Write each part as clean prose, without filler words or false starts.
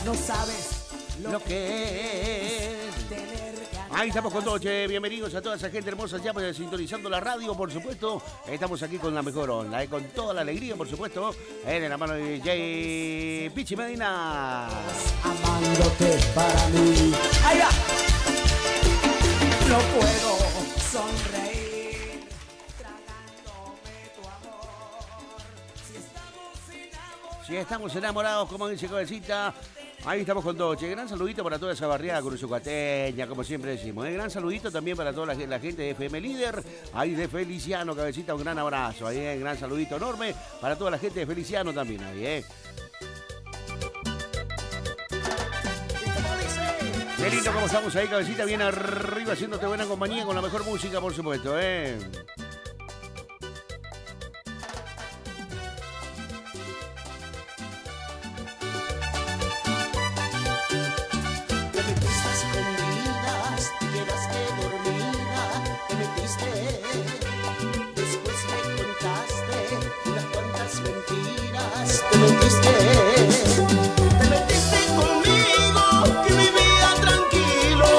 no sabes lo que es. Ahí estamos con todo, che. Bienvenidos a toda esa gente hermosa ya pues, sintonizando la radio, por supuesto. Estamos aquí con la mejor onda, con toda la alegría, por supuesto, en la mano de DJ Pichi Medina. Amándote para mí. ¡Ay, ya! No puedo sonreír tragándome tu amor. Si estamos enamorados, como dice Cabecita. Ahí estamos con todo, che. Gran saludito para toda esa barriada cruzucateña, como siempre decimos. Gran saludito también para toda la gente de FM Líder, ahí de Feliciano, Cabecita, un gran abrazo. Ahí, gran saludito enorme para toda la gente de Feliciano también. Ahí, Qué lindo como estamos ahí, Cabecita, bien arriba, haciéndote buena compañía con la mejor música, por supuesto, Te metiste conmigo, que vivía tranquilo.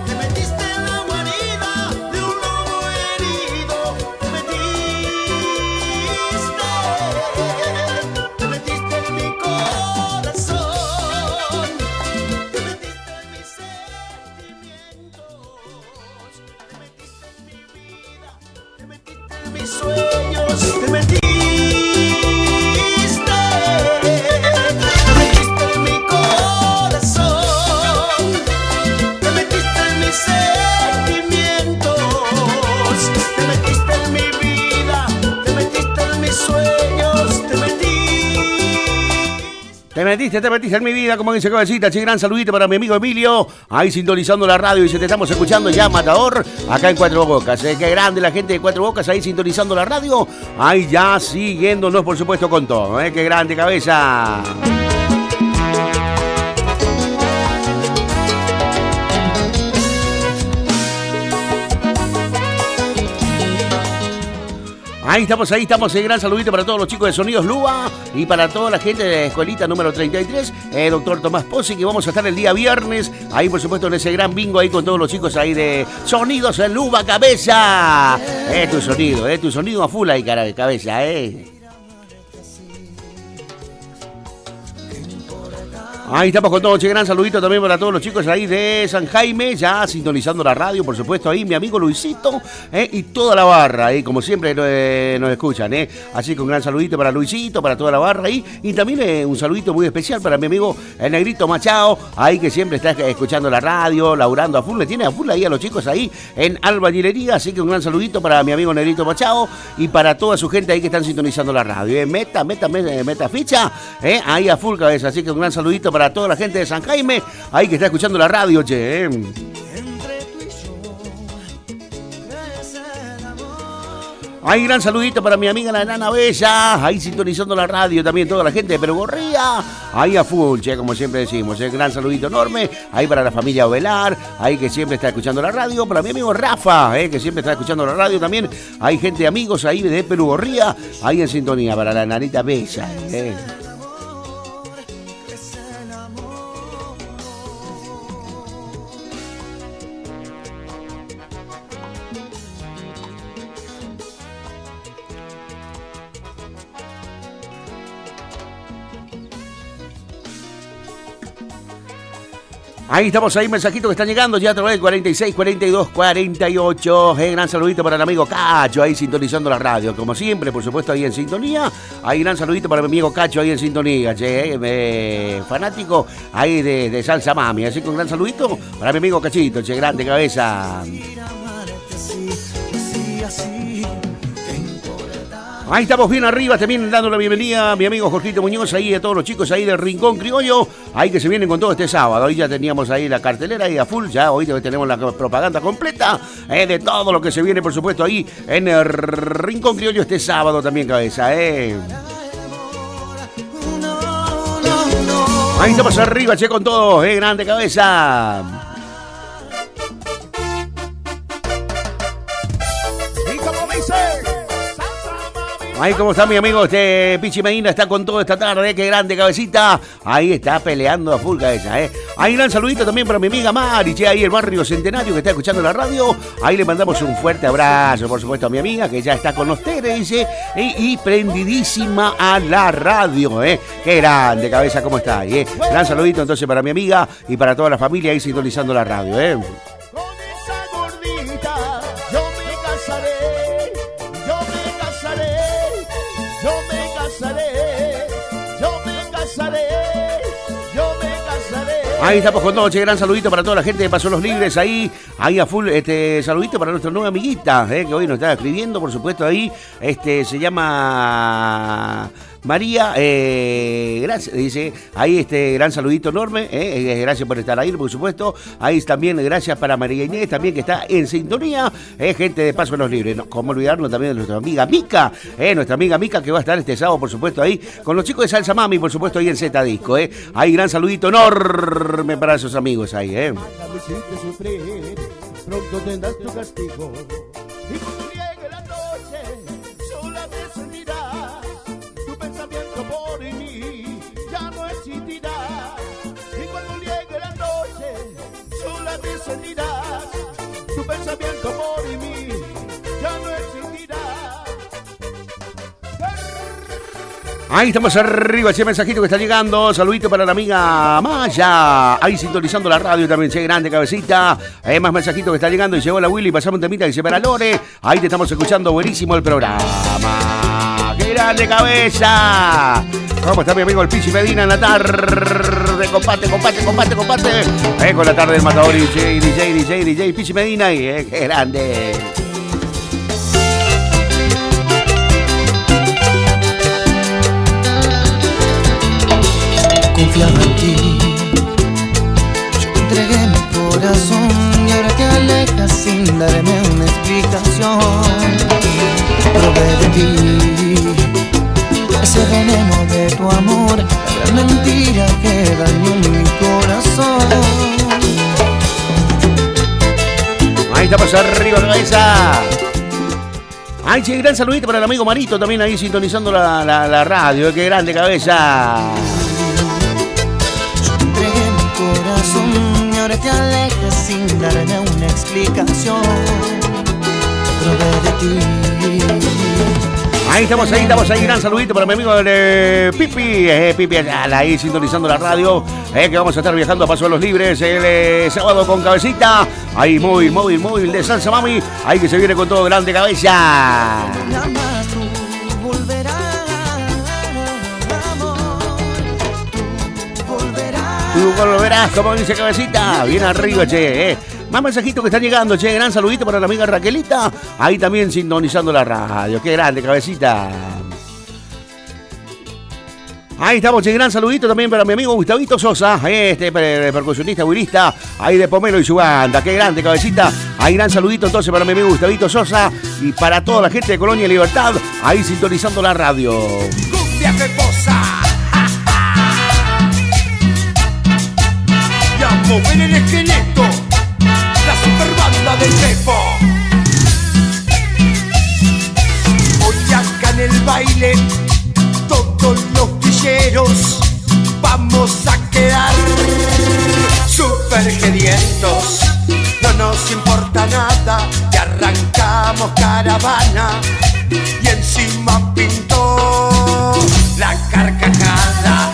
Te metiste en la guarida de un lobo herido. Te metiste en mi corazón. Te metiste en mis sentimientos. Te metiste en mi vida. Te metiste en mis sueños, te metiste en mi corazón, te metiste en mis sentimientos, te metiste en mi vida, te metiste en mis sueños, Te metiste en mi vida, como dice Cabecita, che, gran saludito para mi amigo Emilio, ahí sintonizando la radio y se te estamos escuchando ya, Matador, acá en Cuatro Bocas, qué grande la gente de Cuatro Bocas ahí sintonizando la radio, ahí ya siguiéndonos por supuesto con todo, qué grande cabeza. Ahí estamos, gran saludito para todos los chicos de Sonidos Luba y para toda la gente de la escuelita número 33, doctor Tomás Pozzi, que vamos a estar el día viernes, ahí por supuesto en ese gran bingo ahí con todos los chicos ahí de Sonidos en Luba, cabeza. Es tu sonido a full ahí, cabeza, Ahí estamos con todo, che, gran saludito también para todos los chicos ahí de San Jaime, ya sintonizando la radio, por supuesto, ahí mi amigo Luisito, y toda la barra, ahí como siempre nos escuchan, así que un gran saludito para Luisito, para toda la barra ahí, y también un saludito muy especial para mi amigo el Negrito Machado, ahí que siempre está escuchando la radio, laburando a full, le tiene a full ahí a los chicos ahí en albañilería, así que un gran saludito para mi amigo Negrito Machado y para toda su gente ahí que están sintonizando la radio, meta ficha, ahí a full cabeza, así que un gran saludito para toda la gente de San Jaime, ahí que está escuchando la radio, che. Ahí gran saludito para mi amiga la Nana Bella, ahí sintonizando la radio también toda la gente de Perugorría, ahí a full, che, como siempre decimos, gran saludito enorme, ahí para la familia Ovelar, ahí que siempre está escuchando la radio, para mi amigo Rafa, que siempre está escuchando la radio también, hay gente, amigos ahí de Perugorría, ahí en sintonía para la Nanita Bella, Ahí estamos, ahí mensajitos que están llegando ya a través del 46, 42, 48. Gran saludito para el amigo Cacho, ahí sintonizando la radio. Como siempre, por supuesto, ahí en sintonía. Ahí gran saludito para mi amigo Cacho, ahí en sintonía, che, fanático ahí de Salsa Mami. Así que un gran saludito para mi amigo Cachito, che, grande cabeza. Ahí estamos bien arriba, también dando la bienvenida a mi amigo Jorgito Muñoz, ahí a todos los chicos ahí del Rincón Criollo, ahí que se vienen con todo este sábado. Hoy ya teníamos ahí la cartelera ahí a full, ya hoy tenemos la propaganda completa de todo lo que se viene, por supuesto, ahí en el Rincón Criollo este sábado también, cabeza, Ahí estamos arriba, che, con todo, grande cabeza. Ahí como está mi amigo Pichi Medina, está con todo esta tarde, qué grande cabecita. Ahí está peleando a full cabeza, Ahí gran saludito también para mi amiga Mari, ahí el barrio Centenario que está escuchando la radio. Ahí le mandamos un fuerte abrazo, por supuesto, a mi amiga que ya está con ustedes, dice, y prendidísima a la radio, Qué grande cabeza, ¿cómo está ahí, Gran saludito entonces para mi amiga y para toda la familia ahí sintonizando la radio, Con esa gordita yo me casaré, yo me casaré, yo me casaré, yo me casaré, yo me casaré. Ahí estamos con todo, gran saludito para toda la gente de Paso Los Libres, ahí a full, saludito para nuestra nueva amiguita, que hoy nos está escribiendo, por supuesto, ahí, se llama María, gracias, dice, ahí gran saludito enorme, gracias por estar ahí, por supuesto, ahí también gracias para María Inés, también que está en sintonía, gente de Paso Los Libres, no, como olvidarnos también de nuestra amiga Mica, nuestra amiga Mica que va a estar este sábado, por supuesto, ahí, con los chicos de Salsa Mami, por supuesto, ahí en Z Disco, ahí gran saludito enorme para esos amigos ahí, Me hiciste sufrir, pronto tendrás tu castigo. Y cuando llegue la noche, sola te sentirás. Tu pensamiento por mí ya no existirá. Y cuando llegue la noche, sola te sentirás. Tu pensamiento por mí ya no existirá. Ahí estamos arriba, ese mensajito que está llegando. Saludito para la amiga Maya. Ahí sintonizando la radio también, che, grande cabecita. Más mensajito que está llegando. Y llegó la Willy, pasamos un temita, dice para Lore. Ahí te estamos escuchando, buenísimo el programa. ¡Qué grande cabeza! ¿Cómo está mi amigo el Pichi Medina en la tarde? Comparte. Con la tarde del matador y DJ Pichi Medina. Y qué grande. Confiaba en ti, yo te entregué mi corazón y ahora te alejas sin darme una explicación. Probé de ti ese veneno de tu amor, la gran mentira que dañó mi corazón. Ahí estamos arriba, cabeza. Ay, che, gran saludito para el amigo Marito también ahí sintonizando la radio. Qué grande cabeza. Corazón, y ahora te alejas sin darme una explicación. Probé de ti. Ahí estamos, gran saludito para mi amigo Pipi, Pipi ahí sintonizando la radio, que vamos a estar viajando a Paso de los Libres el sábado con cabecita, ahí móvil de Salsa Mami, ahí que se viene con todo grande cabeza. Jamás tú volverás, amor, tú volverás. Tú volverás, como dice cabecita, bien arriba, che, Más mensajitos que están llegando, che, gran saludito para la amiga Raquelita, ahí también sintonizando la radio, qué grande cabecita. Ahí estamos, che, gran saludito también para mi amigo Gustavito Sosa, percusionista, huirista, ahí de Pomelo y su banda, qué grande cabecita. Ahí gran saludito entonces para mi amigo Gustavito Sosa y para toda la gente de Colonia Libertad, ahí sintonizando la radio. Cumbia peposa. Y a mover el esqueleto, la superbanda del Pepo. Hoy acá en el baile, todos los villeros vamos a quedar super gedientos. No nos importa nada, y arrancamos caravana y encima pintó la carcajada.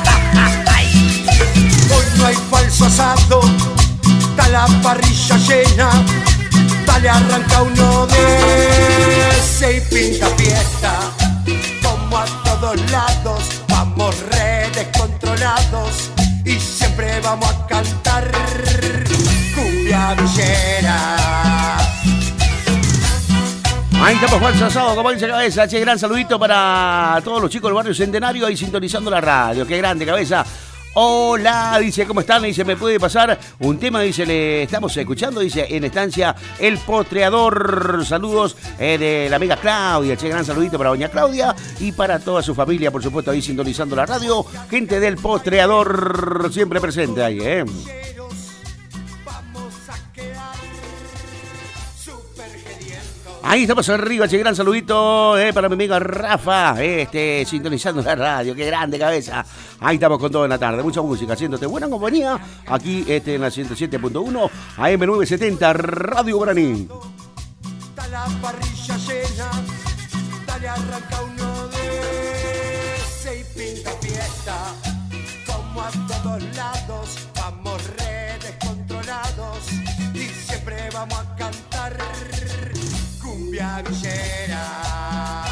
Hoy no hay falso asado, está la parrilla llena. Dale, arranca uno de ese y pinta fiesta. Como a todos lados, vamos re descontrolados y siempre vamos a cantar cumbia villera. Ahí estamos, Juan Sasado, como dice cabeza, che, gran saludito para todos los chicos del barrio Centenario ahí sintonizando la radio, qué grande cabeza. Hola, dice, ¿cómo están? Dice, ¿me puede pasar un tema? Dice, le estamos escuchando, dice, en estancia El Postreador. Saludos de la amiga Claudia, che, gran saludito para doña Claudia y para toda su familia, por supuesto, ahí sintonizando la radio. Gente del Postreador siempre presente ahí, Ahí estamos arriba, che, gran saludito para mi amigo Rafa, sintonizando la radio, qué grande cabeza. Ahí estamos con todo en la tarde, mucha música, haciéndote buena compañía, aquí en la 107.1, AM970, Radio Guaraní. Está la parrilla llena, dale arranca uno de ese y pinta fiesta. Como a todos lados, vamos re descontrolados y siempre vamos a cantar cumbia villera.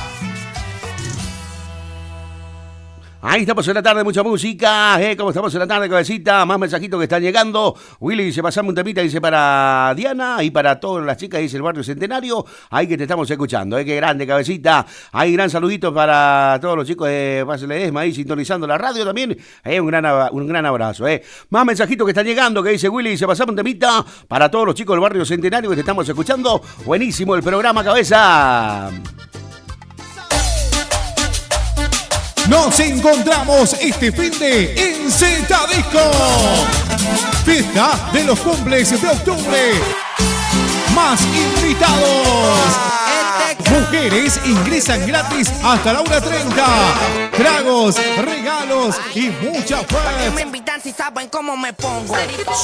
Ahí estamos en la tarde, mucha música, como estamos en la tarde, cabecita, más mensajitos que están llegando. Willy dice, pasame un temita, dice, para Diana y para todas las chicas, dice, el barrio Centenario, ahí que te estamos escuchando, qué grande, cabecita. Ahí gran saludito para todos los chicos de Pase Ledesma, ahí sintonizando la radio también, un gran abrazo, Más mensajitos que están llegando, que dice Willy, dice, pasame un temita para todos los chicos del barrio Centenario que te estamos escuchando. Buenísimo el programa, cabeza. Nos encontramos este fin de en Z Disco. Fiesta de los cumples de octubre. Más invitados. Mujeres ingresan gratis hasta la 1:30. Tragos, regalos y mucha Me fuerza. invitan si saben cómo me pongo.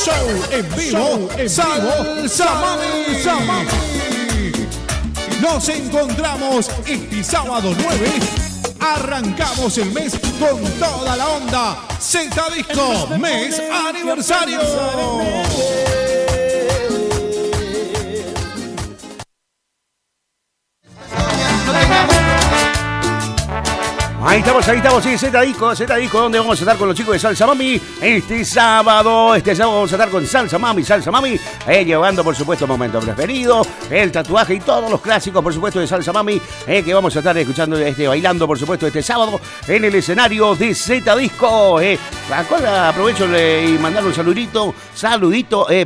Show en vivo, Salsa Mami. Nos encontramos este sábado 9. Arrancamos el mes con toda la onda. Z Disco, mes aniversario. Ahí estamos, sí, Z Disco, donde vamos a estar con los chicos de Salsa Mami este sábado vamos a estar con Salsa Mami, llevando por supuesto momento preferido, el tatuaje y todos los clásicos por supuesto de Salsa Mami, que vamos a estar escuchando, bailando por supuesto este sábado en el escenario de Z Disco. Aprovecho y mandar un saludito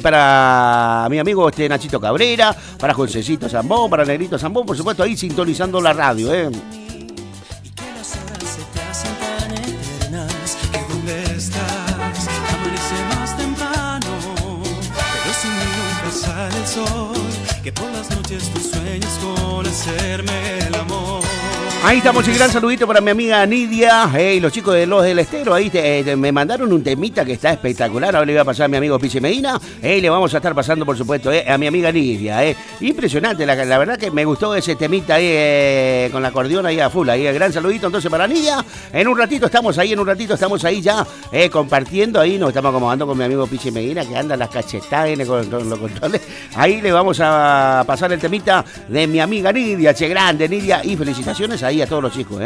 para mi amigo Nachito Cabrera, para Josecito Zambón, para Negrito Zambón, por supuesto ahí sintonizando la radio. Sale el sol, que por las noches tú sueñas con hacerme el amor. Ahí estamos, y gran saludito para mi amiga Nidia y los chicos de Los del Estero. Ahí me mandaron un temita que está espectacular. Ahora le voy a pasar a mi amigo Pichi Medina. Le vamos a estar pasando, por supuesto, a mi amiga Nidia. Impresionante, la verdad que me gustó ese temita ahí con la acordeón ahí a full. Ahí, gran saludito entonces para Nidia. En un ratito estamos ahí ya compartiendo. Ahí nos estamos acomodando con mi amigo Pichi Medina, que anda las cachetadas con los controles. Ahí le vamos a pasar el temita de mi amiga Nidia. Che, grande Nidia, y felicitaciones ahí a todos los chicos,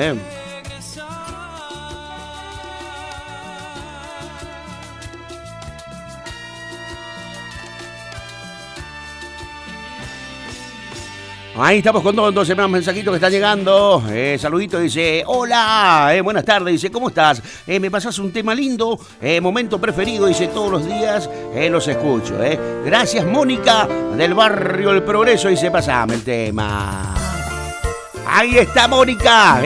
Ahí estamos con todos entonces más mensajitos que están llegando. Saludito, dice, hola, buenas tardes, dice, ¿cómo estás? Me pasás un tema lindo, momento preferido, dice, todos los días los escucho. Gracias, Mónica, del barrio El Progreso, dice, pasame el tema. Ahí está, Mónica,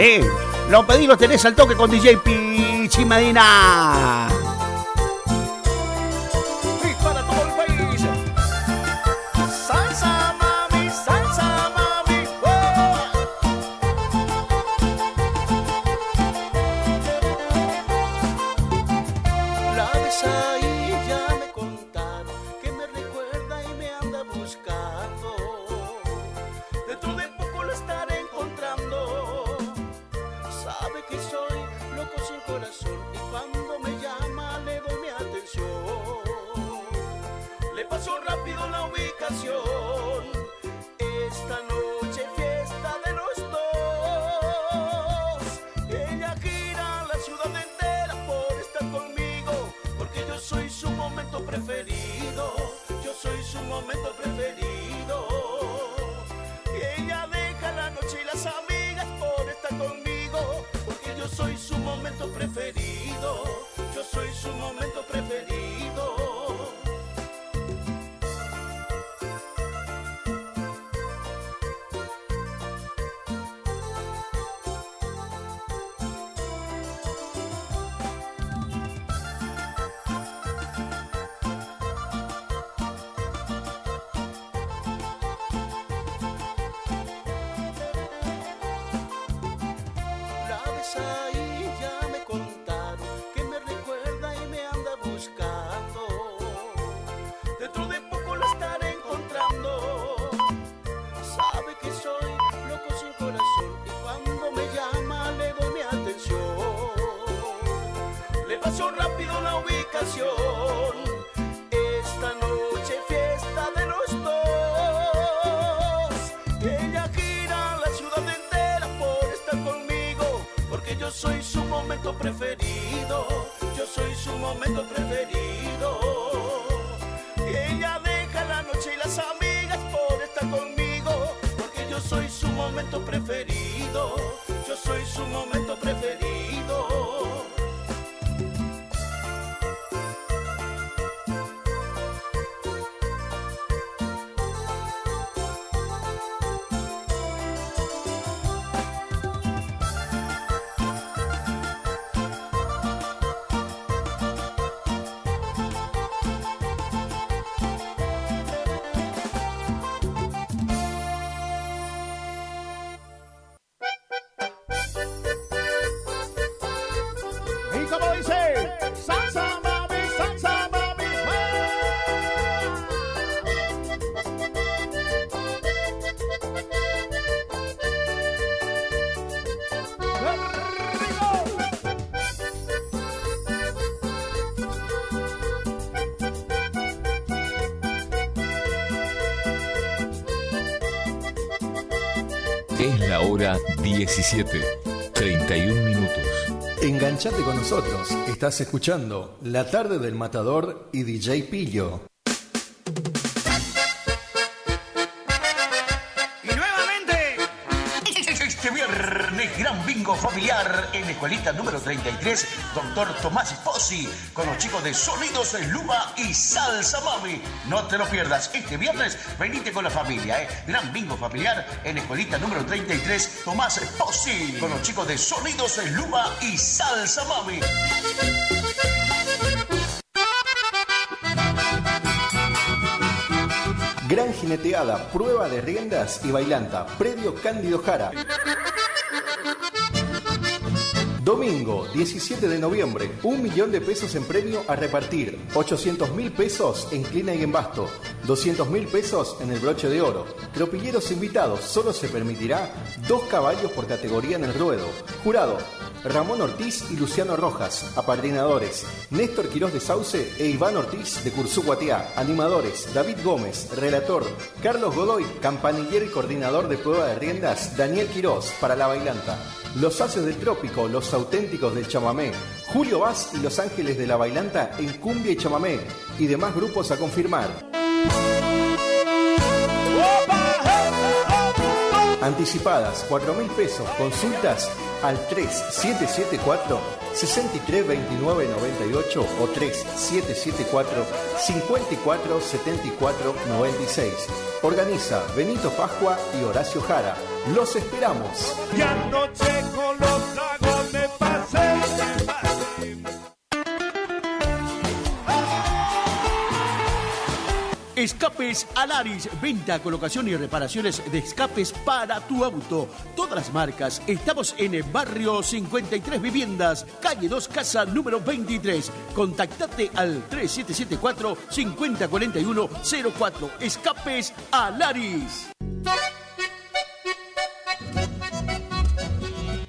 Los pedidos tenés al toque con DJ Pichi Medina. Y para todo el país, salsa mami, oh. La vez ahí ya me contaron que me recuerda y me anda buscando. Dentro de poco lo estaré encontrando. Sabe que soy loco sin corazón y cuando me llama le doy mi atención. Le paso rápido la ubicación. Esta noche fiesta de los dos. Ella gira la ciudad entera por estar conmigo, porque yo soy su momento preferido. Yo soy su momento preferido. Ella deja la noche y las amigas por estar conmigo, porque yo soy su momento preferido. Yo soy su momento preferido. casa y ya me contaron que me recuerda y me anda buscando. Dentro de poco la estaré encontrando. Sabe que soy loco sin corazón y cuando me llama le doy mi atención. Le paso rápido la ubicación. Esta noche fiesta de los dos. Ella gira la ciudad entera por estar conmigo, porque yo soy su momento preferido. Yo soy su momento preferido. Ella deja la noche y las amigas por estar conmigo, porque yo soy su momento preferido. Yo soy su momento preferido. Y como dice, salsa mami, salsa mami. Es la hora 17:31 minutos. Enganchate con nosotros. Estás escuchando La Tarde del Matador y DJ Pillo. Y nuevamente, este viernes, gran bingo familiar en la escuelita número 33, Dr. Tomás Pozzi, con los chicos de Sonidos Luba y Salsa Mami. No te lo pierdas, este viernes venite con la familia, gran bingo familiar en la escuelita número 33, Tomás Pozzi, con los chicos de Sonidos Luba y Salsa Mami. Gran jineteada, prueba de riendas y bailanta. Predio Cándido Jara. Domingo 17 de noviembre, 1 millón de pesos en premio a repartir, 800.000 pesos en clina y embasto, 200.000 pesos en el broche de oro. Tropilleros invitados, solo se permitirá 2 caballos por categoría en el ruedo. Jurado, Ramón Ortiz y Luciano Rojas. Apadrinadores, Néstor Quirós de Sauce e Iván Ortiz de Curzú-Guatiá. Animadores, David Gómez. Relator, Carlos Godoy. Campanillero y coordinador de prueba de riendas, Daniel Quirós, para la bailanta. Los Haces del Trópico, los auténticos del chamamé. Julio Vaz y Los Ángeles de la Bailanta en cumbia y chamamé. Y demás grupos a confirmar. Anticipadas, 4.000 pesos. Consultas al 3774-632998 o 3774-547496. Organiza Benito Pascua y Horacio Jara. ¡Los esperamos! Y anoche con los tragos me pasé. Escapes Alaris, venta, colocación y reparaciones de escapes para tu auto. Todas las marcas. Estamos en el barrio 53 Viviendas, calle 2, casa número 23. Contactate al 3774-504104. Escapes Alaris.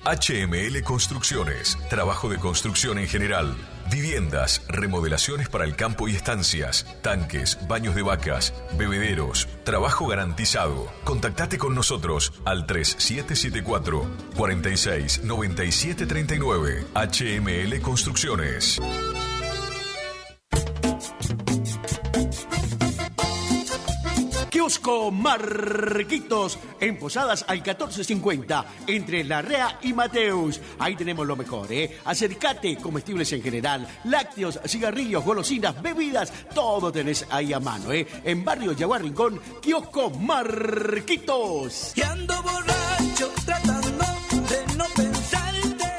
HML Construcciones, trabajo de construcción en general, viviendas, remodelaciones para el campo y estancias, tanques, baños de vacas, bebederos, trabajo garantizado. Contactate con nosotros al 3774-469739. HML Construcciones. Kiosco Marquitos, en Posadas al 1450, entre Larrea y Mateus. Ahí tenemos lo mejor, Acércate, comestibles en general, lácteos, cigarrillos, golosinas, bebidas, todo tenés ahí a mano, En Barrio Yaguar Rincón, Kiosco Marquitos. Y ando borracho tratando de no pensarte.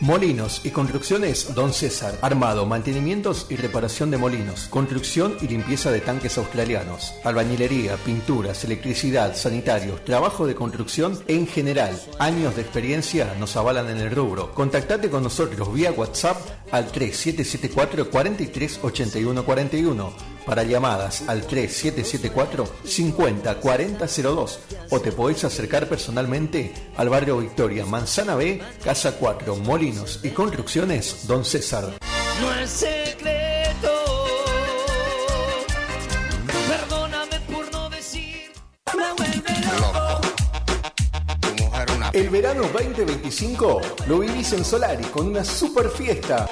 Molinos y construcciones Don César. Armado, mantenimientos y reparación de molinos. Construcción y limpieza de tanques australianos. Albañilería, pinturas, electricidad, sanitarios, trabajo de construcción en general. Años de experiencia nos avalan en el rubro. Contactate con nosotros vía WhatsApp al 3774 43 81 41. Para llamadas al 3774 50 40 02 o te podés acercar personalmente al barrio Victoria, Manzana B, Casa 4, Molinos y Construcciones Don César. No es secreto, perdóname por no decir, me vuelve loco. El verano 2025 lo vivís en Solari con una super fiesta.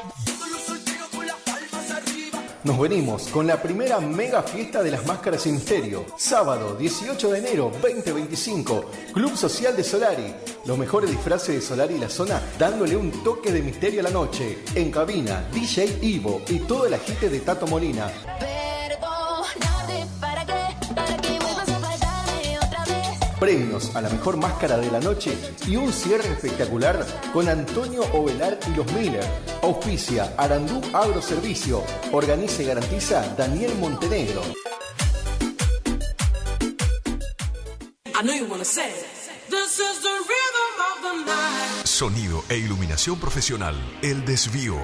Nos venimos con la primera mega fiesta de las máscaras sin misterio. Sábado 18 de enero 2025, Club Social de Solari. Los mejores disfraces de Solari y la zona dándole un toque de misterio a la noche. En cabina, DJ Ivo y todo el agite de Tato Molina. Premios a la mejor máscara de la noche y un cierre espectacular con Antonio Ovelar y los Miller. Auspicia Arandú Agroservicio. Organiza y garantiza Daniel Montenegro. Sonido e iluminación profesional. El Desvío.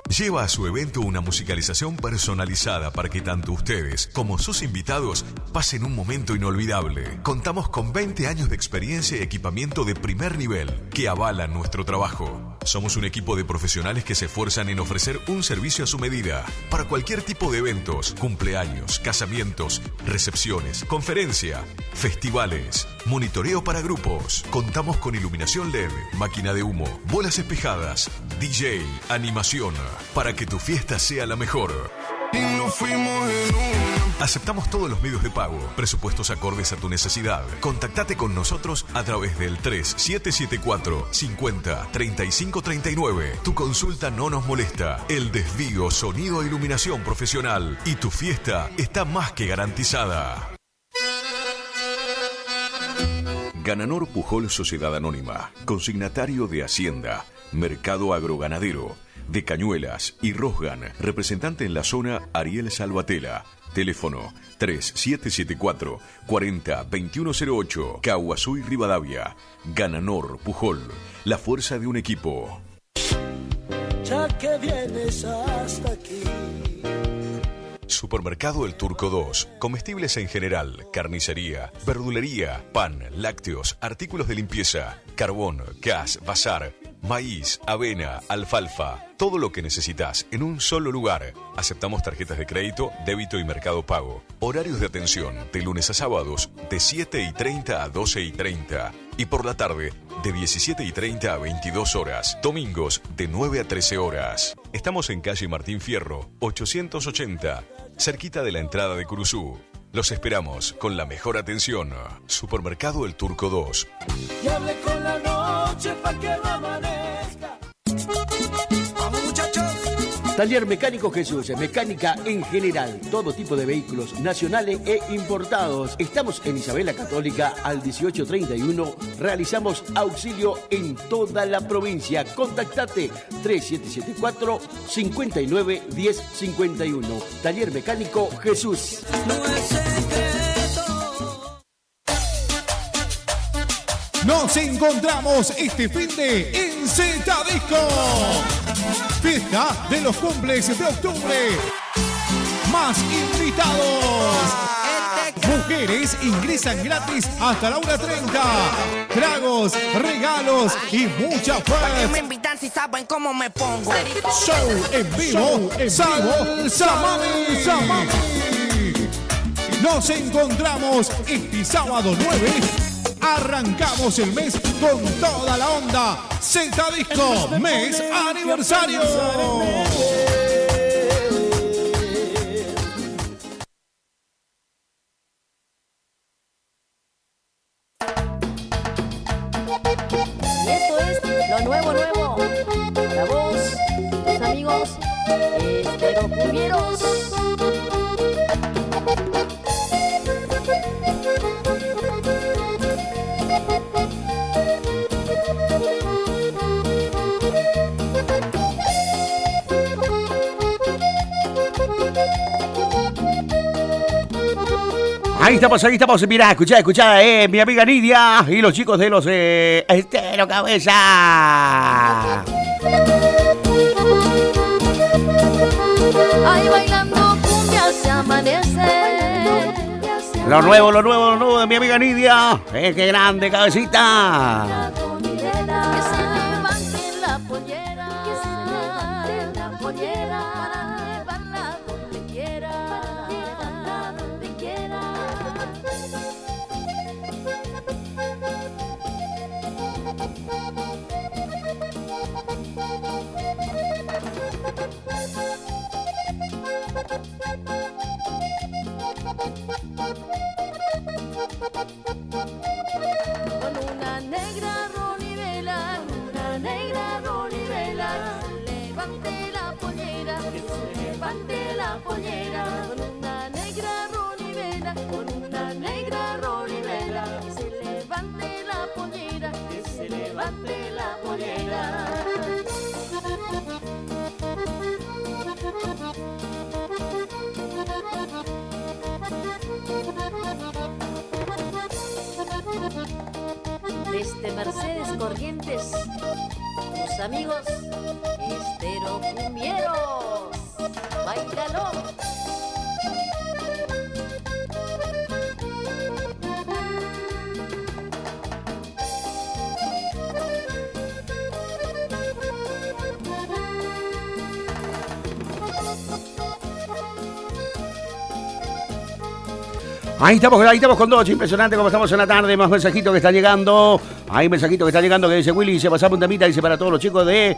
Lleva a su evento una musicalización personalizada para que tanto ustedes como sus invitados pasen un momento inolvidable. Contamos con 20 años de experiencia y equipamiento de primer nivel que avalan nuestro trabajo. Somos un equipo de profesionales que se esfuerzan en ofrecer un servicio a su medida para cualquier tipo de eventos, cumpleaños, casamientos, recepciones, conferencia, festivales, monitoreo para grupos. Contamos con iluminación LED, máquina de humo, bolas espejadas, DJ, animación, para que tu fiesta sea la mejor. Aceptamos todos los medios de pago, presupuestos acordes a tu necesidad. Contactate con nosotros a través del 3774 50 35 39. Tu consulta no nos molesta. El Desvío, sonido e iluminación profesional. Y tu fiesta está más que garantizada. Gananor Pujol Sociedad Anónima, consignatario de Hacienda, Mercado Agroganadero, de Cañuelas y Rosgan, representante en la zona Ariel Salvatela. Teléfono 3774 40 2108, Caguazú y Rivadavia. Gananor Pujol, la fuerza de un equipo. Ya que vienes hasta aquí. Supermercado El Turco 2. Comestibles en general, carnicería, verdulería, pan, lácteos, artículos de limpieza, carbón, gas, bazar, maíz, avena, alfalfa, todo lo que necesitas en un solo lugar. Aceptamos tarjetas de crédito, débito y mercado pago. Horarios de atención de lunes a sábados de 7:30 a 12:30 y por la tarde de 17:30 a 22 horas. Domingos de 9 a 13 horas. Estamos en calle Martín Fierro, 880, cerquita de la entrada de Curuzú. Los esperamos con la mejor atención. Supermercado El Turco 2. Y hable con la noche pa' que no amanezca. Vamos, muchachos. Taller Mecánico Jesús, mecánica en general, todo tipo de vehículos nacionales e importados. Estamos en Isabela Católica al 1831. Realizamos auxilio en toda la provincia. Contactate 3774 59 10 51. Taller Mecánico Jesús. No es secreto. Nos encontramos este finde en Z Disco. Fiesta de los cumples de octubre. Más invitados. Mujeres ingresan gratis hasta la 1:30. Tragos, regalos y mucha ¿Para qué me paz. invitan si saben cómo me pongo? Show en vivo, Salsa Mami. Nos encontramos este sábado 9. Arrancamos el mes con toda la onda. Z Disco, mes aniversario. Y esto es lo nuevo. La voz, los amigos, los cumbieros. Ahí estamos, mirá, escuchá, mi amiga Nidia y los chicos de los Estero Cabeza. Ahí bailando cumbia se amanece. Lo nuevo de mi amiga Nidia. ¡Qué grande, cabecita! Que se levante la pollera, que se levante la pollera, para llevarla donde quiera, llevarla donde quiera. Con una negra ronivela, una negra ronivela, que se levante la pollera, que se levante la pollera. Con una negra ronivela, con una negra ronivela, que se levante la pollera, que se levante la pollera. Desde Mercedes Corrientes, tus amigos Estero Cumbieros, báilalo. Ahí estamos con Dochi, impresionante como estamos en la tarde, más mensajitos que están llegando. Hay mensajitos que están llegando que dice Willy, se pasaba un temita, dice para todos los chicos de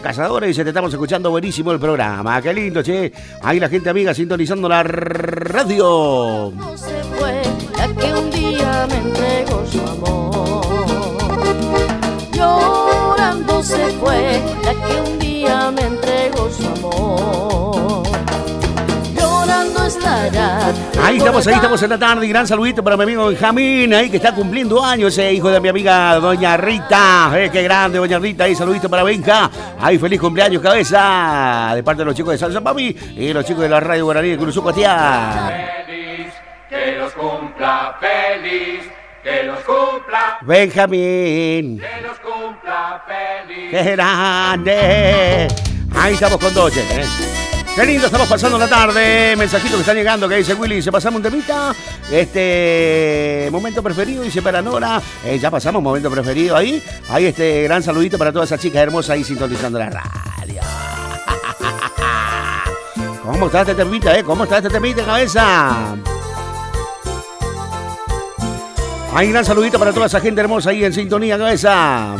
Cazadores, dice te estamos escuchando buenísimo el programa, qué lindo, che. Ahí la gente amiga sintonizando la radio. No se fue la que un día me entregó su amor. Llorando se fue la que un día me entregó su amor. Llorando estará. Ahí estamos en la tarde y gran saludito para mi amigo Benjamín, ahí que está cumpliendo años, ese hijo de mi amiga Doña Rita, qué grande Doña Rita, ahí saludito para Benja, ahí feliz cumpleaños cabeza, de parte de los chicos de Salsa Papi y los chicos de la Radio Guaraní de Cruzú Coatiá. Feliz, que los cumpla feliz, que los cumpla Benjamín, que los cumpla feliz. qué grande. Ahí estamos con Doche, Qué lindo, estamos pasando la tarde. Mensajito que está llegando que dice Willy, ¿se pasamos un temita? Momento preferido, dice para Nora. Ya pasamos momento preferido ahí. Ahí gran saludito para todas esas chicas hermosas ahí sintonizando la radio. ¿Cómo está este temita, ¿Cómo está este temita, cabeza? Ahí gran saludito para toda esa gente hermosa ahí en sintonía, cabeza.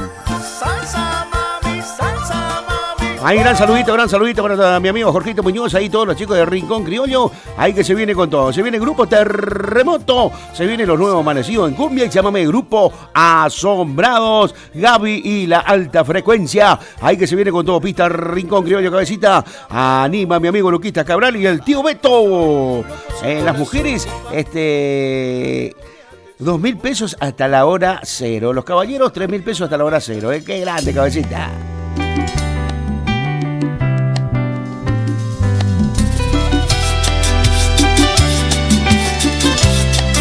Ahí gran saludito para mi amigo Jorgito Muñoz, ahí todos los chicos de Rincón Criollo, ahí que se viene con todo, se viene Grupo Terremoto, se vienen los nuevos amanecidos en cumbia y llámame Grupo Asombrados, Gaby y la Alta Frecuencia, ahí que se viene con todo, pista Rincón Criollo, cabecita, anima mi amigo Luquita Cabral y el tío Beto, las mujeres, 2.000 pesos hasta la hora 0, los caballeros 3.000 pesos hasta la hora 0, qué grande cabecita.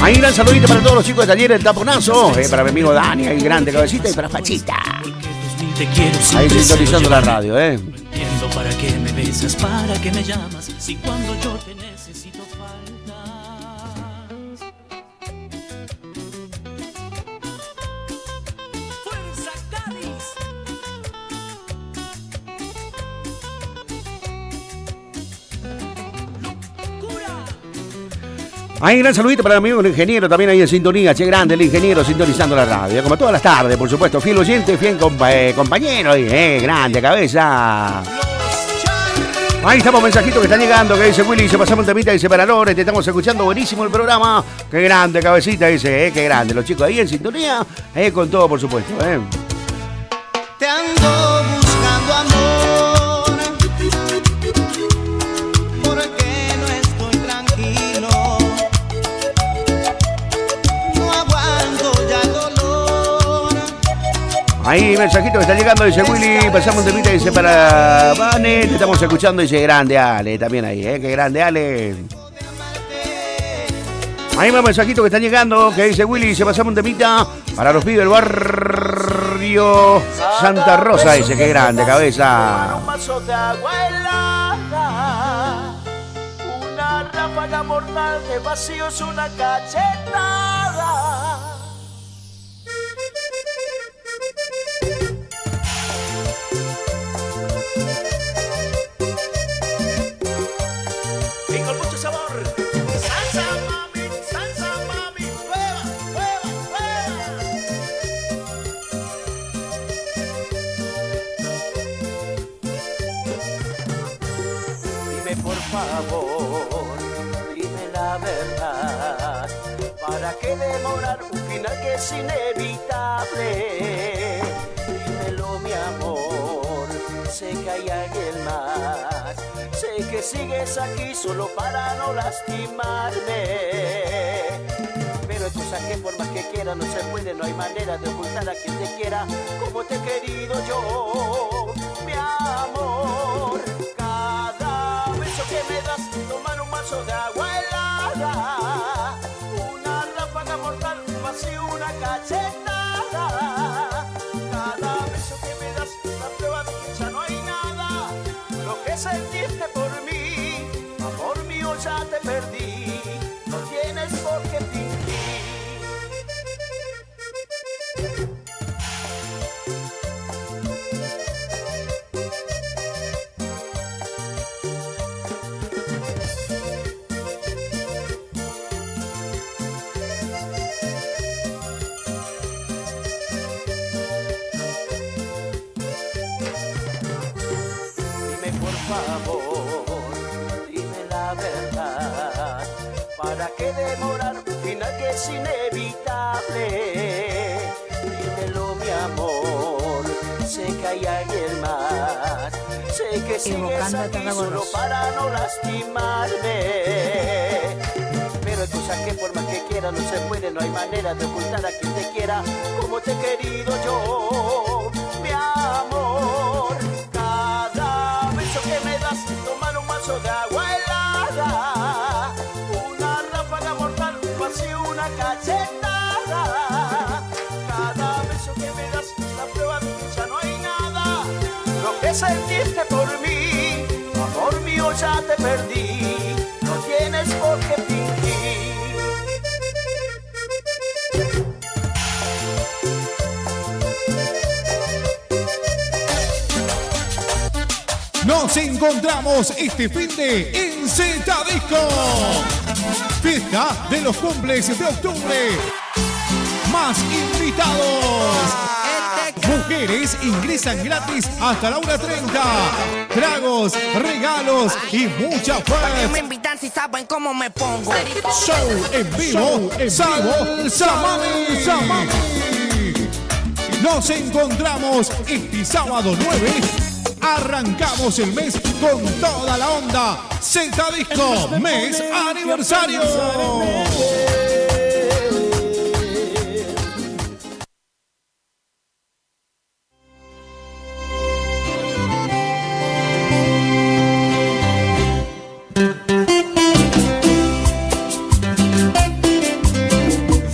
Ahí gran saludito para todos los chicos de Taller El Taponazo, para mi amigo Dani, ahí grande cabecita y para Fachita. Ahí sintonizando la radio, No entiendo para qué me besas, para qué me llamas, si cuando yo te necesito faltas. ¡Fuerza Cádiz! Ahí gran saludito para mi amigo el ingeniero, también ahí en sintonía, che grande el ingeniero sintonizando la radio, como todas las tardes, por supuesto, fiel oyente, fiel compañero, ahí, grande cabeza. Ahí estamos, mensajitos que están llegando, que dice Willy, se pasamos un temita, dice para Lore, te estamos escuchando buenísimo el programa, qué grande cabecita, dice, qué grande, los chicos ahí en sintonía, con todo por supuesto, Te ando buscando amor, porque no estoy tranquilo, no aguanto ya el dolor. Ahí mensajito que está llegando, dice Willy, pasamos un temita, dice para Vane, te estamos escuchando, dice grande Ale, también ahí, qué grande Ale. Hay más mensajitos que están llegando, que dice Willy, se pasamos un temita para los pibes del barrio Santa Rosa, ese, qué grande, cabeza. Un vaso de agua helada, una ráfaga mortal de vacíos, una cachetada. Y con mucho sabor. Salsa mami, prueba, prueba, prueba. Dime por favor, dime la verdad, ¿para qué demorar un final que es inevitable? Dímelo mi amor, sé que hay alguien más, sé que sigues aquí solo para no lastimarme. Pero tú saques por más que quiera, no se puede, no hay manera de ocultar a quien te quiera como te he querido yo, mi amor. Cada beso que me das, tomar un vaso de agua helada, una ráfaga mortal, un vacío, una cachetada. Cada beso que me das, la prueba de que ya no hay nada. Lo que sentiste por mí, amor mío, ya te perdí. No tienes por qué fingir. Dime por favor, dime la verdad, ¿para qué demorar un final que es inevitable? Dímelo mi amor, sé que hay alguien más, sé que sigues aquí solo para no lastimarme. Pero tú saques por más que quiera, no se puede, no hay manera de ocultar a quien te quiera como te he querido yo, mi amor. Cada beso que me das, tomar un vaso de agua helada, una ráfaga mortal, un vacío, una cachetada. Cada beso que me das, la prueba de que ya no hay nada. Lo que sentiste por mí, amor mío, ya te perdí. No tienes por qué fingir. Nos encontramos este finde en Z Disco. Fiesta de los cumples de octubre. Más invitados. Mujeres ingresan gratis hasta la 1:30. Tragos, regalos y mucha ¿Para qué me paz. invitan si saben cómo me pongo? Show en vivo, Salsa Mami. Nos encontramos este sábado 9. Arrancamos el mes con toda la onda. Z Disco, mes aniversario.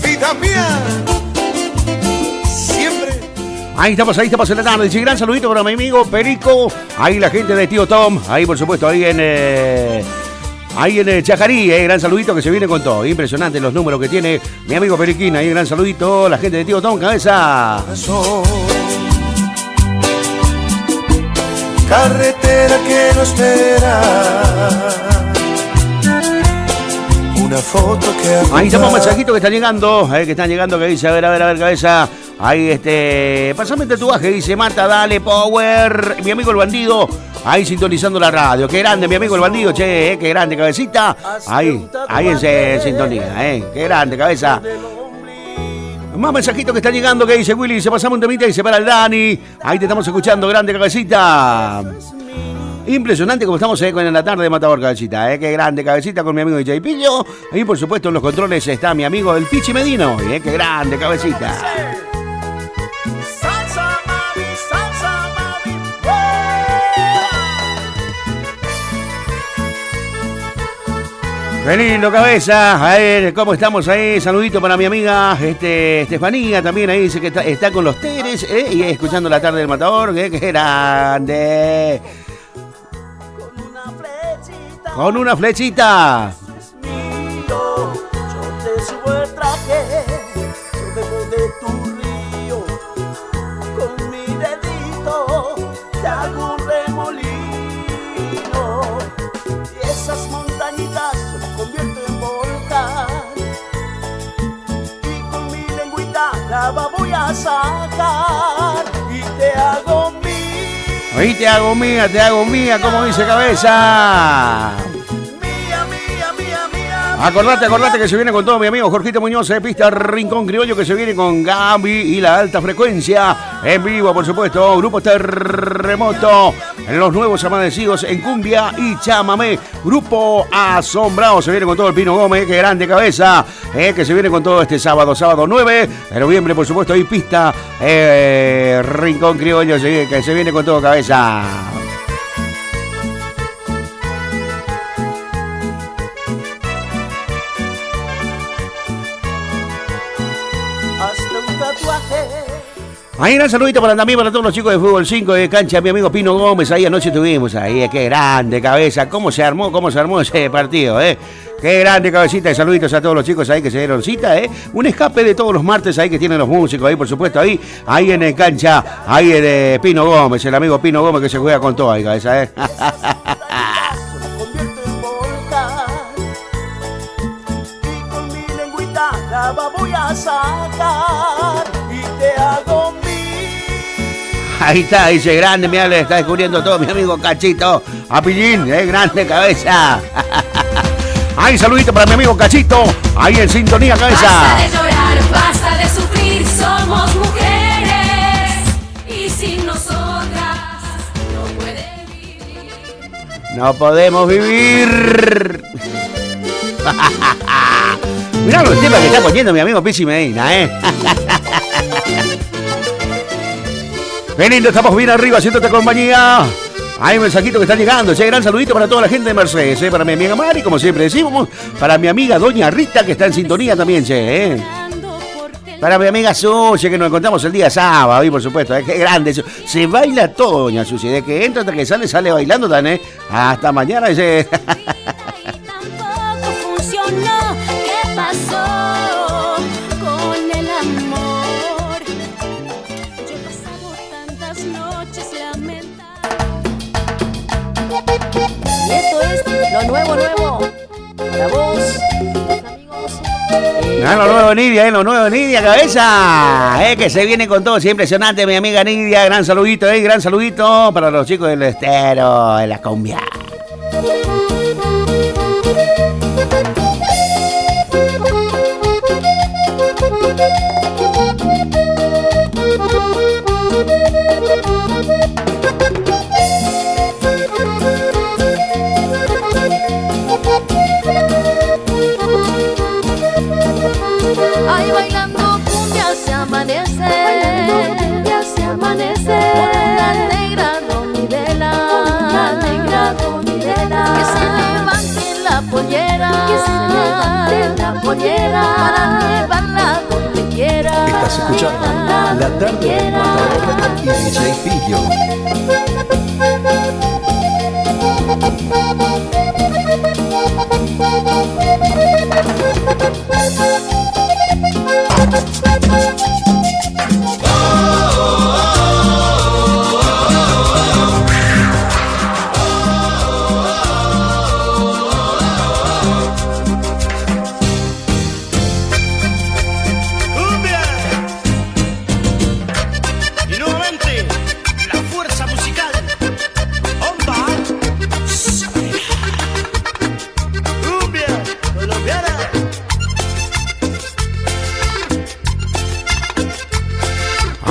Vida mía, siempre. Ahí estamos en la tarde. Dice, gran saludito para mi amigo Perico. Ahí la gente de Tío Tom. Ahí, por supuesto, ahí en Chajarí. Gran saludito que se viene con todo. Impresionante los números que tiene mi amigo Periquín. Ahí, gran saludito. La gente de Tío Tom, cabeza. Carretera que no espera. Una foto que Ahí estamos, mensajitos que están llegando. Que dice, a ver, cabeza. Ahí, pásame el tatuaje, dice Marta, dale, power. Mi amigo el bandido, ahí sintonizando la radio. Qué grande, mi amigo el bandido, che, qué grande, cabecita. Ahí en sintonía, qué grande, cabeza. Más mensajitos que están llegando, que dice Willy, se pasamos un temita y se para el Dani. Ahí te estamos escuchando, grande, cabecita. Impresionante como estamos con la tarde de Matador, cabecita, qué grande, cabecita, con mi amigo DJ Pillo. Y por supuesto en los controles está mi amigo el Pichi Medino, qué grande, cabecita. Qué lindo, cabeza. A ver, ¿cómo estamos ahí? Saludito para mi amiga Estefanía, también ahí dice que está con los Teres, y escuchando La Tarde del Matador, qué grande. Con una flechita. Yo te subo el traje, yo bebo de tu río, con mi dedito te hago un remolino, y esas montañitas yo las convierto en volcán, y con mi lengüita lava voy a sacar, y te hago mía. Ahí te hago mía, como dice cabeza. Acordate que se viene con todo mi amigo Jorgito Muñoz, Pista Rincón Criollo, que se viene con Gaby y la alta frecuencia. En vivo, por supuesto, Grupo Terremoto, en los nuevos amanecidos en cumbia y chamamé. Grupo Asombrado, se viene con todo el Pino Gómez, que grande cabeza, que se viene con todo este sábado 9 de noviembre, por supuesto, y Pista Rincón Criollo, que se viene con todo cabeza. Ahí un saludito también para todos los chicos de Fútbol 5 de cancha, mi amigo Pino Gómez, ahí anoche estuvimos ahí, qué grande cabeza, cómo se armó ese partido, qué grande cabecita, y saluditos a todos los chicos ahí que se dieron cita, un escape de todos los martes ahí que tienen los músicos ahí, por supuesto, ahí en cancha, ahí de Pino Gómez, el amigo Pino Gómez que se juega con todo ahí, cabeza, voy a sacar y te hago mía. Ahí está, dice grande, mira, le está descubriendo todo mi amigo Cachito. Apillín, grande cabeza. Ahí saludito para mi amigo Cachito, ahí en sintonía cabeza. Basta de llorar, basta de sufrir, somos mujeres y sin nosotras no puede vivir. No podemos vivir. Mirá los temas que está poniendo mi amigo Pichi Medina, Qué lindo, estamos bien arriba haciéndote compañía. Hay un mensajito que está llegando, gran saludito para toda la gente de Mercedes, para mi amiga Mari, como siempre decimos, para mi amiga Doña Rita, que está en sintonía también, para mi amiga Susi, que nos encontramos el día sábado, y por supuesto, qué grande, se baila todo, Doña Susi, de que entra hasta que sale bailando también, hasta mañana, dice. ¿Qué pasó con el amor? Yo he pasado tantas noches lamentando. Y esto es lo nuevo. La voz, amigos. Lo nuevo Nidia, cabeza. Que se viene con todo, impresionante, mi amiga Nidia. Gran saludito para los chicos del Estero, de la cumbia. Ay, bailando cumbia se amanece, con la negra Donidela, que se levante la pollera, para llevarla donde quiera. Estás escuchando La Tarde del Matador y DJ Pillo.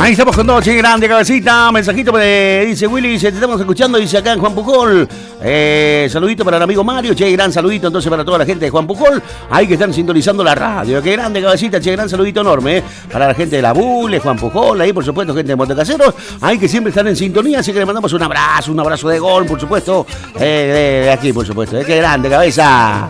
Ahí estamos con todo, che, grande cabecita. Mensajito me dice Willy, dice, te estamos escuchando, dice acá en Juan Pujol. Saludito para el amigo Mario, che, gran saludito entonces para toda la gente de Juan Pujol. Ahí que están sintonizando la radio. Qué grande cabecita, che, gran saludito enorme, para la gente de la Bule, Juan Pujol, ahí por supuesto gente de Montecaseros, ahí que siempre están en sintonía, así que le mandamos un abrazo de gol, por supuesto, de aquí, por supuesto. Qué grande cabeza.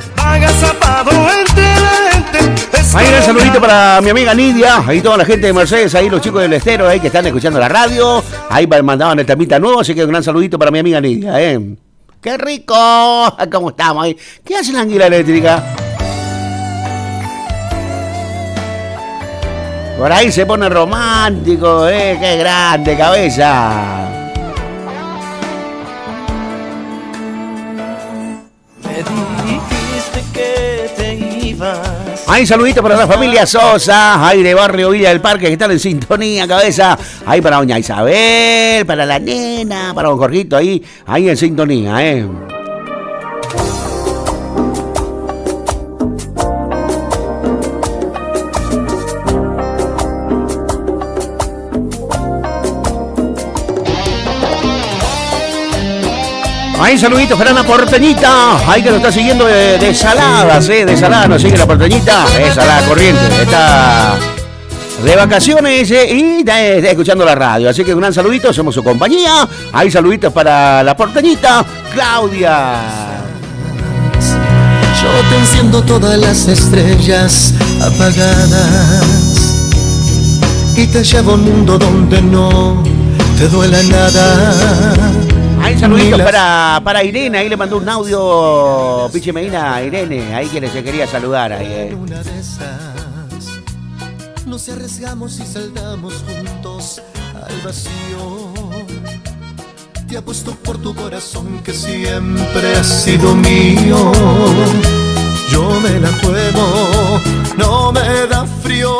Ahí un saludito para mi amiga Nidia, ahí toda la gente de Mercedes, ahí los chicos del Estero, ahí que están escuchando la radio, ahí mandaban el temita nuevo, así que un gran saludito para mi amiga Nidia, ¡Qué rico! ¿Cómo estamos ahí? ¿Qué hace la anguila eléctrica? Por ahí se pone romántico, ¡Qué grande cabeza! Me dijiste que te ibas. Ahí saludito para la familia Sosa, ahí de Barrio Villa del Parque, que están en sintonía, cabeza. Ahí para doña Isabel, para la nena, para don Jorgito, ahí en sintonía, Ahí saluditos para la porteñita, ahí que nos está siguiendo de Saladas, de Saladas nos sigue la porteñita, esa la corriente, está de vacaciones y está escuchando la radio, así que un gran saludito, somos su compañía, ahí saluditos para la porteñita, Claudia. Yo te enciendo todas las estrellas apagadas y te llevo a un mundo donde no te duela nada. Ahí saluditos para Irene, ahí le mandó un audio Pichi Medina a Irene, ahí que se quería saludar. Ahí, Una de esas, nos arriesgamos y saltamos juntos al vacío. Te apuesto por tu corazón que siempre ha sido mío. Yo me la juego, no me da frío.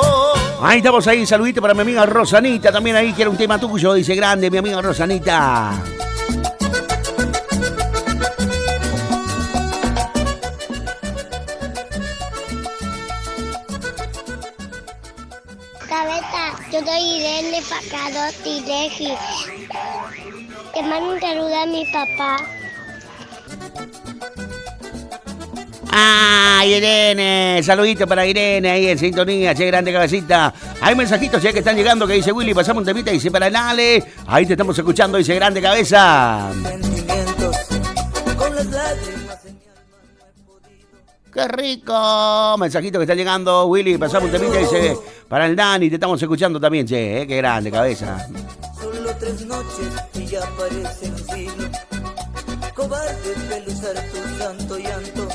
Ahí estamos ahí, saludito para mi amiga Rosanita, también ahí quiere un tema tuyo, dice grande mi amiga Rosanita. Yo soy Irene Pacado Tileji. Te mando un saludo a mi papá. ¡Ay, Irene! Saludito para Irene ahí en sintonía, che, grande cabecita. Hay mensajitos que están llegando que dice Willy, pasamos un temita, dice para el Ale. Ahí te estamos escuchando, dice grande cabeza. ¡Qué rico! Mensajito que está llegando, Willy, pasamos un temita, dice para el Dani, te estamos escuchando también, che, qué grande cabeza. Solo 3 noches y ya parece un siglo. Cobarde pelusar tu santo llanto.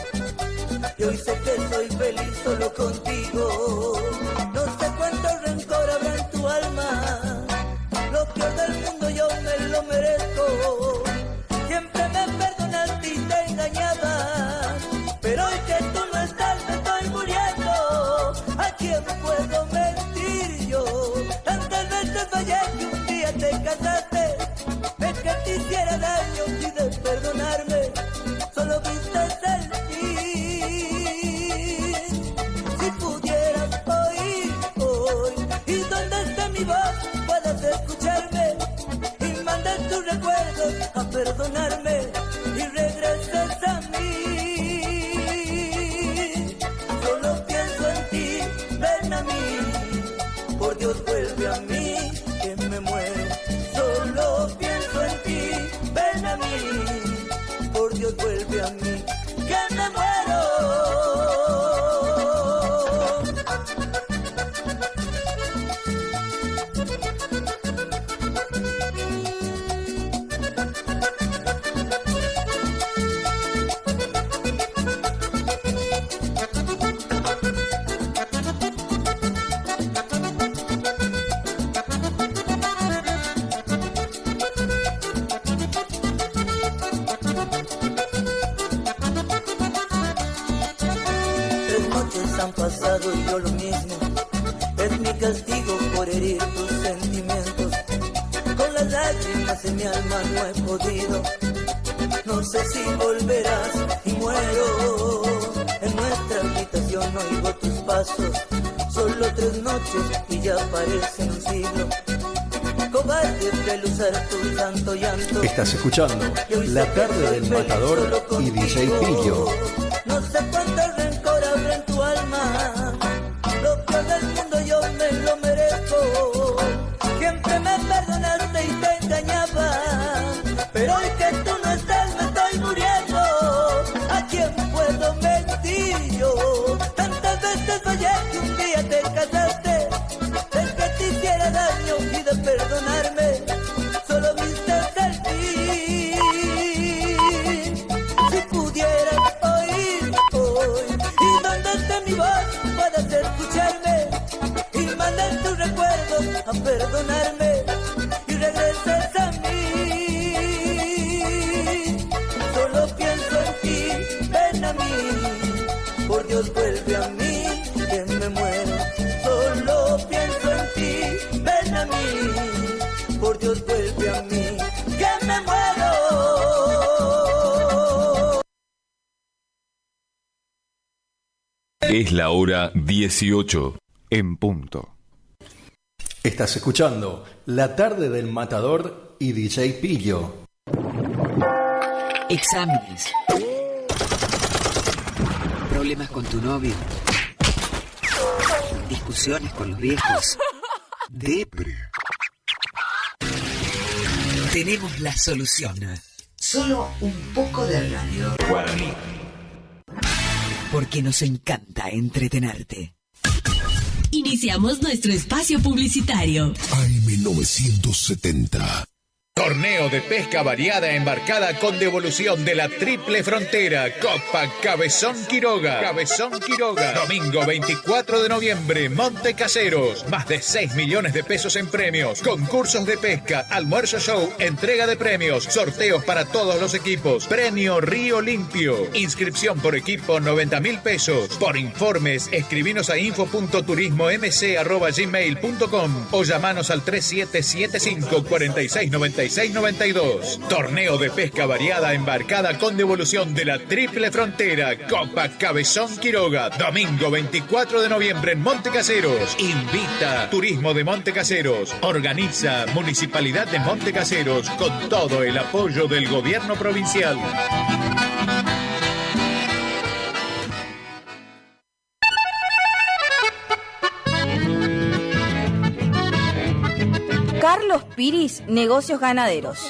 Y hoy sé que soy feliz solo contigo. No sé cuánto rencor habrá en tu alma. Lo peor del mundo yo me lo merezco. Siempre me perdonaste y te engañaba. Pero hoy que tú no estás me estoy muriendo. ¿A quién puedo mentir yo? Tantas veces fallé que un día te casaste. Es que te hiciera daño y de perdonarme solo viste el fin. Si pudieras oír hoy y donde esté mi voz puedas escucharme y mandes tus recuerdos a perdonarme y regreses a mí. Solo pienso en ti, ven a mí, por Dios vuelve a mí que me muero. Solo pienso en ti, ven a mí, por Dios vuelve a mí que me muero. Han pasado y yo lo mismo. Es mi castigo por herir tus sentimientos. Con las lágrimas en mi alma no he podido. No sé si volverás y muero. En nuestra habitación no oigo tus pasos. Solo 3 noches y ya parecen un siglo. cobarde pelusar tu santo llanto. Estás escuchando La Tarde del Matador y DJ Pillo. No sé cuánto rencor habrá en tu alma, lo peor del mundo yo me lo merezco. Siempre me perdonaste y te engañaba, pero hoy que tú no estás me estoy muriendo. ¿A quién puedo mentir yo? Tantas veces fallé que un día te casaste, de que te hiciera daño y de perdonarme solo viste el fin. Si pudieras oír hoy y donde esté mi voz puedas escucharme y mandes tus recuerdos a perdonarme y regreses a mí. Solo pienso en ti, ven a mí, por Dios vuelve a mí, que me muero. Solo pienso en ti, ven a mí, por Dios vuelve a mí, que me muero. Es la hora 18 en punto. Estás escuchando La Tarde del Matador y DJ Pillo. Exámenes. Problemas con tu novio. Discusiones con los viejos. Depre. Tenemos la solución. Solo un poco de radio. Guaraní. Porque nos encanta entretenerte. Iniciamos nuestro espacio publicitario. AM970. Torneo de pesca variada embarcada con devolución de la Triple Frontera. Copa Cabezón Quiroga. Cabezón Quiroga. Domingo 24 de noviembre, Monte Caseros. Más de 6 millones de pesos en premios. Concursos de pesca, almuerzo show, entrega de premios, sorteos para todos los equipos. Premio Río Limpio. Inscripción por equipo 90.000 pesos. Por informes, escribinos a info.turismomc@gmail.com o llamanos al 3775 4696 92. Torneo de pesca variada embarcada con devolución de la Triple Frontera. Copa Cabezón Quiroga. Domingo 24 de noviembre en Monte Caseros. Invita Turismo de Monte Caseros. Organiza Municipalidad de Monte Caseros con todo el apoyo del gobierno provincial. Carlos Piris, Negocios Ganaderos.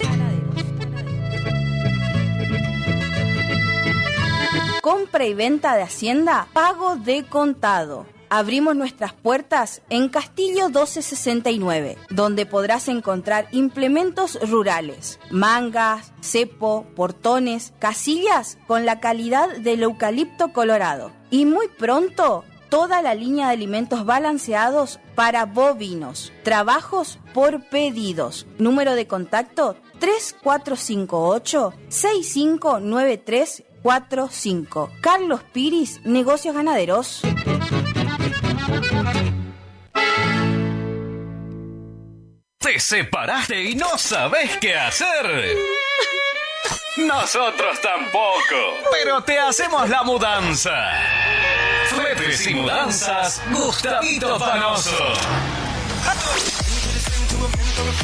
Compra y venta de hacienda, pago de contado. Abrimos nuestras puertas en Castillo 1269, donde podrás encontrar implementos rurales, mangas, cepo, portones, casillas con la calidad del eucalipto colorado. Y muy pronto, toda la línea de alimentos balanceados para bovinos. Trabajos por pedidos. Número de contacto 3458-659345. Carlos Piris, Negocios Ganaderos. ¿Te separaste y no sabés qué hacer? Nosotros tampoco, pero te hacemos la mudanza. Fletes y mudanzas, Gustavito Fanoso.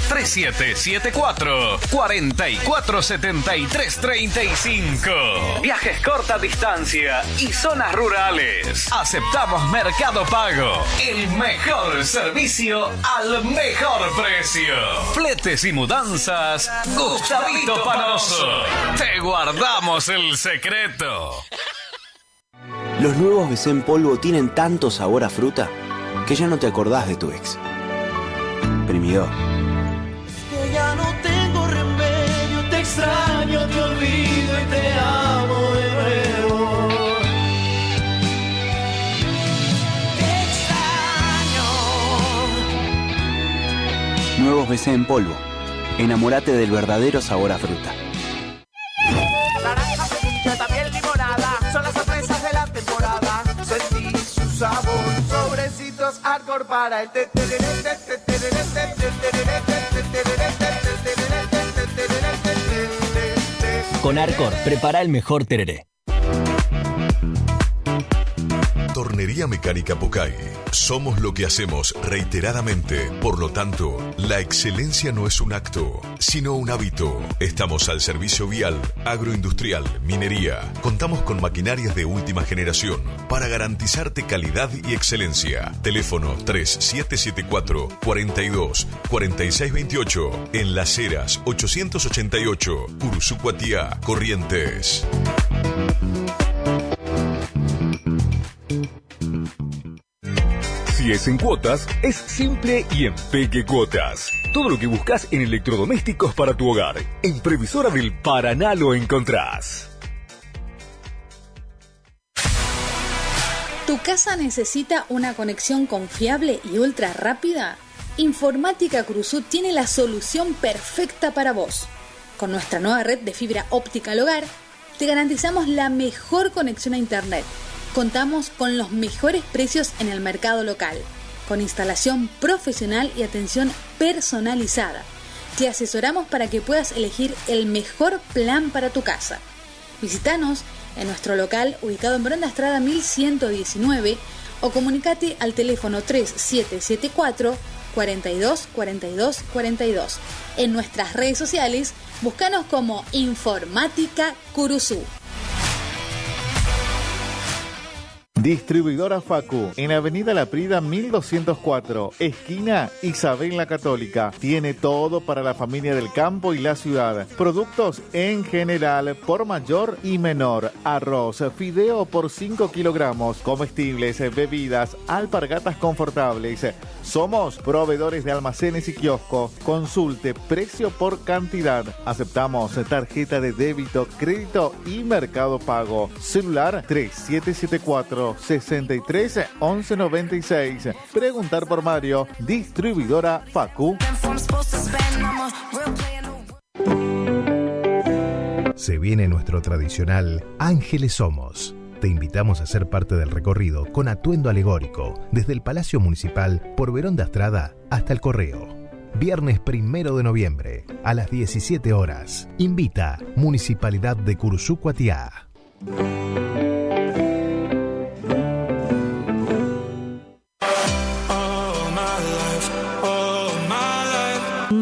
3774-447335. Viajes corta distancia y zonas rurales. Aceptamos Mercado Pago. El mejor servicio al mejor precio. Fletes y mudanzas, Gustavito Panoso. Te guardamos el secreto. Los nuevos BC en polvo tienen tanto sabor a fruta que ya no te acordás de tu ex. Primidor. Que ya no tengo remedio, te extraño, te olvido y te amo de nuevo. Te extraño. Nuevos BC en polvo. Enamórate del verdadero sabor a fruta. Naranja, frutilla, también limonada, son las sorpresas de la temporada. Sentí su sabor, sobrecitos hardcore para el Con Arcor, prepara el mejor tereré. Tornería Mecánica Pocay. Somos lo que hacemos reiteradamente. Por lo tanto, la excelencia no es un acto, sino un hábito. Estamos al servicio vial, agroindustrial, minería. Contamos con maquinarias de última generación para garantizarte calidad y excelencia. Teléfono 3774 42 46 28. En Las Heras 888, Cursucuatiá, Corrientes. Si es en cuotas, es simple y en Peque Cuotas. Todo lo que buscas en electrodomésticos para tu hogar. En Previsora del Paraná lo encontrás. ¿Tu casa necesita una conexión confiable y ultra rápida? Informática Cruzú tiene la solución perfecta para vos. Con nuestra nueva red de fibra óptica al hogar, te garantizamos la mejor conexión a internet. Contamos con los mejores precios en el mercado local, con instalación profesional y atención personalizada. Te asesoramos para que puedas elegir el mejor plan para tu casa. Visítanos en nuestro local ubicado en Bronda Estrada 1119 o comunicate al teléfono 3774 42 42 42. En nuestras redes sociales, búscanos como Informática Curuzú. Distribuidora Facu, en Avenida La Prida 1204, esquina Isabel la Católica. Tiene todo para la familia del campo y la ciudad. Productos en general, por mayor y menor. Arroz, fideo por 5 kilogramos, comestibles, bebidas, alpargatas confortables. Somos proveedores de almacenes y kioscos. Consulte precio por cantidad. Aceptamos tarjeta de débito, crédito y Mercado Pago. Celular 3774 63 11 96. Preguntar por Mario. Distribuidora Facu. Se viene nuestro tradicional Ángeles Somos. Te invitamos a ser parte del recorrido con atuendo alegórico desde el Palacio Municipal por Verón de Astrada hasta el Correo. Viernes 1 de noviembre a las 17 horas. Invita Municipalidad de Cursucuatiá.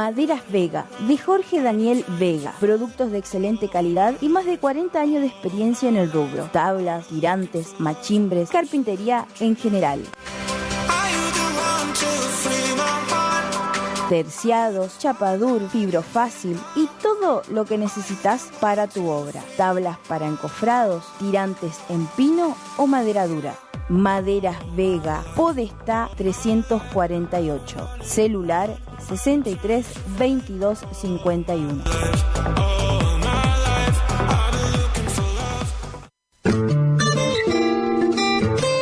Maderas Vega, de Jorge Daniel Vega. Productos de excelente calidad y más de 40 años de experiencia en el rubro. Tablas, tirantes, machimbres, carpintería en general. Terciados, chapadur, fibrofácil y todo lo que necesitas para tu obra. Tablas para encofrados, tirantes en pino o madera dura. Maderas Vega, Podestá 348. Celular 63 22 51.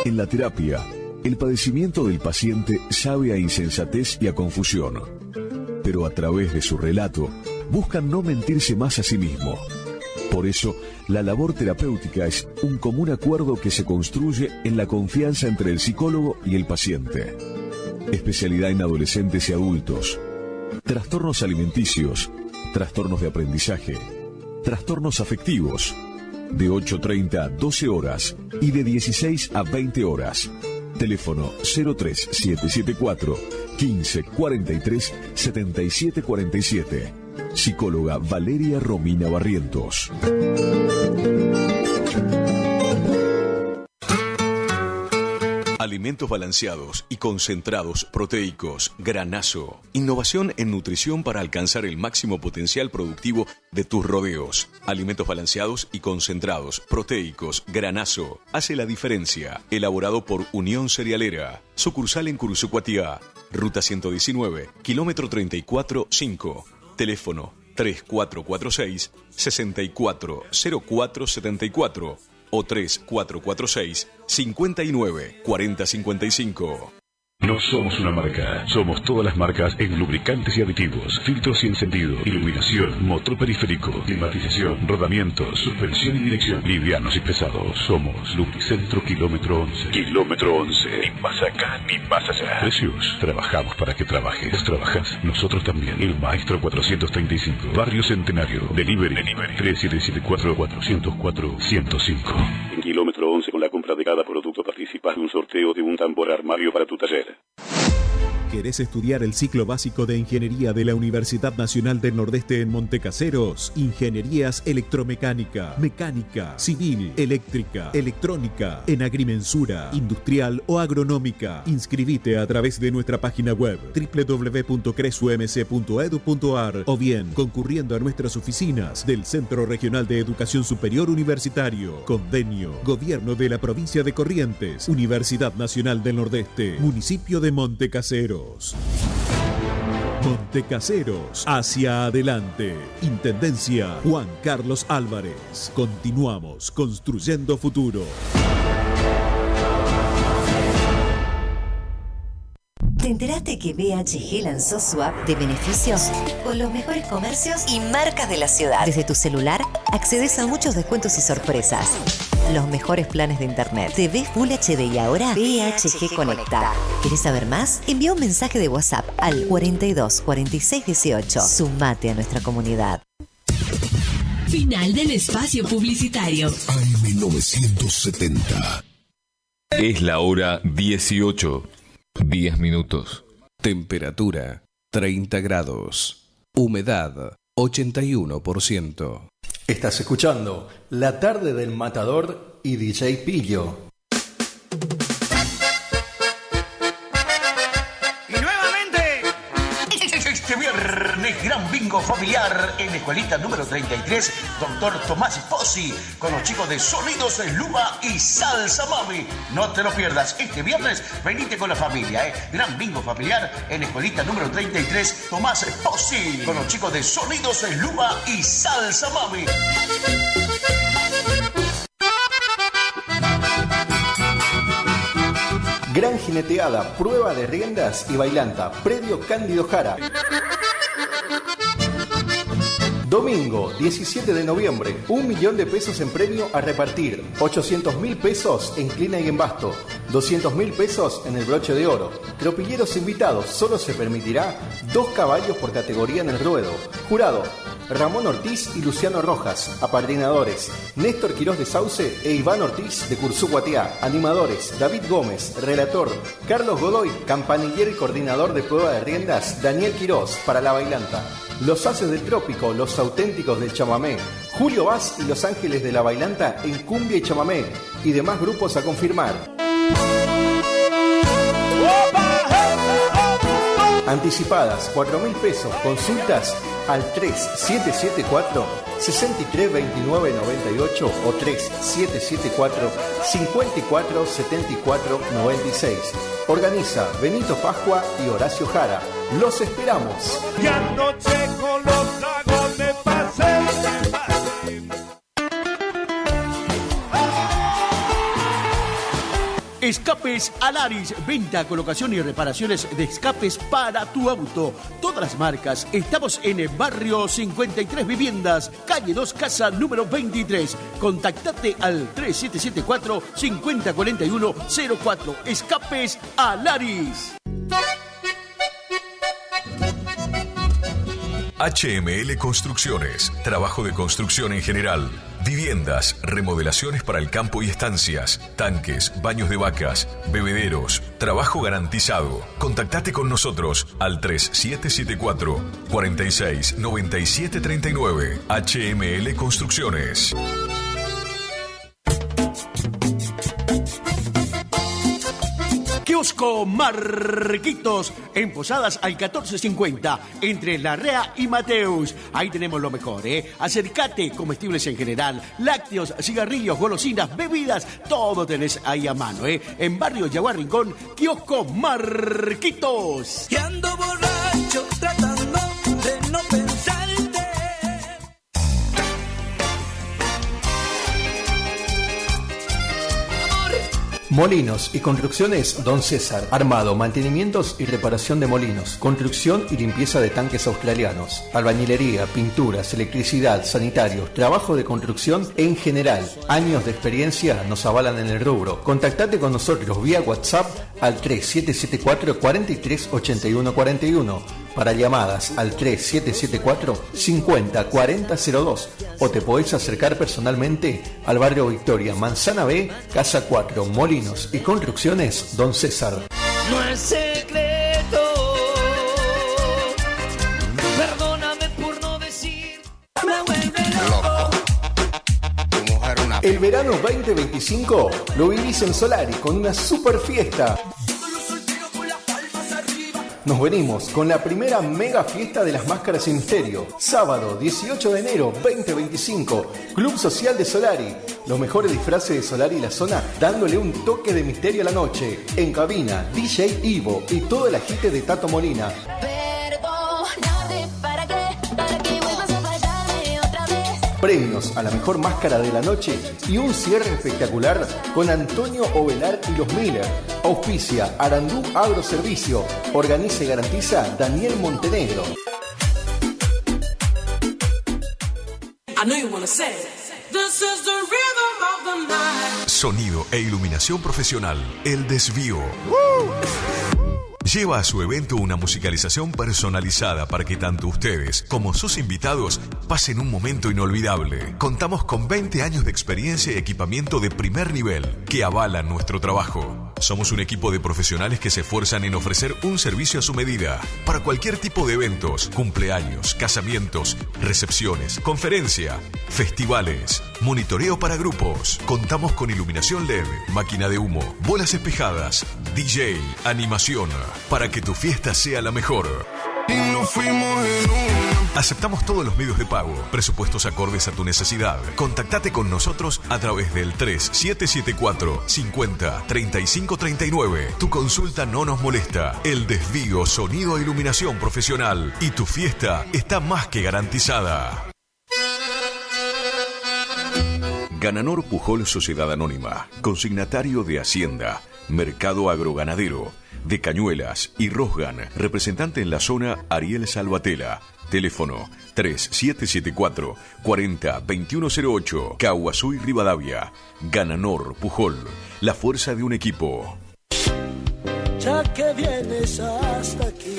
En la terapia, el padecimiento del paciente sabe a insensatez y a confusión, pero a través de su relato buscan no mentirse más a sí mismo. Por eso, la labor terapéutica es un común acuerdo que se construye en la confianza entre el psicólogo y el paciente. Especialidad en adolescentes y adultos. Trastornos alimenticios, trastornos de aprendizaje, trastornos afectivos. De 8:30 a 12 horas y de 16 a 20 horas. Teléfono 03774 15 43 77 47. Psicóloga Valeria Romina Barrientos. Alimentos balanceados y concentrados proteicos, Granazo. Innovación en nutrición para alcanzar el máximo potencial productivo de tus rodeos. Alimentos balanceados y concentrados proteicos, Granazo. Hace la diferencia. Elaborado por Unión Cerealera. Sucursal en Cursucuatiá. Ruta 119, kilómetro 34-5. Teléfono 3446 640474 o 3446 59 40 55. No somos una marca, somos todas las marcas en lubricantes y aditivos, filtros y encendido, iluminación, motor periférico, climatización, rodamiento, suspensión y dirección, livianos y pesados. Somos Lubricentro Kilómetro 11. Kilómetro 11, ni más acá ni más allá. Precios, trabajamos para que trabajes. Vos trabajás, nosotros también. El Maestro 435, Barrio Centenario, Delivery 3774 404 105. En Kilómetro 11 con la compra compra de cada producto participas de un sorteo de un tambor armario para tu taller. ¿Querés estudiar el ciclo básico de Ingeniería de la Universidad Nacional del Nordeste en Montecaseros? Ingenierías electromecánica, mecánica, civil, eléctrica, electrónica, en agrimensura, industrial o agronómica. Inscribite a través de nuestra página web www.cresumc.edu.ar o bien concurriendo a nuestras oficinas del Centro Regional de Educación Superior Universitario. Convenio, Gobierno de la Provincia de Corrientes, Universidad Nacional del Nordeste, Municipio de Montecaseros. Montecaseros, hacia adelante. Intendencia Juan Carlos Álvarez. Continuamos construyendo futuro. ¿Te enteraste que BHG lanzó su app de beneficios con los mejores comercios y marcas de la ciudad? Desde tu celular accedes a muchos descuentos y sorpresas. Los mejores planes de internet, TV Full HD y ahora BHG Conecta. ¿Querés saber más? Envía un mensaje de WhatsApp al 42 46 18. Sumate a nuestra comunidad. Final del espacio publicitario. AM970. Es la hora 18. 10 minutos. Temperatura 30 grados. Humedad 81%. Estás escuchando La Tarde del Matador y DJ Pillo. Y nuevamente, este viernes, gran bingo familiar en la escuelita número 33, Dr. Tomás Pozzi, con los chicos de Sonidos Luba y Salsa Mami. No te lo pierdas, este viernes venite con la familia, Gran bingo familiar en la escuelita número 33, Tomás Pozzi, con los chicos de Sonidos Luba y Salsa Mami. Gran jineteada, prueba de riendas y bailanta, predio Cándido Jara. Domingo, 17 de noviembre, 1 millón de pesos en premio a repartir, 800.000 pesos en Clina y en Basto, 200.000 pesos en el broche de oro. Tropilleros invitados, solo se permitirá 2 caballos por categoría en el ruedo. Jurado, Ramón Ortiz y Luciano Rojas. Apadrinadores, Néstor Quirós de Sauce e Iván Ortiz de Curzú Guatiá. Animadores, David Gómez. Relator, Carlos Godoy. Campanillero y coordinador de prueba de riendas, Daniel Quirós, para la bailanta. Los Haces del Trópico, los auténticos del chamamé. Julio Vaz y Los Ángeles de la Bailanta en cumbia y chamamé. Y demás grupos a confirmar. Anticipadas, 4.000 pesos. Consultas al 3774-632998 o 3774-547496. Organiza Benito Pascua y Horacio Jara. ¡Los esperamos! Y anoche con los dragones pasé. Escapes Alaris, venta, colocación y reparaciones de escapes para tu auto. Todas las marcas. Estamos en el barrio 53 Viviendas, calle 2, casa número 23. Contactate al 3774-504104. Escapes Alaris. HML Construcciones, trabajo de construcción en general, viviendas, remodelaciones para el campo y estancias, tanques, baños de vacas, bebederos, trabajo garantizado. Contactate con nosotros al 3774 46 97 39. HML Construcciones. Kiosco Marquitos, en Posadas al 1450, entre Larrea y Mateus. Ahí tenemos lo mejor, Acércate, comestibles en general, lácteos, cigarrillos, golosinas, bebidas, todo tenés ahí a mano, En Barrio Yaguar Rincón, Kiosco Marquitos. Y ando borracho tratando de no pensarte. Molinos y construcciones Don César. Armado, mantenimientos y reparación de molinos. Construcción y limpieza de tanques australianos. Albañilería, pinturas, electricidad, sanitarios, trabajo de construcción en general. Años de experiencia nos avalan en el rubro. Contactate con nosotros vía WhatsApp al 3774 43 81 41. Para llamadas al 3774-504002 o te podés acercar personalmente al barrio Victoria, Manzana B, Casa 4, Molinos y Construcciones Don César. No es secreto, perdóname por no decir, me vuelve loco. El verano 2025 lo vivís en Solari con una super fiesta. Nos venimos con la primera mega fiesta de las máscaras y misterio. Sábado 18 de enero 2025, Club Social de Solari. Los mejores disfraces de Solari y la zona dándole un toque de misterio a la noche. En cabina, DJ Ivo y todo el agite de Tato Molina. Premios a la mejor máscara de la noche y un cierre espectacular con Antonio Ovelar y los Miller. Auspicia Arandú Agroservicio. Organiza y garantiza Daniel Montenegro. Sonido e iluminación profesional. El Desvío. Lleva a su evento una musicalización personalizada para que tanto ustedes como sus invitados pasen un momento inolvidable. Contamos con 20 años de experiencia y equipamiento de primer nivel que avalan nuestro trabajo. Somos un equipo de profesionales que se esfuerzan en ofrecer un servicio a su medida para cualquier tipo de eventos, cumpleaños, casamientos, recepciones, conferencia, festivales, monitoreo para grupos. Contamos con iluminación LED, máquina de humo, bolas espejadas, DJ, animación, para que tu fiesta sea la mejor. Aceptamos todos los medios de pago, presupuestos acordes a tu necesidad. Contactate con nosotros a través del 3774 50 35 39. Tu consulta no nos molesta. El Desvío, sonido e iluminación profesional. Y tu fiesta está más que garantizada. Gananor Pujol Sociedad Anónima, consignatario de Hacienda, Mercado Agroganadero, de Cañuelas y Rosgan, representante en la zona Ariel Salvatela. Teléfono 3774 40 2108, Caguazú y Rivadavia. Gananor Pujol, la fuerza de un equipo. Ya que vienes hasta aquí.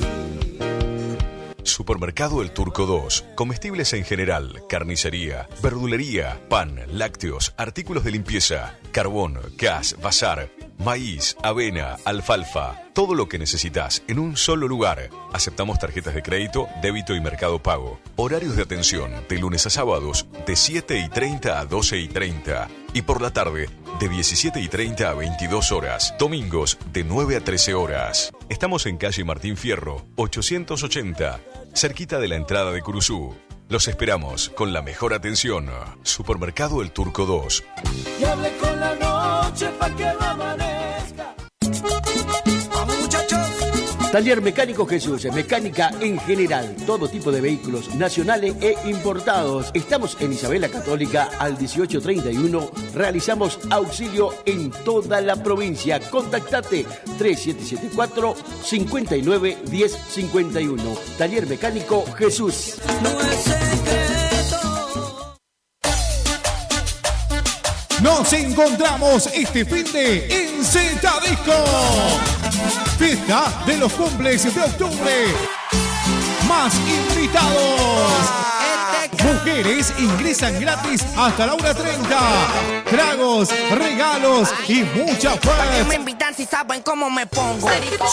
Supermercado El Turco 2. Comestibles en general, carnicería, verdulería, pan, lácteos, artículos de limpieza, carbón, gas, bazar, maíz, avena, alfalfa. Todo lo que necesitas en un solo lugar. Aceptamos tarjetas de crédito, débito y mercado pago. Horarios de atención de lunes a sábados de 7:30 a 12:30. Y por la tarde de 17:30 a 22 horas. Domingos de 9 a 13 horas. Estamos en calle Martín Fierro, 880, cerquita de la entrada de Curuzú. Los esperamos con la mejor atención. Supermercado El Turco 2. Y hablé con la noche pa' que no amanezca. Vamos, muchachos. Taller Mecánico Jesús, mecánica en general, todo tipo de vehículos nacionales e importados. Estamos en Isabel la Católica al 1831. Realizamos auxilio en toda la provincia. Contactate 3774 59 1051. Taller Mecánico Jesús. No es secreto. Nos encontramos este finde en Z Disco. Fiesta de los cumples de octubre. Más invitados. Mujeres ingresan gratis hasta la 1:30. Tragos, regalos y mucha ¿Para me fue. invitan si saben cómo me pongo?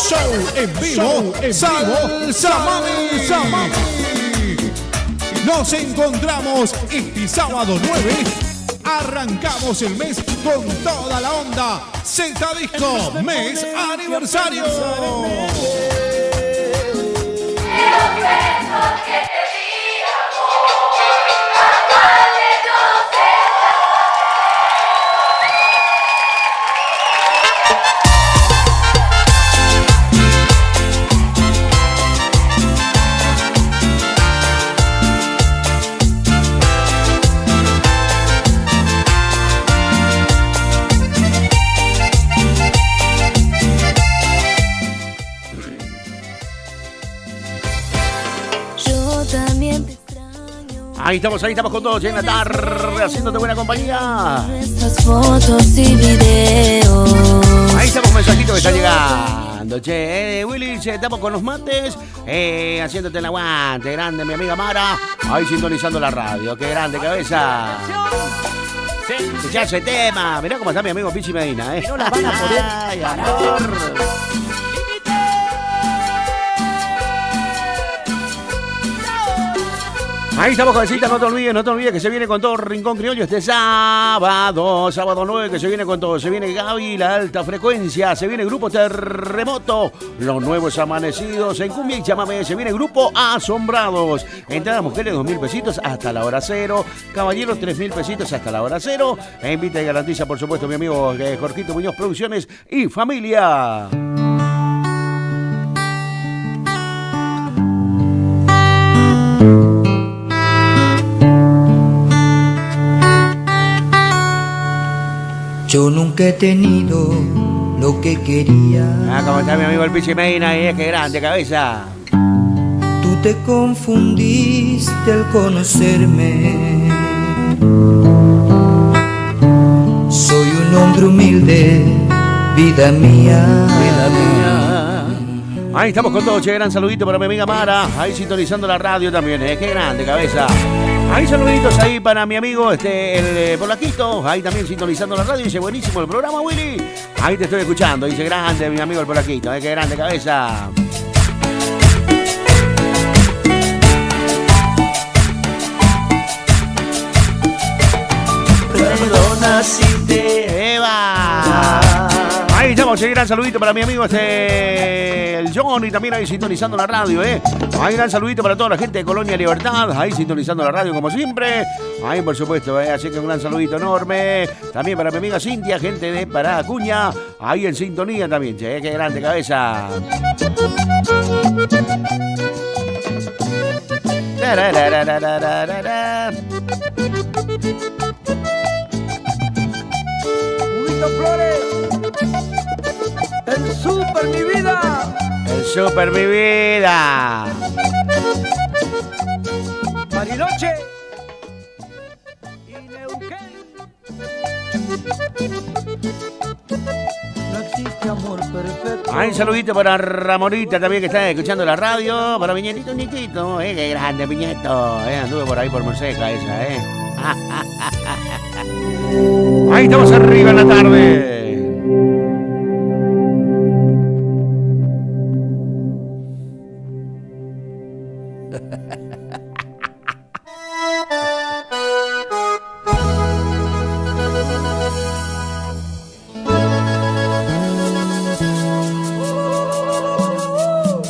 Show en vivo. Salsa Mami. Nos encontramos este sábado 9. Arrancamos el mes con toda la onda. Z Disco, mes aniversario. Ahí estamos con todos en la tarde, haciéndote buena compañía. Nuestras fotos y videos. Ahí estamos, un mensajito que está llegando. escuchando, che. Willy, che, estamos con los mates, haciéndote el aguante. Grande, mi amiga Mara. Ahí sintonizando la radio. Qué grande, cabeza. Ya ese tema. Mirá cómo está mi amigo Pichi Medina, No la van a poder Ay, amor. Ahí estamos, cabecita, no te olvides que se viene con todo Rincón Criollo este sábado 9, que se viene con todo, se viene Gaby, la alta frecuencia, se viene Grupo Terremoto, los nuevos amanecidos en cumbia y chamamé, se viene Grupo Asombrados, entradas mujeres 2.000 pesitos hasta la hora cero, caballeros 3.000 pesitos hasta la hora cero, e invita y garantiza, por supuesto, mi amigo Jorgito Muñoz Producciones y familia. Yo nunca he tenido lo que quería. ¿Cómo está mi amigo el Pichi Medina? Qué grande, cabeza. Tú te confundiste al conocerme. Soy un hombre humilde, vida mía. Vida mía. Ahí estamos con todo, che. Gran saludito para mi amiga Mara. Ahí sintonizando la radio también, Qué grande, cabeza. Ahí saluditos ahí para mi amigo el Polaquito, ahí también sintonizando la radio, dice buenísimo el programa, Willy. Ahí te estoy escuchando, dice grande mi amigo el Polaquito, qué grande, cabeza. Perdona si te Eva. Ahí estamos, gran saludito para mi amigo el Johnny, también ahí sintonizando la radio, Ahí gran saludito para toda la gente de Colonia Libertad, ahí sintonizando la radio como siempre. Ahí por supuesto, así que un gran saludito enorme. También para mi amiga Cintia, gente de Pará Acuña, ahí en sintonía también, che, qué grande, cabeza. Flores, el super mi vida. El super mi vida. Bariloche y Neuquén. No existe amor perfecto. Hay un saludito para Ramonita también que está escuchando la radio. Para Viñetito Niquito, qué grande Viñeto. Anduve por ahí por Monseca esa, Ahí estamos arriba en la tarde.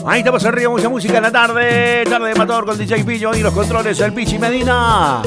Ahí estamos arriba, mucha música en la tarde. Tarde de Matador con DJ Pillo y los controles, el Pichi Medina.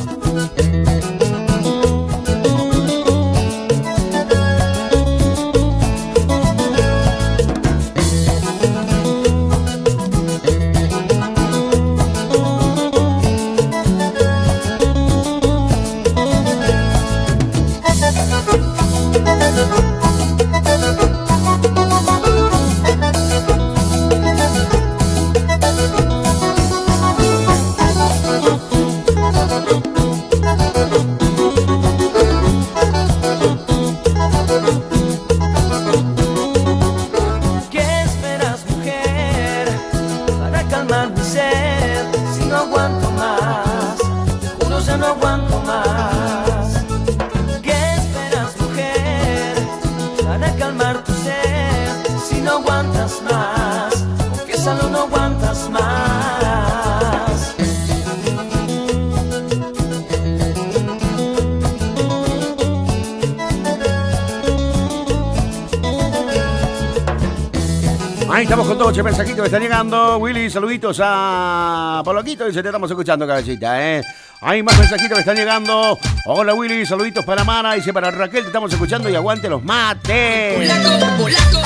Ahí estamos con todo, mensajitos que están llegando. Willy, saluditos a Poloquito, dice, te estamos escuchando, cabecita, Hay más mensajitos que están llegando. Hola, Willy, saluditos para Mara, dice, para Raquel, te estamos escuchando y aguante los mates. Polaco, polaco, polaco.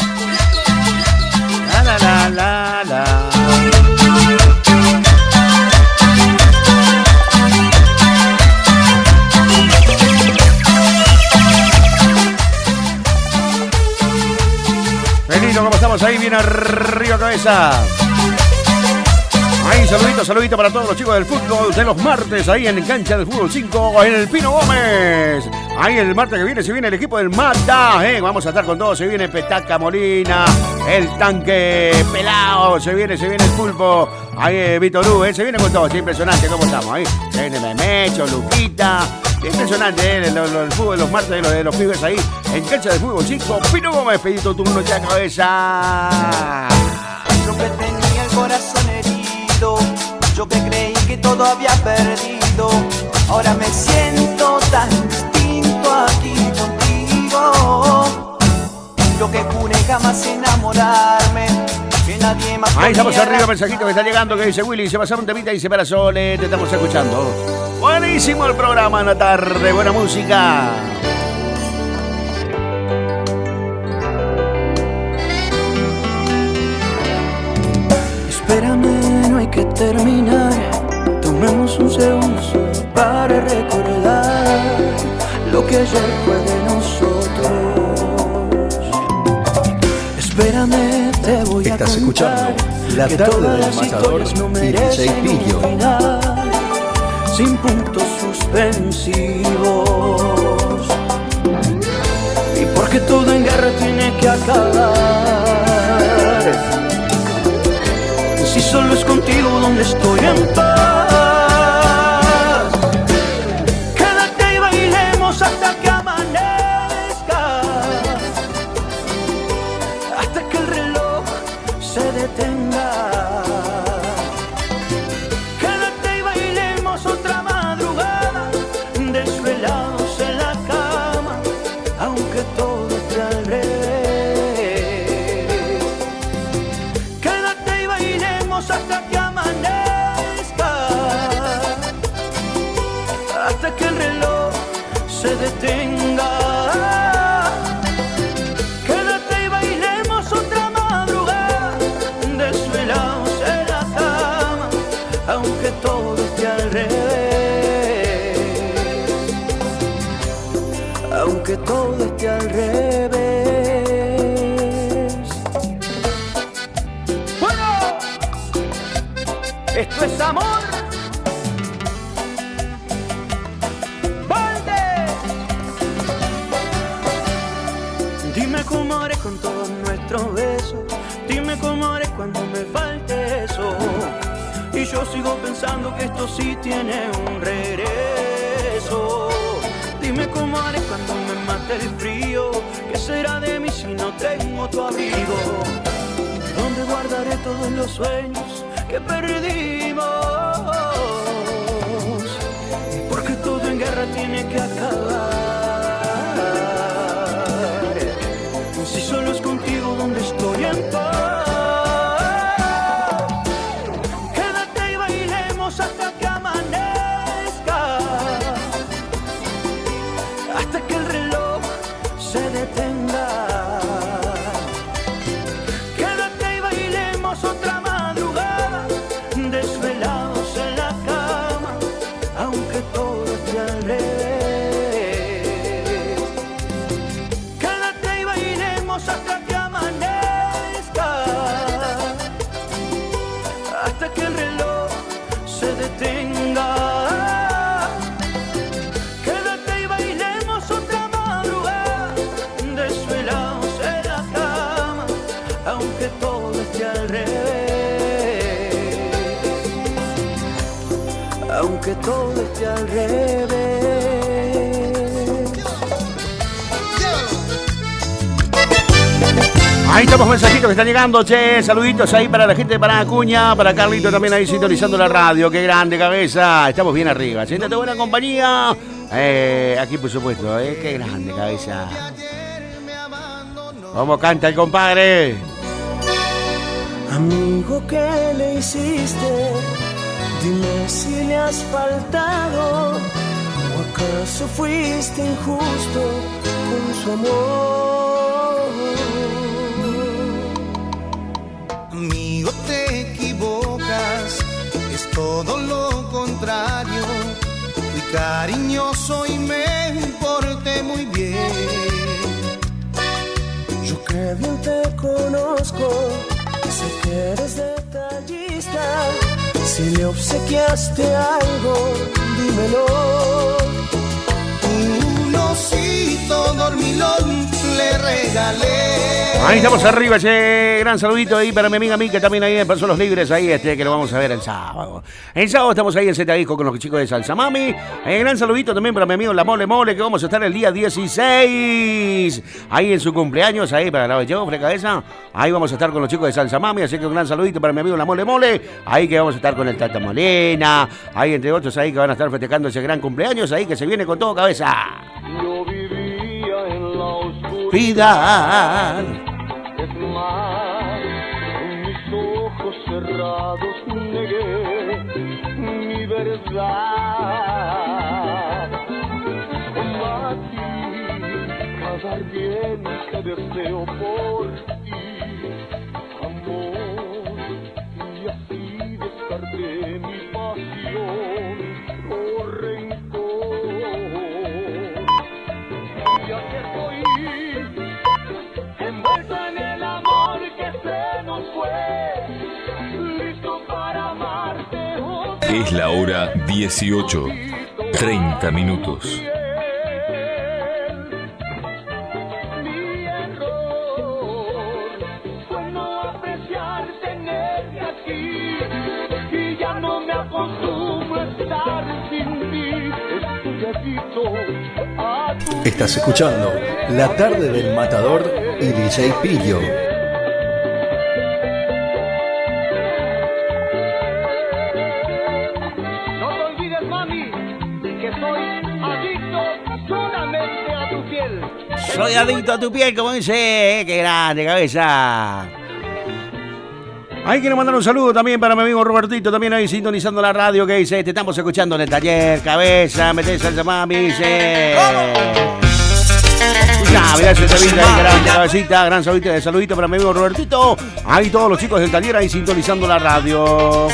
La. Benito, ¿cómo estamos? Ahí bien arriba, cabeza. Ahí, saludito para todos los chicos del fútbol de los martes, ahí en Cancha del Fútbol 5, en el Pino Gómez. Ahí el martes que viene se viene el equipo del Mata, vamos a estar con todos, se viene Petaca Molina, el Tanque Pelao, se viene el Pulpo, ahí Víctor Hugo, se viene con todos, impresionante cómo estamos ahí, se viene Memecho, Luquita, impresionante el fútbol, los martes de los pibes ahí, en cancha de fútbol chico, Pino Gómez, pedito turno ya cabeza. Yo que tenía el corazón herido, yo que creí que todo había perdido, ahora me siento tan distinto aquí contigo. Yo que juré jamás enamorarme, que nadie más. Ahí estamos arriba, mensajito que está llegando que dice Willy, se pasaron un temita y se para Sole, te estamos escuchando. Buenísimo el programa en la tarde, buena música. Espérame, no hay que terminar. Tomemos un segundo para recordar lo que ayer fue de nosotros. Espérame, te voy a contar. Estás escuchando La Tarde del Matador y DJ Pillo. Sin puntos suspensivos. Y porque todo en guerra tiene que acabar. Si solo es contigo donde estoy en paz. Quédate y bailemos hasta que amanezca, hasta que el reloj se detenga. Quédate y bailemos otra madrugada, desvelados en la cama, aunque todo esté al revés. Hasta que amanezca, hasta que el reloj se detenga. Quédate y bailemos otra madrugada, desvelados en la cama, aunque todo esté al revés, aunque todo esté al revés. Esto es amor. ¡Valde! Dime cómo haré con todos nuestros besos. Dime cómo haré cuando me falte eso. Y yo sigo pensando que esto sí tiene un regreso. Dime cómo haré cuando me mate el frío. ¿Qué será de mí si no tengo tu abrigo? ¿Dónde guardaré todos los sueños que perdimos? Porque todo en guerra tiene que acabar. Si solo es contigo donde estoy en paz. Quédate y bailemos hasta que amanezca, hasta que el reloj se detenga. Quédate y bailemos otra madrugada, desvelados en la cama, aunque todo esté al revés. Quédate y bailemos hasta que amanezca, hasta que el reloj se detenga. Quédate y bailemos otra madrugada, desvelados en la cama, aunque todo esté al revés, aunque todo esté al revés. Ahí estamos, mensajitos que están llegando, che, saluditos ahí para la gente de Paraná Acuña, para Carlito también ahí sintonizando la radio, qué grande cabeza, estamos bien arriba, siéntate buena compañía, aquí por supuesto, qué grande cabeza. ¿Cómo canta el compadre? Amigo, ¿qué le hiciste? Dime si le has faltado, o acaso fuiste injusto con su amor. Amigo, te equivocas, es todo lo contrario. Fui cariñoso y me porté muy bien. Yo que bien te conozco, sé que eres detallista. Si le obsequiaste algo, dímelo. Tú lo sabes. chiquito dormilón le regalé. Ahí estamos arriba, che. Gran saludito ahí para mi amiga Mica, también ahí en Personas Libres, ahí que lo vamos a ver el sábado. El sábado estamos ahí en Z Disco con los chicos de Salsa Mami. Gran saludito también para mi amigo La Mole Mole, que vamos a estar el día 16. Ahí en su cumpleaños, ahí para la Bellofre Cabeza. Ahí vamos a estar con los chicos de Salsa Mami, así que un gran saludito para mi amigo La Mole Mole. Ahí que vamos a estar con el Tata Molina. Ahí entre otros ahí que van a estar festejando ese gran cumpleaños, ahí que se viene con todo cabeza. Yo vivía en la oscuridad. Vida. Es más, con mis ojos cerrados negué mi verdad. Combatí cada ardiente deseo por ti, amor, y así descarté mi pasión por rencor. Y aquí estoy, envuelto en el amor que se nos fue, listo para amarte. Es la hora 18, 30 minutos. Mi error fue no apreciar tenerte aquí, y ya no me acostumbro a estar sin ti. Estoy adicto a tu. Estás escuchando La Tarde del Matador y DJ Pillo. No te olvides, mami, que soy adicto solamente a tu piel. Soy adicto a tu piel, como dice. Qué grande, cabeza. Hay que mandar un saludo también para mi amigo Robertito, también ahí sintonizando la radio, que dice, te estamos escuchando en el taller, cabeza, metés Salsa Mami, dice. Ya, mirá ese temita ahí, grande cabecita, gran saludito para mi amigo Robertito. Ahí todos los chicos del taller ahí sintonizando la radio.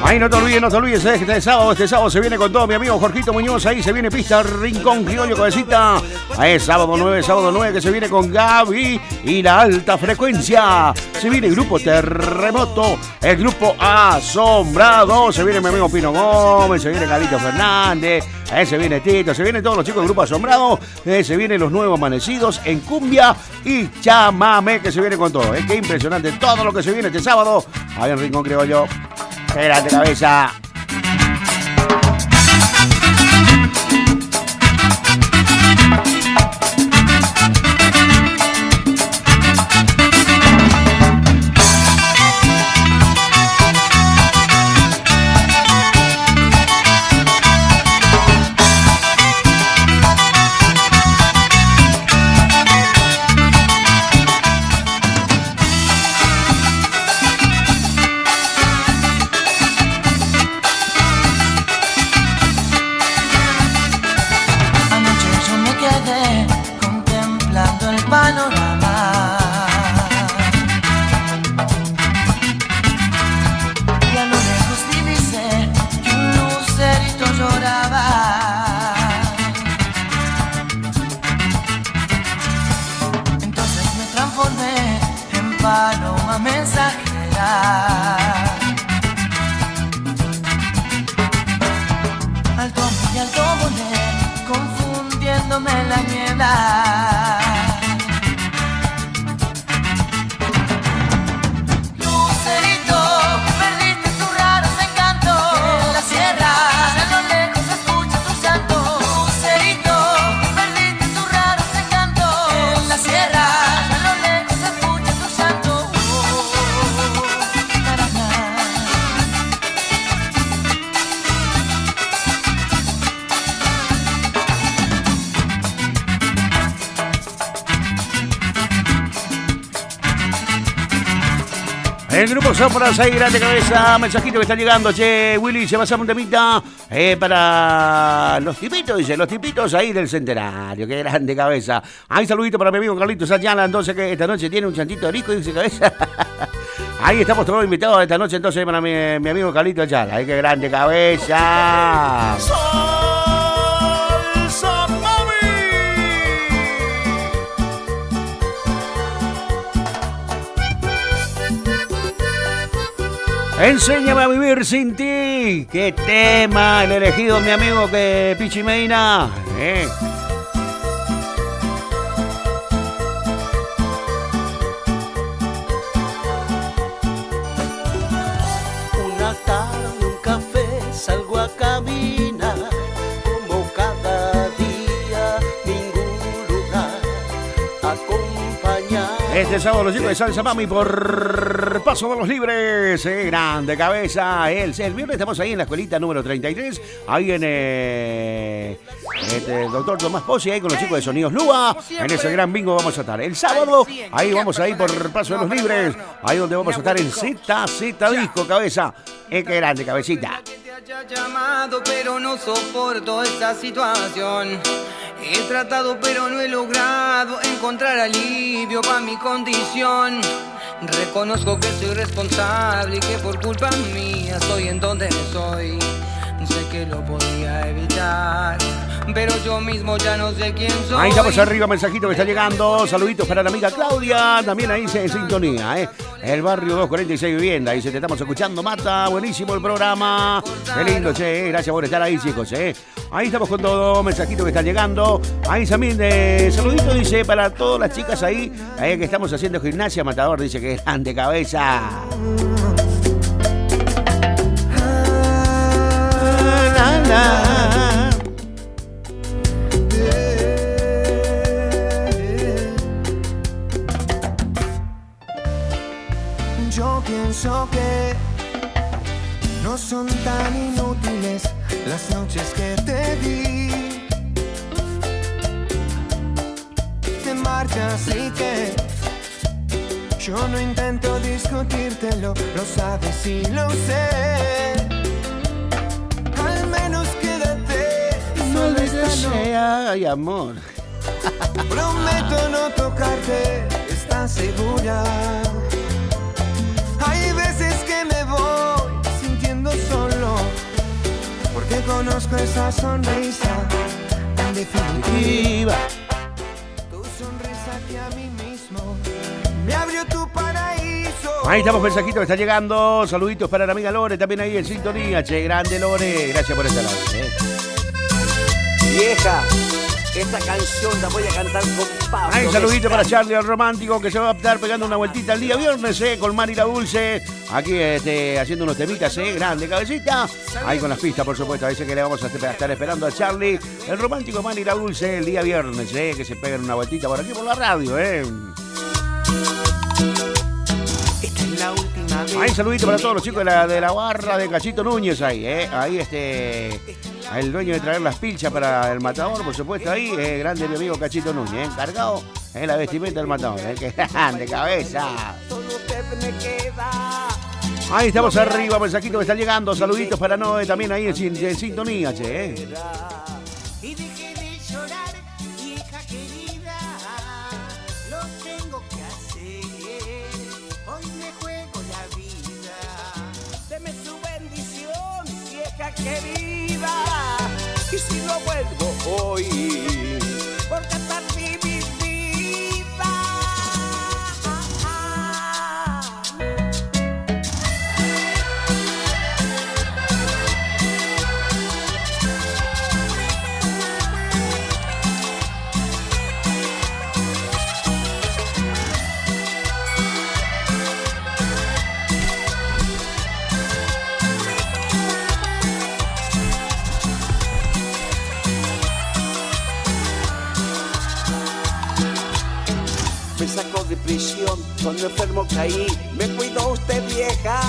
Ahí no te olvides, que este sábado se viene con todo mi amigo Jorgito Muñoz, ahí se viene pista Rincón Criollo Cabecita. Ahí sábado 9 que se viene con Gaby y la alta frecuencia. Se viene el grupo Terremoto, el grupo Asombrado, se viene mi amigo Pino Gómez, se viene Carlito Fernández, se viene Tito, se vienen todos los chicos del grupo Asombrado, se vienen los nuevos amanecidos en cumbia y chamamé, que se viene con todo. Qué impresionante todo lo que se viene este sábado ahí en Rincón Criollo. Espérate, cabeza. El grupo Sombras ahí, grande cabeza, mensajito que está llegando, che, Willy, se va a hacer un temita para los tipitos, dice, los tipitos ahí del centenario, qué grande cabeza. Ahí saludito para mi amigo Carlitos Ayala, entonces que esta noche tiene un chantito de rico, dice cabeza. Ahí estamos todos invitados esta noche, entonces para mi amigo Carlitos Ayala, ahí qué grande cabeza. Enséñame a vivir sin ti. Qué tema el elegido, mi amigo que Pichi Medina. Una tarde, un café, salgo a caminar, como cada día, ningún lugar acompañar. Este sábado los chicos de Salsa Mami por Paso de los Libres. Grande cabeza. El viernes estamos ahí en la escuelita número 33. Ahí en el doctor Tomás Pozzi, ahí con los chicos de Sonidos Luba. En ese gran bingo vamos a estar. El sábado, ahí vamos a ir por Paso de los Libres. Ahí donde vamos a estar en Z Disco, cabeza. Qué grande cabecita. Llamado, pero no soporto esta situación. He tratado pero no he logrado encontrar alivio para mi condición. Reconozco que soy responsable y que por culpa mía estoy en donde estoy. Sé que lo podía evitar, pero yo mismo ya no sé quién soy. Ahí estamos arriba, mensajito que está llegando. Saluditos para la amiga Claudia, también ahí en sintonía, El barrio 246 Vivienda, ahí se te estamos escuchando, Mata, buenísimo el programa. Qué lindo, che, gracias por estar ahí, chicos, Ahí estamos con todo, mensajito que está llegando. Ahí también, saludito, dice, para todas las chicas ahí que estamos haciendo gimnasia, Matador, dice que grande cabeza. Yo pienso que no son tan inútiles las noches que te vi. Te marchas y que yo no intento discutírtelo, lo sabes y lo sé. Al menos quédate, no le desea, ay amor. Prometo no tocarte, ¿estás segura? Hay veces que me voy sintiendo solo, porque conozco esa sonrisa tan definitiva. Tu sonrisa que a mí mismo me abrió tu paraíso. Ahí estamos, mensajito que está llegando. Saluditos para la amiga Lore, también ahí en sintonía. Che, grande Lore, gracias por estar ahí. Vieja, esta canción la voy a cantar con Pablo. Ahí saludito para Charlie el romántico, que se va a estar pegando una vueltita el día viernes, con Mari la Dulce. Aquí haciendo unos temitas, grande cabecita. Ahí con las pistas, por supuesto. A veces que le vamos a estar esperando a Charlie el romántico, Mari la Dulce, el día viernes, que se peguen una vueltita por aquí por la radio, Ahí saludito para todos los chicos de la barra de Cachito Núñez ahí, Ahí el dueño de traer las pilchas para el Matador, por supuesto, ahí, grande mi amigo Cachito Núñez, encargado en la vestimenta del Matador, que grande cabeza. Ahí estamos arriba, mensajito que está llegando, saluditos para Noé también ahí en sintonía, che, Y dejé de llorar, vieja querida, lo tengo que hacer, hoy me juego la vida, deme su bendición, vieja querida, y si no vuelvo hoy, porque perdí mi vida. Me sacó de prisión, cuando enfermo caí, me cuidó usted vieja.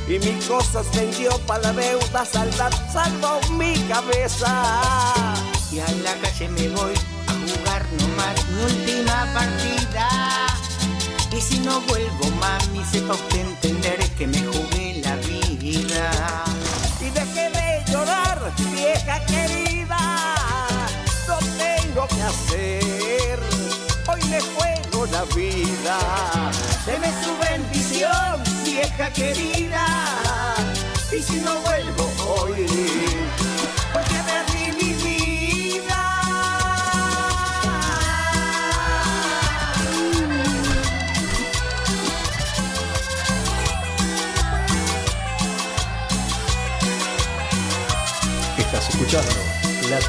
Y mis cosas vendió para la deuda saldar, salvó mi cabeza. Y a la calle me voy a jugar nomás mi última partida. Y si no vuelvo, mami, sepa usted entender que me jugué la vida. Y dejé de llorar, vieja querida, no tengo que hacer, hoy me juego la vida. Deme su bendición, vieja querida, y si no vuelvo hoy, porque perdí mi vida.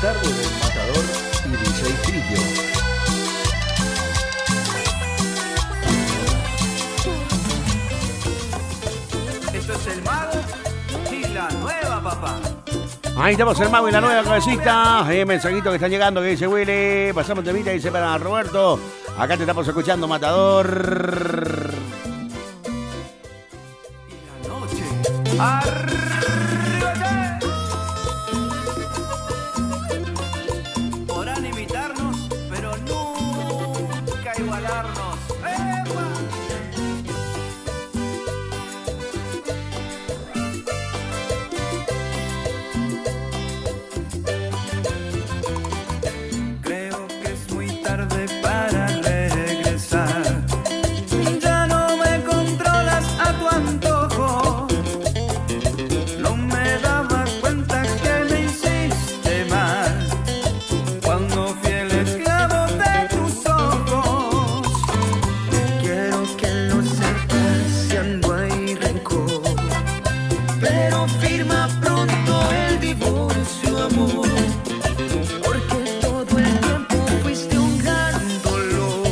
tarde del Matador y DJ Pillo. Esto es el mago y la nueva, papá. Ahí estamos el mago y la nueva cabecita. Mensajito que están llegando que dice Willy. Pasamos temita y dice para Roberto. Acá te estamos escuchando, Matador. Y la noche. ¡Arriba! Podrán imitarnos, pero nunca igualarnos. ¡Epa! Creo que es muy tarde para regresar. Ya no me controlas a tu antojo. No me dabas cuenta que me hiciste mal cuando fui el esclavo de tus ojos. Quiero que lo sepas, ya no hay rencor, pero firma pronto el divorcio, amor, porque todo el tiempo fuiste un gran dolor.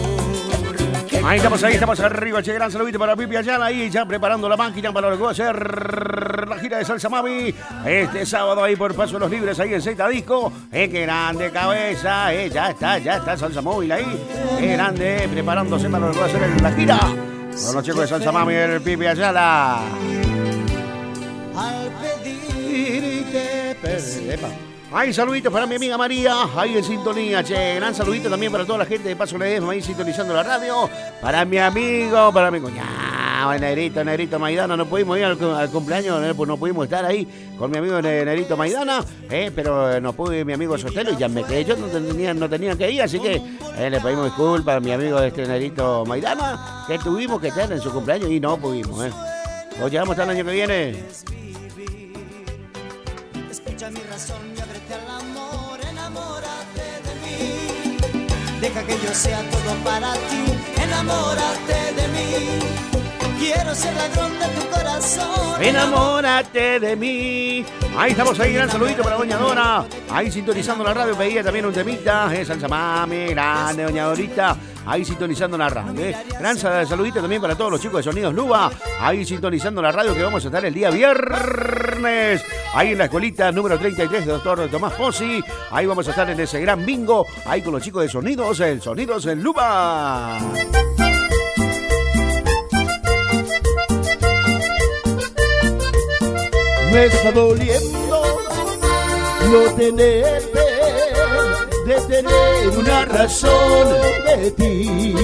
Ahí estamos arriba, che, gran saludito para Pipi Ayala, ahí ya preparando la máquina para lo que va a ser la gira de Salsa Mami este sábado ahí por Paso de los Libres, ahí en Z Disco. Qué grande cabeza, ya está Salsa Móvil ahí, qué grande, preparándose para lo que va a ser la gira con los chicos de Salsa Mami, el Pipi Ayala. Ahí saluditos para mi amiga María, ahí en sintonía, che. Gran saludito también para toda la gente de Paso Ledesma, ahí sintonizando la radio. Para mi amigo, para mi cuñado, Negrito Maidana. No pudimos ir al cumpleaños, pues no pudimos estar ahí con mi amigo Negrito Maidana, pero no pude mi amigo Sotelo y ya me quedé. Yo no tenía que ir, así que le pedimos disculpas a mi amigo Negrito Maidana, que tuvimos que estar en su cumpleaños y no pudimos. ¿Lo llegamos hasta el año que viene? Escucha mi razón y ábrete al amor, enamórate de mí. Deja que yo sea todo para ti, enamórate de mí. Quiero ser ladrón de tu corazón. Enamórate de mí. Ahí estamos, ahí, gran saludito para Doña Dora. Ahí sintonizando la radio, pedía también un temita. Salsa Mami, grande Doña Dorita. Ahí sintonizando la radio. Gran saludito también para todos los chicos de Sonidos Luba. Ahí sintonizando la radio que vamos a estar el día viernes. Ahí en la escuelita número 33 de Dr. Tomás Pozzi. Ahí vamos a estar en ese gran bingo. Ahí con los chicos de Sonidos en Luba. Me está doliendo no tenerte, de tener una razón de ti,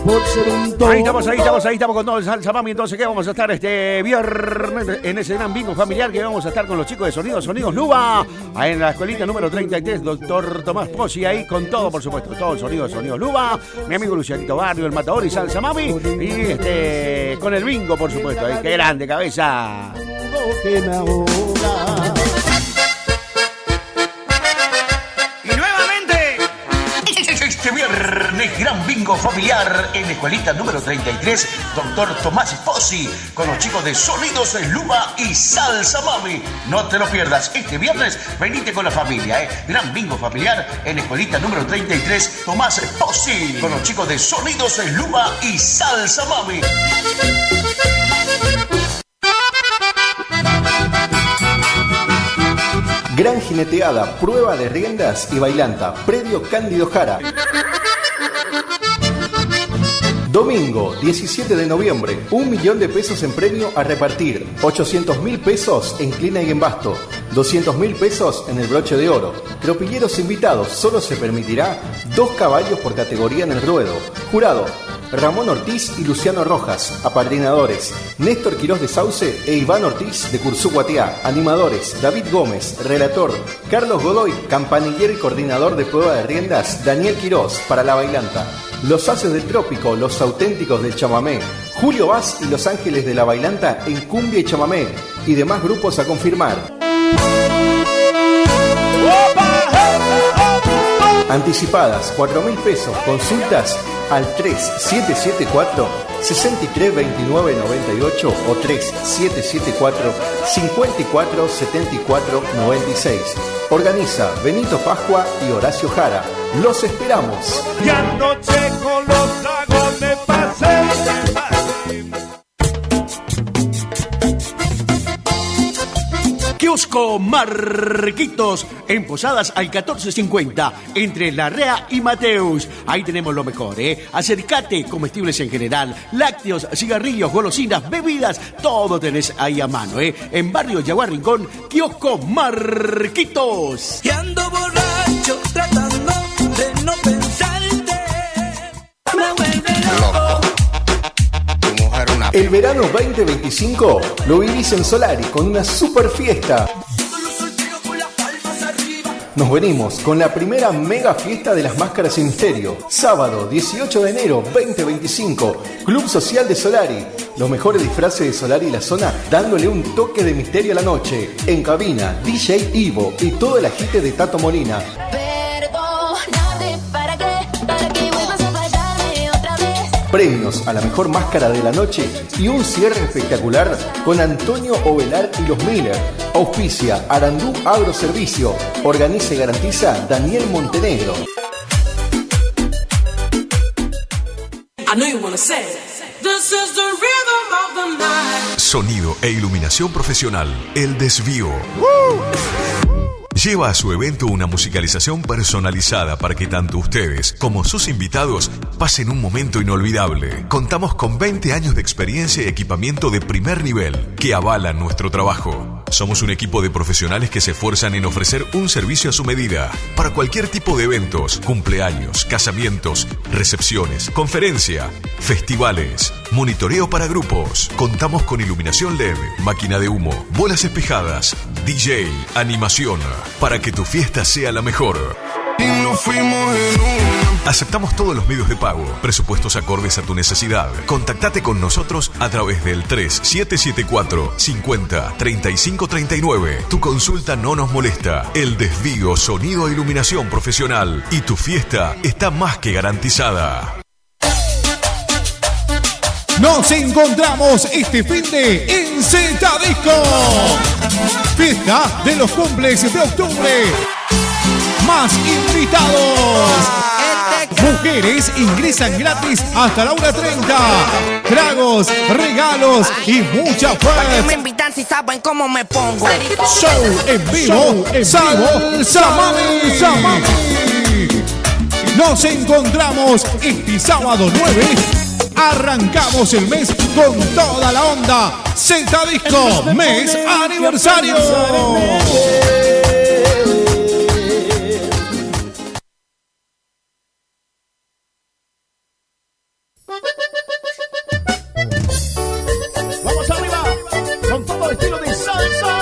por ser un tonto. Ahí estamos con todo el Salsa Mami. Entonces, ¿qué vamos a estar este viernes en ese gran bingo familiar que vamos a estar con los chicos de Sonidos Luba? Ahí en la escuelita número 33, Dr. Tomás Pozzi, ahí con todo, por supuesto, todo el Sonidos Luba. Mi amigo Lucianito Barrio, el Matador y Salsa Mami. Y con el bingo, por supuesto. Ahí, qué grande cabeza. Que me ahoga. Y nuevamente este viernes gran bingo familiar en la escuelita número 33 Dr. Tomás Pozzi con los chicos de Sonidos Luba y Salsa Mami. No te lo pierdas, este viernes venite con la familia, gran bingo familiar en la escuelita número 33 Tomás Pozzi con los chicos de Sonidos Luba y Salsa Mami. Gran jineteada, prueba de riendas y bailanta, predio Cándido Jara. Domingo 17 de noviembre, 1 millón de pesos en premio a repartir, 800.000 pesos en Clina y en Basto, 200.000 pesos en el broche de oro. Tropilleros invitados, solo se permitirá 2 caballos por categoría en el ruedo. Jurado: Ramón Ortiz y Luciano Rojas. Apadrinadores: Néstor Quirós de Sauce e Iván Ortiz de Cursú Guatiá. Animadores: David Gómez. Relator: Carlos Godoy. Campanillero y coordinador de prueba de riendas: Daniel Quirós, para la bailanta. Los Haces del Trópico, los auténticos del chamamé: Julio Vaz y Los Ángeles de la Bailanta en cumbia y chamamé. Y demás grupos a confirmar. Anticipadas 4.000 pesos. Consultas al 3774 632998 o 3774 547496. Organiza Benito Pascua y Horacio Jara. Los esperamos. Y anoche con los tragos me pasé. Kiosco Marquitos, en Posadas al 1450, entre Larrea y Mateus. Ahí tenemos lo mejor, ¿eh? Acércate, comestibles en general, lácteos, cigarrillos, golosinas, bebidas, todo tenés ahí a mano, ¿eh? En Barrio Yaguar Rincón, Kiosco Marquitos. Y ando borracho tratando de no pensarte. Me vuelve loco. El verano 2025 lo vivís en Solari con una super fiesta. Nos venimos con la primera mega fiesta de las máscaras sin misterio. Sábado 18 de enero 2025, Club Social de Solari. Los mejores disfraces de Solari y la zona dándole un toque de misterio a la noche. En cabina, DJ Ivo y todo el agite de Tato Molina. Premios a la mejor máscara de la noche y un cierre espectacular con Antonio Ovelar y los Miller. Auspicia Arandú Agroservicio. Organiza y garantiza Daniel Montenegro. Sonido e iluminación profesional. El Desvío. Lleva a su evento una musicalización personalizada para que tanto ustedes como sus invitados pasen un momento inolvidable. Contamos con 20 años de experiencia y equipamiento de primer nivel que avalan nuestro trabajo. Somos un equipo de profesionales que se esfuerzan en ofrecer un servicio a su medida para cualquier tipo de eventos, cumpleaños, casamientos, recepciones, conferencia, festivales, monitoreo para grupos. Contamos con iluminación LED, máquina de humo, bolas espejadas, DJ, animación, para que tu fiesta sea la mejor. Y nos fuimos en una. Aceptamos todos los medios de pago, presupuestos acordes a tu necesidad. Contactate con nosotros a través del 3774 50 35 39. Tu consulta no nos molesta. El Desvío, sonido e iluminación profesional. Y tu fiesta está más que garantizada. Nos encontramos este fin de en Z Disco. Fiesta de los cumples de octubre. Más invitados. Mujeres ingresan gratis hasta la 1:30. Tragos, regalos y mucha ¿Para qué me fuerza. invitan si saben cómo me pongo? Show en vivo, Salsa Mami. Nos encontramos este sábado 9. Arrancamos el mes con toda la onda. Z Disco, mes aniversario. Vamos arriba, con todo el estilo de salsa.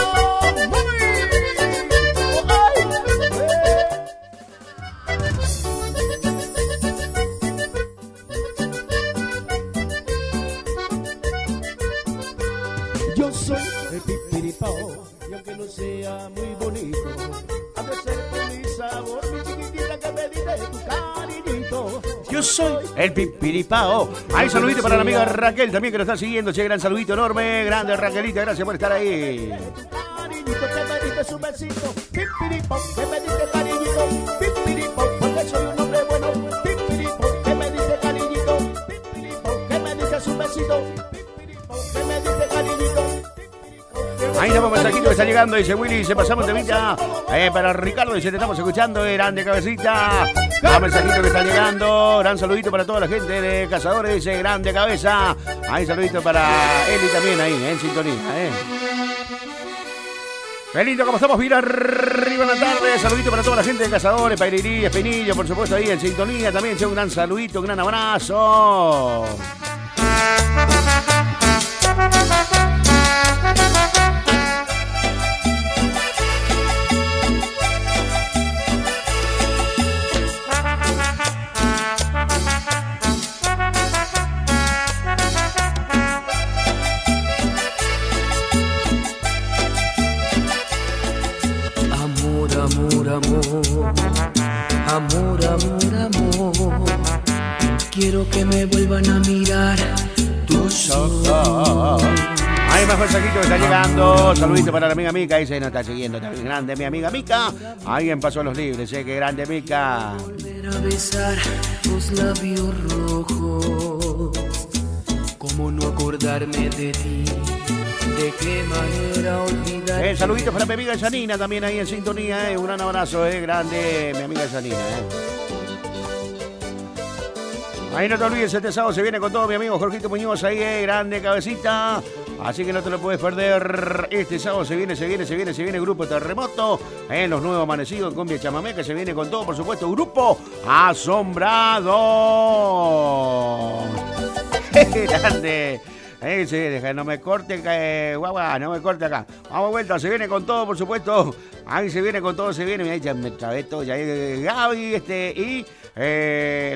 Yo soy el pipiripao, y aunque no sea muy bonito, ha de ser por mi sabor, mi chiquitita, que me diste tu cariñito. Yo soy el Pipiripao. Hay saludito para la amiga Raquel también que nos está siguiendo. Che, gran saludito enorme. Grande Raquelita, gracias por estar ahí. Cariñito, que me diste un besito, pipiripao, que me diste cariñito, pipiripao, porque soy un hombre bueno, pipiripao, que me diste cariñito, pipiripao, que me diste un besito, pipiripao, que me diste cariñito. Ahí estamos, mensajito que está llegando. Dice Willy, se pasamos de vista para Ricardo. Dice, te estamos escuchando. Grande cabecita. Un mensajito que está llegando. Gran saludito para toda la gente de Cazadores. Dice, grande cabeza. Ahí saludito para Eli también ahí, en sintonía. Qué lindo, como estamos bien arriba en la tarde. Saludito para toda la gente de Cazadores, Pairería, Espinillo, por supuesto, ahí en sintonía también. Un gran saludito, un gran abrazo. Amor, amor, amor, quiero que me vuelvan a mirar tus ojos. Hay más mensajito que está llegando. Saludito para la amiga Mica. Dice, no está siguiendo. Está bien grande mi amiga Mica. Alguien pasó los libres. Qué grande Mica. Volver a besar tus labios rojos. ¿Cómo no acordarme de ti? ¿De qué manera olvidar? Saludito para mi amiga Janina también ahí en sintonía. Un gran abrazo, grande mi amiga Janina. Ahí no te olvides, este sábado se viene con todo mi amigo Jorgito Muñoz ahí, grande cabecita. Así que no te lo puedes perder. Este sábado se viene Grupo Terremoto. Los nuevos amanecidos en Cumbia Chamamé, que se viene con todo, por supuesto. Grupo Asombrado. Grande. Sí, deja, no me corte, guagua, no me corte acá. Vamos de vuelta, se viene con todo, por supuesto. Ahí se viene con todo, se viene. Mira, ya me trabé todo, ya Gaby, y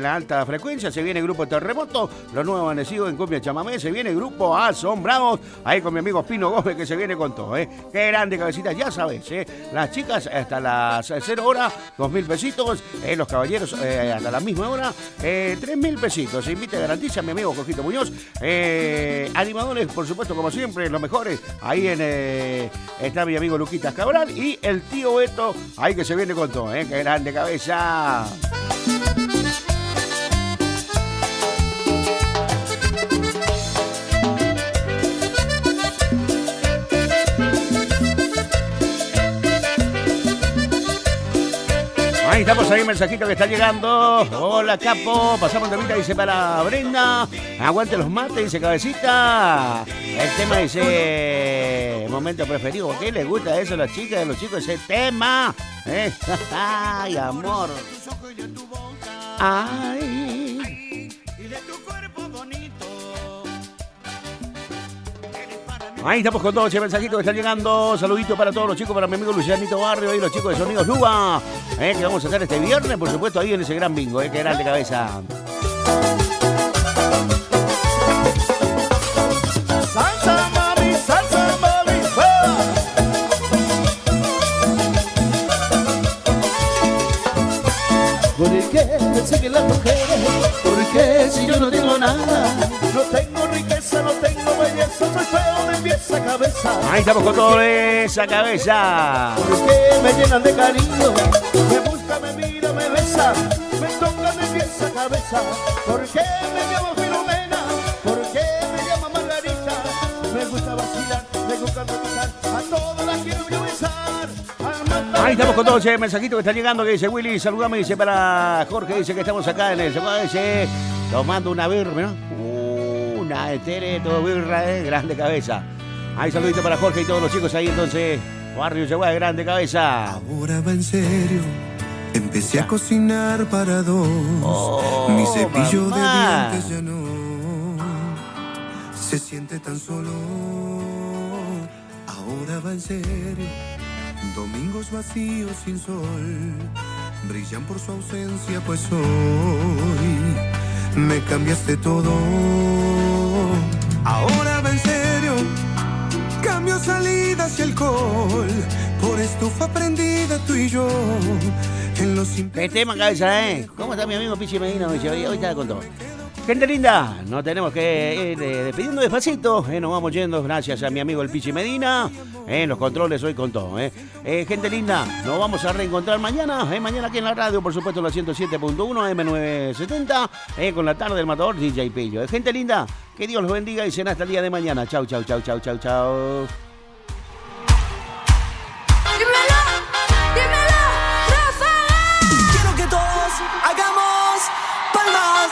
la alta frecuencia, se viene Grupo Terremoto, los nuevos amanecidos en Cumbia Chamamé, se viene Grupo Asombrados, ahí con mi amigo Pino Gómez, que se viene con todo, Qué grande cabecita, ya sabes, las chicas hasta las 0 horas, 2.000 pesitos, los caballeros hasta la misma hora, 3.000 pesitos, se invita y garantiza mi amigo Jorgito Muñoz, animadores, por supuesto, como siempre, los mejores, ahí está mi amigo Luquitas Cabral y el tío Beto, ahí que se viene con todo, Qué grande cabeza. Ahí estamos, ahí un mensajito que está llegando. Hola, capo. Pasamos de vida, dice para Brenda. Aguante los mates, dice cabecita. El tema dice momento preferido. ¿Qué les gusta eso a las chicas y a los chicos? Ese tema. Ay, amor. Ay. Ahí estamos con todos, mensajitos que están llegando. Saludito para todos los chicos, para mi amigo Lucianito Barrio y los chicos de Sonidos Luba, que vamos a hacer este viernes, por supuesto, ahí en ese gran bingo, Qué grande cabeza. Salsa mami, ¿Por qué persiguen las mujeres? ¿Por qué si yo no tengo nada? No tengo riqueza, no tengo belleza, soy feo de pies a cabeza. Ahí estamos con todo esa cabeza. ¿Por qué me llenan de cariño? Me busca, me mira, me besa, me toca de pies a cabeza. ¿Por qué me llamo Filomena? ¿Por qué me llama Margarita? Me gusta vacilar, me gusta tocar, a todas las quiero yo besar. Ahí estamos con todos, mensajito que está llegando, que dice Willy, saludame, dice para Jorge, dice que estamos acá en el Zaguada, dice, tomando una birra, ¿no? Una todo birra, grande cabeza. Ahí saludito para Jorge y todos los chicos ahí, entonces, Barrio Zaguada, grande cabeza. Ahora va en serio, empecé a cocinar para dos. Mi cepillo de dientes ya no se siente tan solo. Ahora va en serio. Domingos vacíos sin sol brillan por su ausencia, pues hoy me cambiaste todo. Ahora va en serio, cambio salidas y alcohol por estufa prendida, tú y yo en los ¿Qué tema cabeza, ¿Cómo está mi amigo Pichi Medina? Me dice, hoy está con todo. Gente linda, nos tenemos que ir despidiendo despacito, nos vamos yendo, gracias a mi amigo el Pichi Medina, los controles hoy con todo. Gente linda, nos vamos a reencontrar mañana, mañana aquí en la radio, por supuesto, la 107.1 M970, con la tarde del Matador DJ Pillo. Gente linda, que Dios los bendiga y será hasta el día de mañana. Chau, chau, chau, chau, chau, chau. quiero que todos hagamos palmas.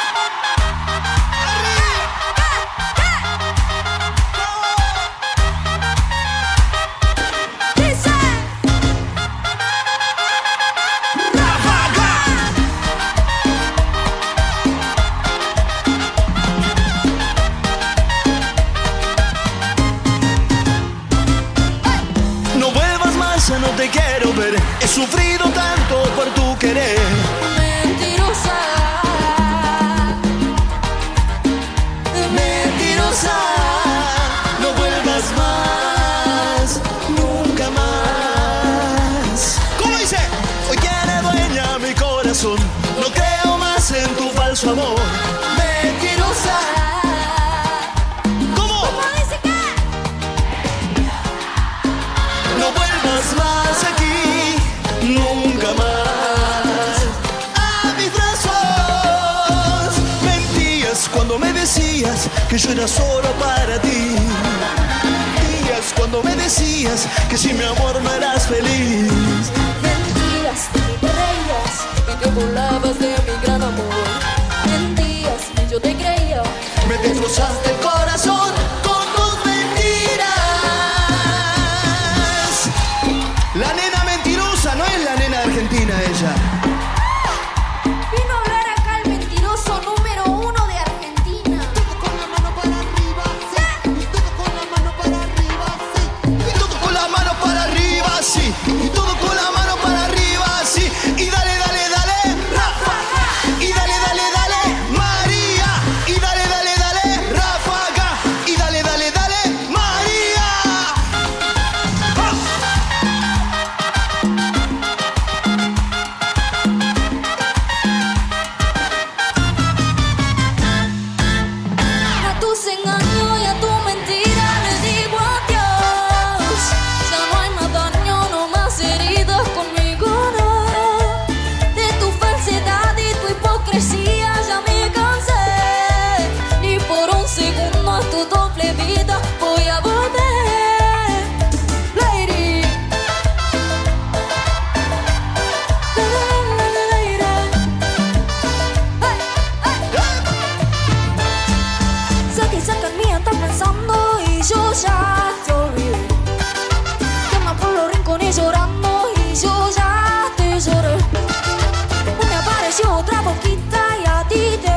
No creo más en tu falso amor. Mentirosa. ¿Cómo? dice que? No vuelvas más aquí, nunca más a mis brazos. Mentías cuando me decías que yo era solo para ti. Mentías cuando me decías que sin mi amor no eras feliz. Mentías y te reías y te burlabas de mi gran amor. Mentías y yo te creía. Me destrozaste el corazón con tus mentiras. La nena mentirosa no es la nena de Argentina, ella. Vino a hablar acá el mentiroso número 1 de Argentina. Todo con la mano para arriba, sí. Y todo con la mano para arriba, sí. Y todo con la mano para arriba, sí. Y todo con la mano para arriba, sí. Y dale, dale, dale, Rafa. Y dale, dale, dale, María. Y dale, dale, dale, Ráfaga. Y dale, dale, dale, María. A tus engaños y a tu mentira le digo adiós. Ya no hay más daño, no más heridas conmigo, no. De tu falsedad y tu hipocresía ya me cansé. Ni por un segundo a tu doble vida voy a volver, lady. Saca y saca en mí, estás pensando y yo ya te olvidé. Que anda por los rincones llorando y yo ya te lloré. Me apareció otra boquita y a ti te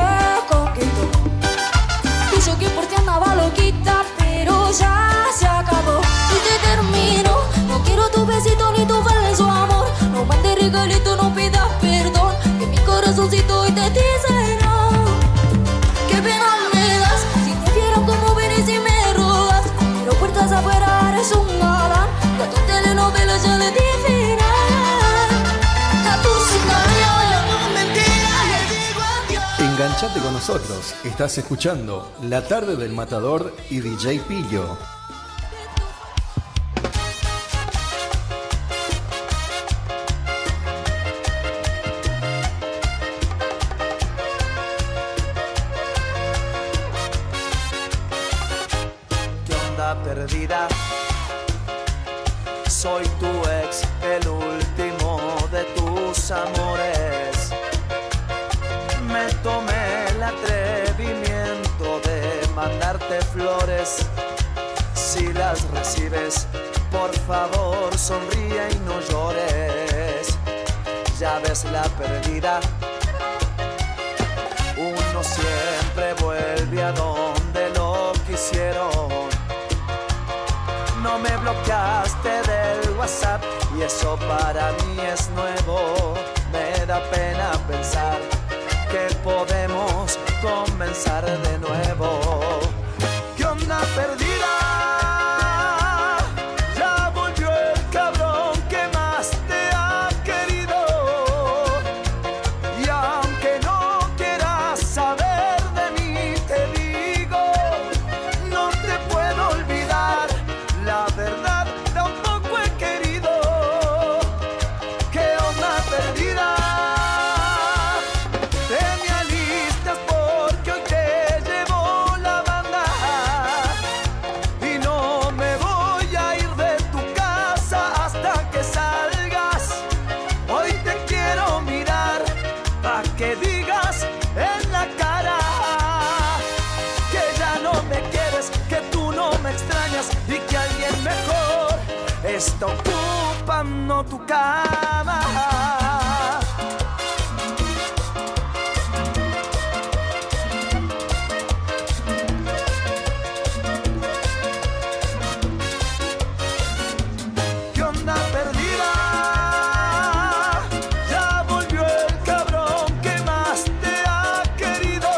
conquistó. Y yo que por ti andaba loquita, pero ya se acabó. Y te termino, no quiero tu besito ni tu falso amor. No mandes regalito, no pidas perdón. Que mi corazoncito hoy te dice no. Qué pena me das, si te vieran como vienes y me rodas. Pero puertas afuera eres un galán. Y a tu telenovela ya le di final. A tus engaños y a tus mentiras le digo adiós. Enganchate con nosotros. Estás escuchando La Tarde del Matador y DJ Pillo. ¿Qué onda perdida? Soy tu ex, el último de tus amores. Me tomé el atrevimiento de mandarte flores. Si las recibes, por favor sonríe y no llores. Ya ves la perdida. Uno siempre vuelve a donde lo quisieron. No me bloqueaste del WhatsApp y eso para mí es nuevo. Me da pena pensar que podemos comenzar de nuevo. ¿Qué onda perdida? Ya volvió el cabrón que más te ha querido. Y aunque no quieras saber de mí, te digo, no te puedo olvidar. La verdad tampoco he querido. ¿Qué onda perdida? Te me alistas porque hoy te llevo la banda. Y no me voy a ir de tu casa hasta que salgas. Hoy te quiero mirar pa' que digas en la cara que ya no me quieres, que tú no me extrañas y que alguien mejor está ocupando tu cama. ¿Qué onda perdida? Ya volvió el cabrón que más te ha querido.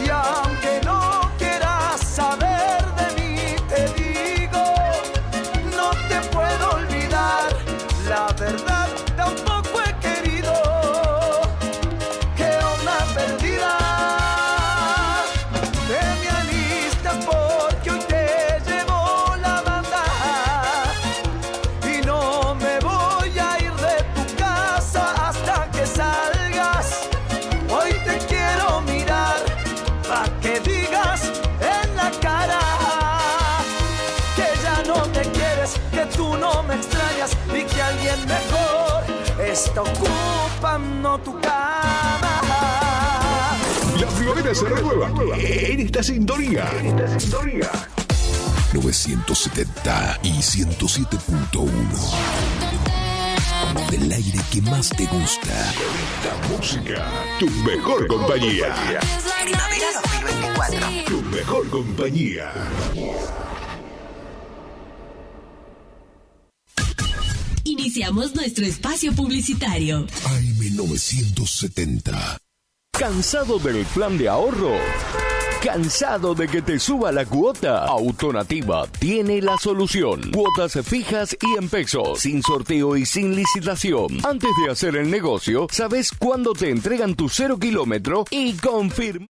Y aunque no quieras saber de mí, te digo, no te puedo olvidar. La alguien mejor está ocupando tu cama. La primavera se renueva en esta sintonía. 970 y 107.1. Del aire que más te gusta. La música, tu mejor compañía. Primavera 2024. Tu mejor compañía. Iniciamos nuestro espacio publicitario. AM970. ¿Cansado del plan de ahorro? ¿Cansado de que te suba la cuota? Autonativa tiene la solución. Cuotas fijas y en pesos, sin sorteo y sin licitación. Antes de hacer el negocio, sabes cuándo te entregan tu 0 kilómetro y confirma.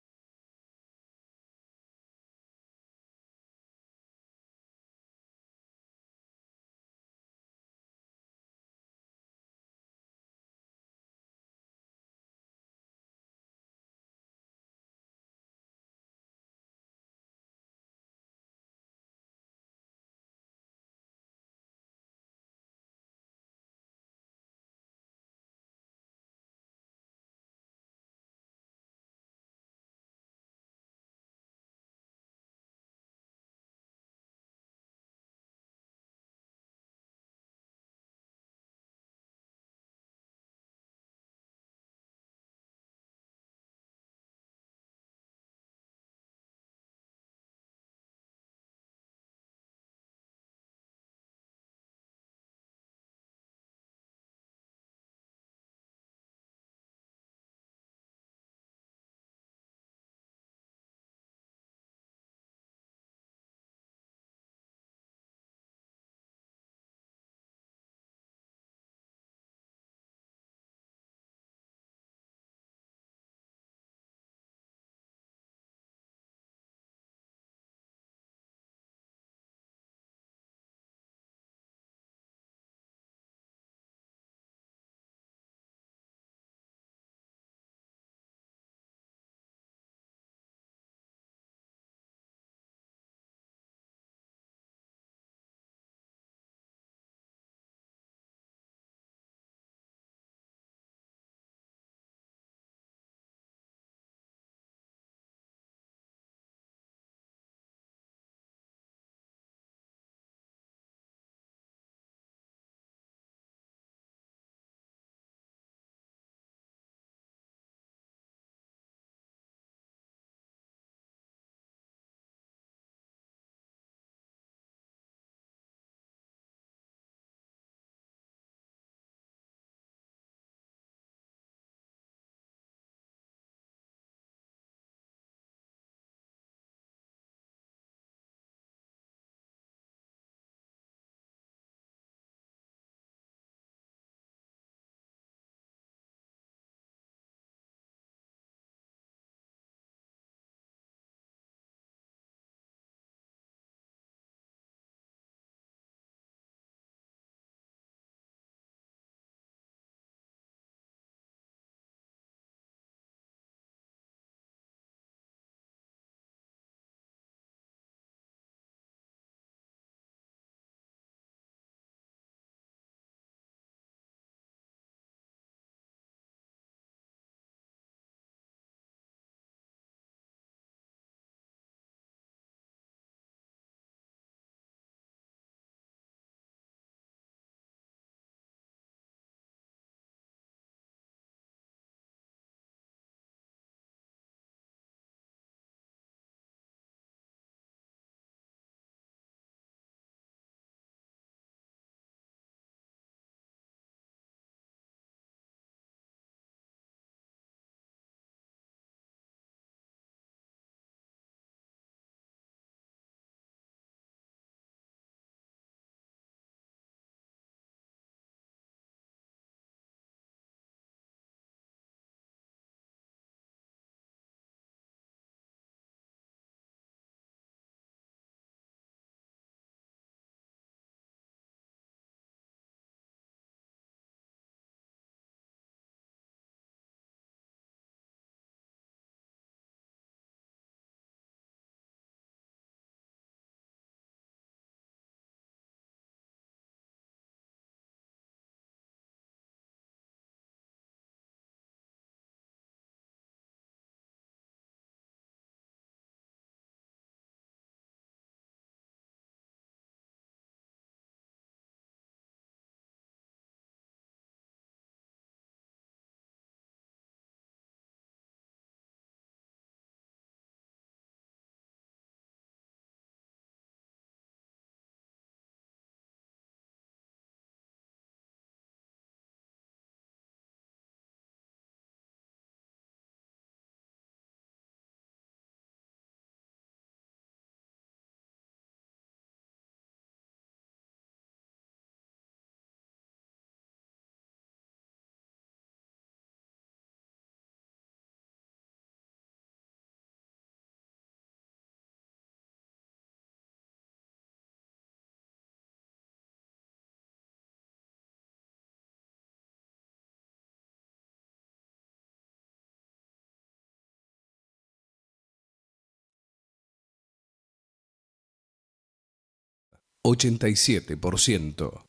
87%.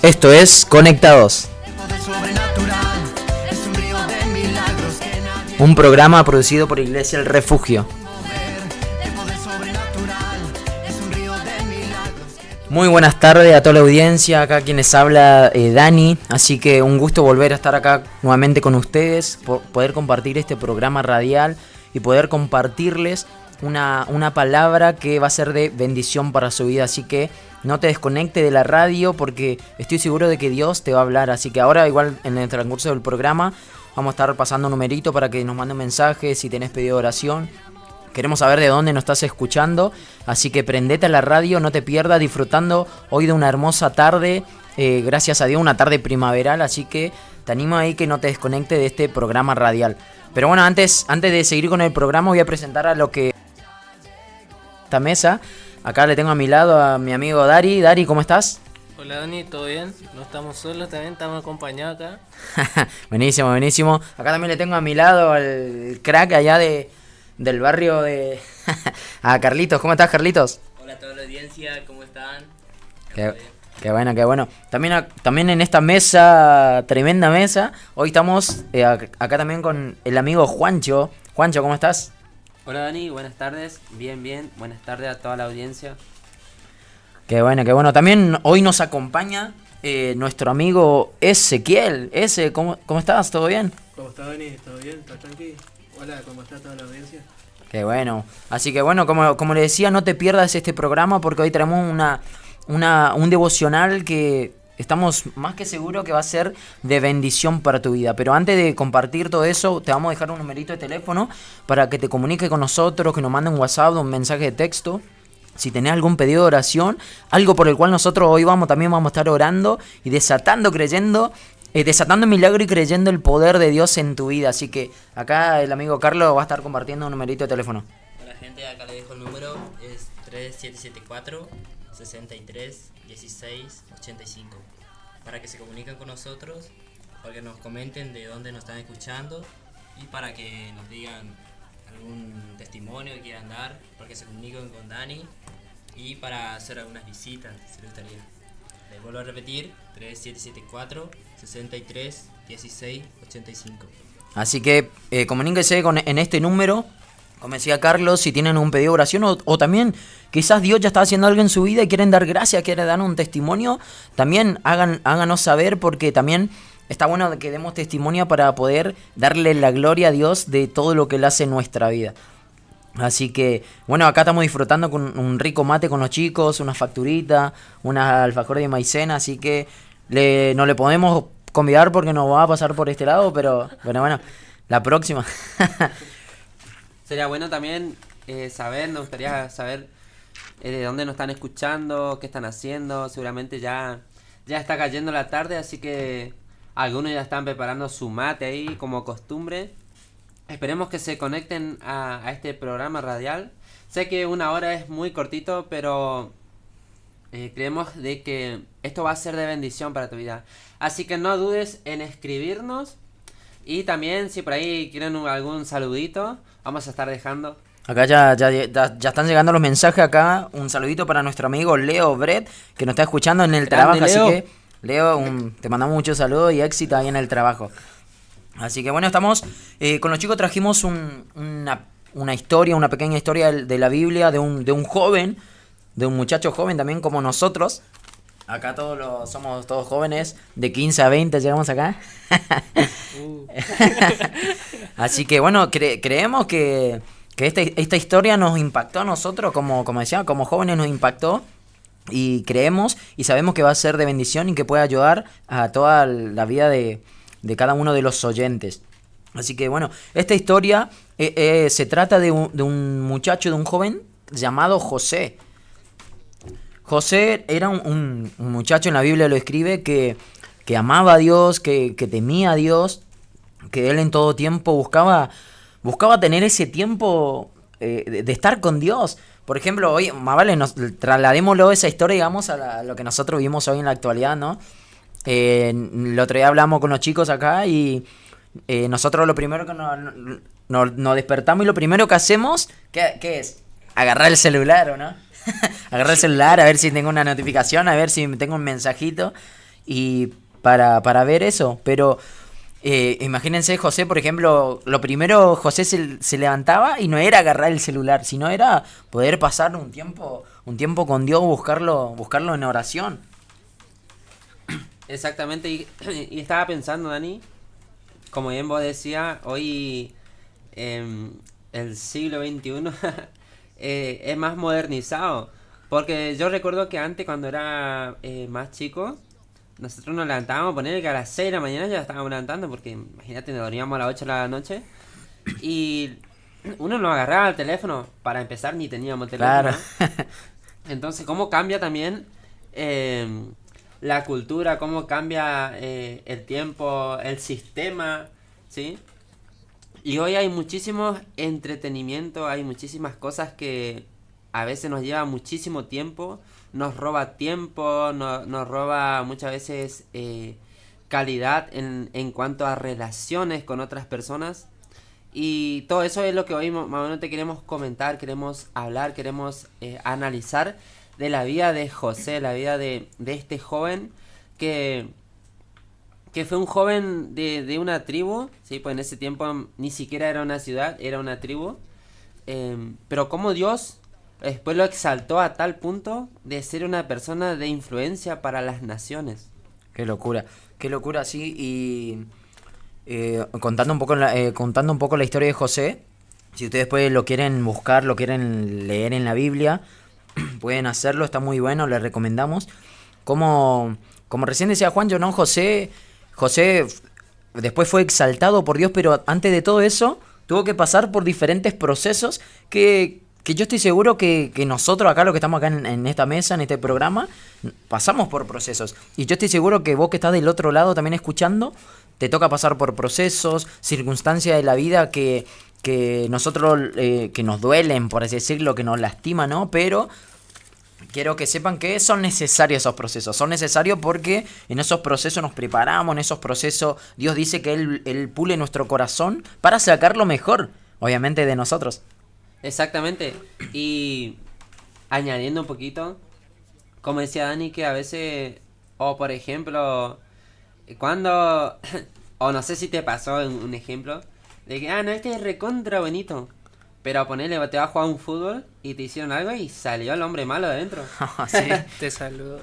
Esto es Conectados, un programa producido por Iglesia El Refugio. Muy buenas tardes a toda la audiencia, acá quienes habla Dani, así que un gusto volver a estar acá nuevamente con ustedes, poder compartir este programa radial y poder compartirles una palabra que va a ser de bendición para su vida, así que no te desconectes de la radio porque estoy seguro de que Dios te va a hablar. Así que ahora igual en el transcurso del programa vamos a estar pasando un numerito para que nos manden mensajes si tenés pedido oración. Queremos saber de dónde nos estás escuchando, así que prendete a la radio, no te pierdas, disfrutando hoy de una hermosa tarde, gracias a Dios, una tarde primaveral, así que te animo ahí que no te desconectes de este programa radial. Pero bueno, antes de seguir con el programa voy a presentar a lo que esta mesa. Acá le tengo a mi lado a mi amigo Dari. Dari, ¿cómo estás? Hola Dani, ¿todo bien? No estamos solos, también estamos acompañados acá. Buenísimo, buenísimo. Acá también le tengo a mi lado al crack allá del barrio de... a Carlitos. ¿Cómo estás, Carlitos? Hola a toda la audiencia, ¿cómo están? Qué bueno, qué bueno. También en esta mesa, tremenda mesa, hoy estamos acá también con el amigo Juancho. Juancho, ¿cómo estás? Hola Dani, buenas tardes, bien, buenas tardes a toda la audiencia. Qué bueno, qué bueno. También hoy nos acompaña nuestro amigo Ezequiel. ¿Cómo estás? ¿Todo bien? ¿Cómo está Dani? ¿Todo bien? ¿Todo tranqui? Hola, ¿cómo está toda la audiencia? Qué bueno. Así que bueno, como le decía, no te pierdas este programa porque hoy tenemos un devocional que estamos más que seguros que va a ser de bendición para tu vida. Pero antes de compartir todo eso, te vamos a dejar un numerito de teléfono para que te comuniques con nosotros, que nos manden un WhatsApp, un mensaje de texto. Si tenés algún pedido de oración, algo por el cual nosotros hoy también vamos a estar orando y desatando milagro y creyendo el poder de Dios en tu vida. Así que acá el amigo Carlos va a estar compartiendo un numerito de teléfono. Hola gente, acá le dejo el número, es 3774 63 16 85 para que se comuniquen con nosotros, para que nos comenten de dónde nos están escuchando y para que nos digan algún testimonio que quieran dar, para que se comuniquen con Dani y para hacer algunas visitas, si les gustaría. Les vuelvo a repetir, 3774 63 16 85. Así que comuníquense en este número. Como decía Carlos, si tienen un pedido de oración o también quizás Dios ya está haciendo algo en su vida y quieren dar gracias, quieren dar un testimonio, también háganos saber porque también está bueno que demos testimonio para poder darle la gloria a Dios de todo lo que Él hace en nuestra vida. Así que, bueno, acá estamos disfrutando con un rico mate con los chicos, una facturita, una alfajor de maicena, así que no le podemos convidar porque nos va a pasar por este lado, pero bueno, la próxima. Sería bueno también nos gustaría saber de dónde nos están escuchando, qué están haciendo. Seguramente ya está cayendo la tarde, así que algunos ya están preparando su mate ahí como costumbre. Esperemos que se conecten a este programa radial. Sé que una hora es muy cortito, pero creemos de que esto va a ser de bendición para tu vida. Así que no dudes en escribirnos. Y también si por ahí quieren algún saludito, vamos a estar dejando. Acá ya están llegando los mensajes acá. Un saludito para nuestro amigo Leo Brett, que nos está escuchando en el trabajo. Leo. Así que, Leo, te mandamos muchos saludos y éxito ahí en el trabajo. Así que bueno, estamos con los chicos trajimos una historia, una pequeña historia de la Biblia de un joven, de un muchacho joven también como nosotros. Acá somos todos jóvenes, de 15 a 20 llegamos acá. Así que bueno, creemos que esta historia nos impactó a nosotros, como decía, como jóvenes nos impactó. Y creemos y sabemos que va a ser de bendición y que puede ayudar a toda la vida de cada uno de los oyentes. Así que bueno, esta historia se trata de un muchacho, de un joven llamado José. José era un muchacho, en la Biblia lo escribe, que amaba a Dios, que temía a Dios, que él en todo tiempo buscaba tener ese tiempo de estar con Dios, por ejemplo, hoy, más vale, trasladémoslo esa historia, digamos, a lo que nosotros vivimos hoy en la actualidad, ¿no? El otro día hablamos con los chicos acá y nosotros lo primero que nos despertamos y lo primero que hacemos, ¿qué es? Agarrar el celular, ¿o no? Agarrar el celular, a ver si tengo una notificación, a ver si tengo un mensajito y para ver eso, pero... imagínense José, por ejemplo, lo primero José se levantaba y no era agarrar el celular, sino era poder pasar un tiempo con Dios, buscarlo en oración. Exactamente, y estaba pensando, Dani, como bien vos decías, hoy el siglo XXI es más modernizado, porque yo recuerdo que antes cuando era más chico, nosotros nos levantábamos, poner que a las 6 de la mañana ya estábamos levantando, porque imagínate, nos dormíamos a las 8 de la noche y uno nos agarraba el teléfono, para empezar ni teníamos teléfono. Claro. Entonces, ¿cómo cambia también la cultura? ¿Cómo cambia el tiempo, el sistema? ¿Sí? Y hoy hay muchísimo entretenimiento, hay muchísimas cosas que a veces nos lleva muchísimo tiempo. Nos roba tiempo, nos roba muchas veces calidad en cuanto a relaciones con otras personas. Y todo eso es lo que hoy más o menos te queremos comentar, queremos hablar, queremos analizar de la vida de José, la vida de este joven que fue un joven de una tribu, ¿sí? Pues en ese tiempo ni siquiera era una ciudad, era una tribu. Pero como Dios... después lo exaltó a tal punto de ser una persona de influencia para las naciones. Qué locura, sí. Y contando un poco la historia de José, si ustedes después lo quieren buscar, lo quieren leer en la Biblia, pueden hacerlo, está muy bueno, les recomendamos. Como recién decía Juancho, ¿no? José después fue exaltado por Dios, pero antes de todo eso tuvo que pasar por diferentes procesos que yo estoy seguro que nosotros acá, los que estamos acá en esta mesa, en este programa, pasamos por procesos. Y yo estoy seguro que vos que estás del otro lado también escuchando, te toca pasar por procesos, circunstancias de la vida que nosotros, que nos duelen, por así decirlo, que nos lastiman, ¿no? Pero quiero que sepan que son necesarios esos procesos. Son necesarios porque en esos procesos nos preparamos, en esos procesos Dios dice que Él pule nuestro corazón para sacar lo mejor, obviamente, de nosotros. Exactamente, y añadiendo un poquito, como decía Dani, que a veces, o por ejemplo, cuando, o no sé si te pasó un ejemplo, de que, no, este es recontra bonito, pero ponele, te vas a jugar un fútbol y te hicieron algo y salió el hombre malo de adentro. Sí, te saludo.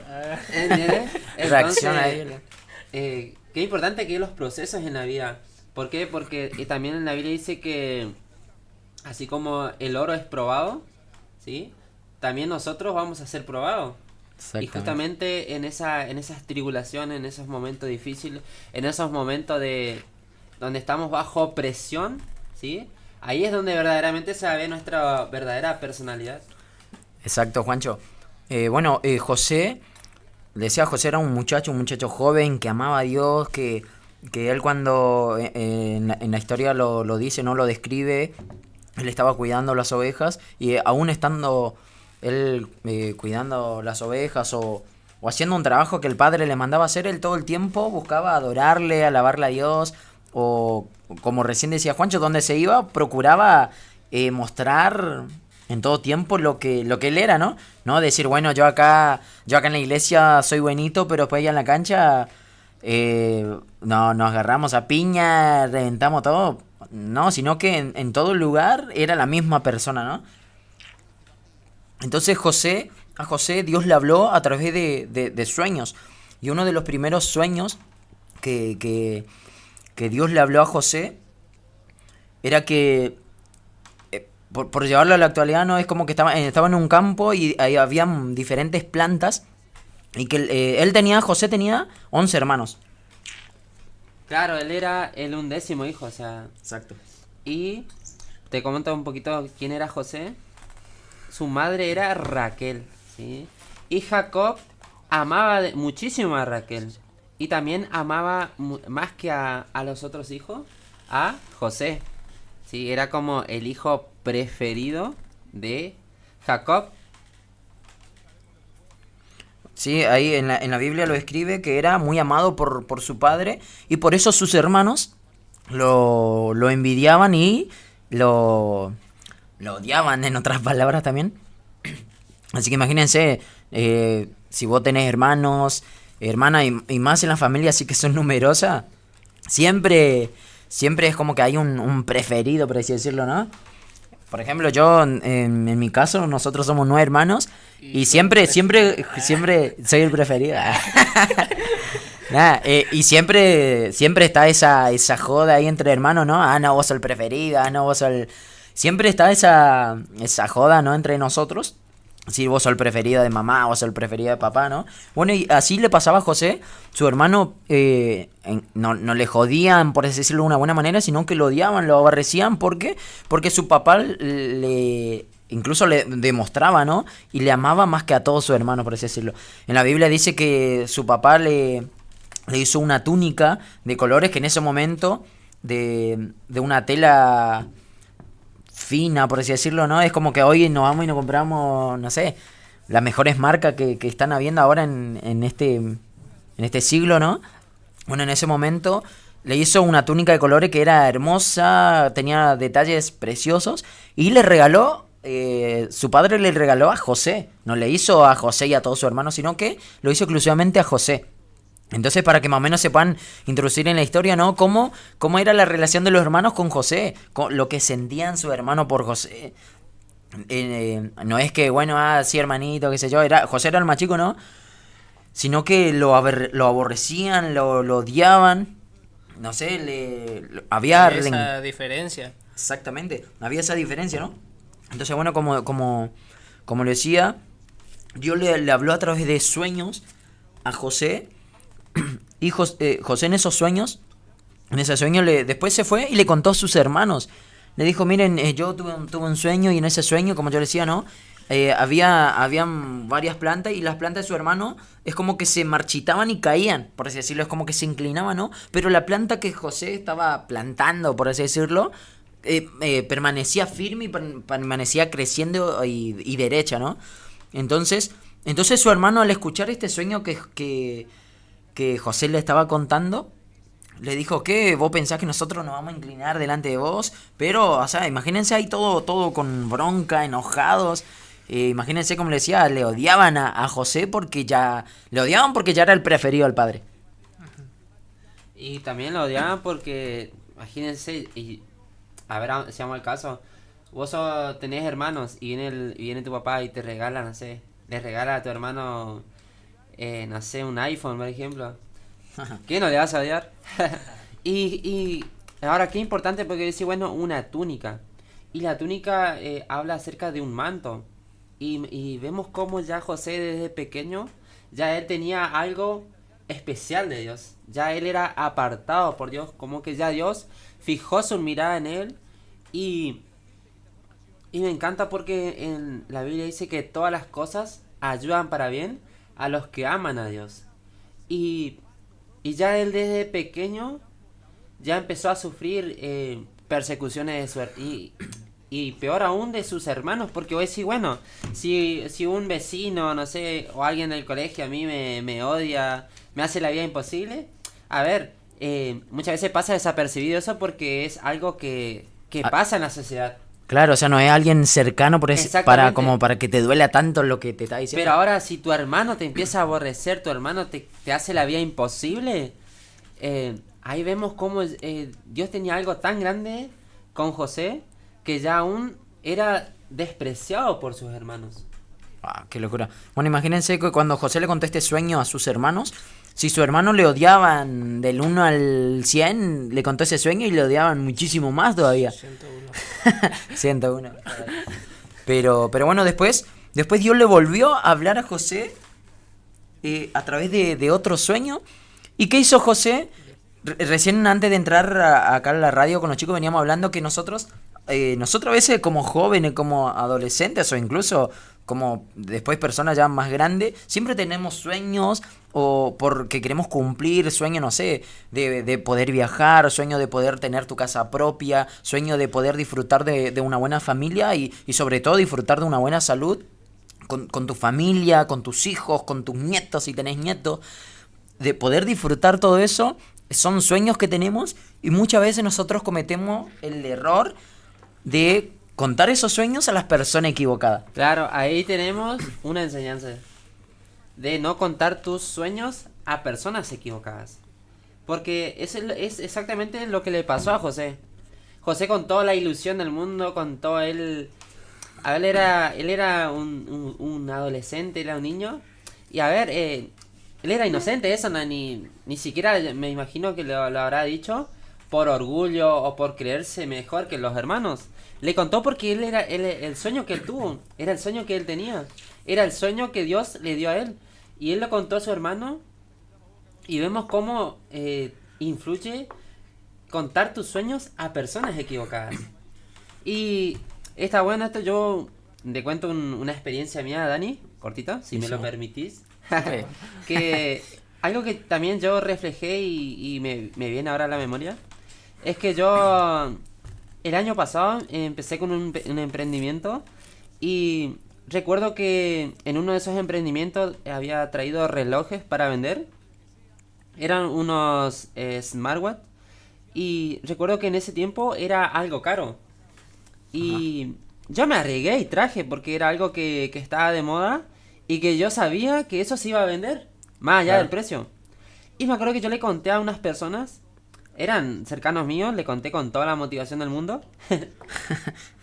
Reacciona ahí. Qué importante que los procesos en la vida. ¿Por qué? Porque también en la Biblia dice que así como el oro es probado, ¿sí? También nosotros vamos a ser probados. Y justamente en esas tribulaciones, en esos momentos difíciles, en esos momentos donde estamos bajo presión, ¿sí? Ahí es donde verdaderamente se ve nuestra verdadera personalidad. Exacto, Juancho. José, decía José, era un muchacho joven que amaba a Dios, que él cuando en la historia lo dice, no lo describe. Él estaba cuidando las ovejas y aún estando él cuidando las ovejas o haciendo un trabajo que el padre le mandaba hacer, él todo el tiempo buscaba adorarle, alabarle a Dios, o como recién decía Juancho, donde se iba procuraba mostrar en todo tiempo lo que él era, ¿no? No decir, bueno, yo acá en la iglesia soy buenito, pero después allá en la cancha no, nos agarramos a piña, reventamos todo. No, sino que en todo lugar era la misma persona, ¿no? Entonces a José Dios le habló a través de sueños. Y uno de los primeros sueños que Dios le habló a José era que, por llevarlo a la actualidad, no es como que estaba en un campo y ahí habían diferentes plantas. Y que José tenía 11 hermanos. Claro, él era el 11º hijo, o sea... Exacto. Y te comento un poquito quién era José. Su madre era Raquel, ¿sí? Y Jacob amaba muchísimo a Raquel. Y también amaba más que a los otros hijos, a José. Sí, era como el hijo preferido de Jacob. Sí, ahí en la Biblia lo escribe que era muy amado por su padre y por eso sus hermanos lo envidiaban y lo odiaban, en otras palabras también. Así que imagínense, si vos tenés hermanos, hermanas y más en la familia, así que son numerosas, siempre es como que hay un preferido, por así decirlo, ¿no? Por ejemplo, yo, en mi caso, nosotros somos 9 hermanos y siempre soy el preferido. Nada, y siempre está esa joda ahí entre hermanos, ¿no? Ah, no, vos sos el preferido, ah, no, vos sos el... Siempre está esa joda, ¿no? Entre nosotros. Si vos sos el preferido de mamá, vos sos el preferido de papá, ¿no? Bueno, y así le pasaba a José. Su hermano no le jodían, por así decirlo de una buena manera, sino que lo odiaban, lo aborrecían. ¿Por qué? Porque su papá incluso le demostraba, ¿no? Y le amaba más que a todos sus hermanos, por así decirlo. En la Biblia dice que su papá le hizo una túnica de colores que en ese momento, de una tela fina, por así decirlo, ¿no? Es como que hoy nos vamos y nos compramos, no sé, las mejores marcas que están habiendo ahora en este siglo, ¿no? Bueno, en ese momento le hizo una túnica de colores que era hermosa, tenía detalles preciosos y le regaló, su padre le regaló a José. No le hizo a José y a todos sus hermanos, sino que lo hizo exclusivamente a José. Entonces, para que más o menos se puedan introducir en la historia, ¿no? Cómo era la relación de los hermanos con José, lo que sentían su hermano por José. No es que, bueno, sí, hermanito, qué sé yo, José era el más chico, ¿no? Sino que lo aborrecían, lo odiaban, no sé, había esa diferencia. Exactamente, había esa diferencia, ¿no? Entonces, bueno, como lo decía, Dios le habló a través de sueños a José. Y José en ese sueño después se fue y le contó a sus hermanos. Le dijo, miren, yo tuve un sueño y en ese sueño, como yo decía, ¿no? Habían varias plantas y las plantas de su hermano es como que se marchitaban y caían, por así decirlo, es como que se inclinaban, ¿no? Pero la planta que José estaba plantando, por así decirlo, permanecía firme y permanecía creciendo y derecha, ¿no? Entonces su hermano, al escuchar este sueño que José le estaba contando, le dijo, ¿qué? ¿Vos pensás que nosotros nos vamos a inclinar delante de vos? Pero, o sea, imagínense ahí todo con bronca, enojados. Imagínense, como le decía, le odiaban a José porque ya era el preferido del padre. Y también lo odiaban porque, imagínense, a ver, si vamos al caso, vos tenés hermanos y viene tu papá y te regala, no sé, le regala a tu hermano... no sé, un iPhone, por ejemplo. ¿Qué no le vas a odiar? y ahora, qué importante, porque dice, bueno, una túnica. Y la túnica habla acerca de un manto. Y vemos cómo ya José desde pequeño, ya él tenía algo especial de Dios. Ya él era apartado por Dios, como que ya Dios fijó su mirada en él. Y me encanta porque en la Biblia dice que todas las cosas ayudan para bien a los que aman a Dios. Y ya él desde pequeño ya empezó a sufrir persecuciones y peor aún de sus hermanos, porque voy a decir, bueno, si un vecino, no sé, o alguien del colegio a mí me odia, me hace la vida imposible, a ver, muchas veces pasa desapercibido eso porque es algo que pasa en la sociedad. Claro, o sea, no es alguien cercano para que te duela tanto lo que te está diciendo. Pero ahora, si tu hermano te empieza a aborrecer, tu hermano te hace la vida imposible, ahí vemos cómo Dios tenía algo tan grande con José que ya aún era despreciado por sus hermanos. Ah, qué locura. Bueno, imagínense que cuando José le contó este sueño a sus hermanos, si sus hermanos le odiaban del 1 al 100, le contó ese sueño y le odiaban muchísimo más todavía. 101. Pero bueno, después Dios le volvió a hablar a José a través de otro sueño. ¿Y qué hizo José? Recién antes de entrar acá a la radio con los chicos veníamos hablando que nosotros a veces como jóvenes, como adolescentes o incluso como después personas ya más grandes, siempre tenemos sueños o porque queremos cumplir sueño, no sé, de poder viajar, sueño de poder tener tu casa propia, sueño de poder disfrutar de una buena familia y sobre todo disfrutar de una buena salud con tu familia, con tus hijos, con tus nietos si tenés nietos, de poder disfrutar todo eso. Son sueños que tenemos y muchas veces nosotros cometemos el error de contar esos sueños a las personas equivocadas. Claro, ahí tenemos una enseñanza de no contar tus sueños a personas equivocadas. Porque es exactamente lo que le pasó a José. José con toda la ilusión del mundo, con todo él... A ver, él era un adolescente, era un niño. Y a ver, él era inocente, eso ni siquiera me imagino que lo habrá dicho por orgullo o por creerse mejor que los hermanos. Le contó porque él era el sueño que él tuvo, era el sueño que él tenía, era el sueño que Dios le dio a él. Y él lo contó a su hermano y vemos cómo influye contar tus sueños a personas equivocadas. Y está bueno esto, yo te cuento una experiencia mía, Dani, cortita, si me lo permitís. Que algo que también yo reflejé y me viene ahora a la memoria es que yo el año pasado empecé con un emprendimiento y recuerdo que en uno de esos emprendimientos había traído relojes para vender. Eran unos smartwatch y recuerdo que en ese tiempo era algo caro y yo me arriesgué y traje porque era algo que estaba de moda y que yo sabía que eso se iba a vender, más allá del precio. Y me acuerdo que yo le conté a unas personas, eran cercanos míos, le conté con toda la motivación del mundo.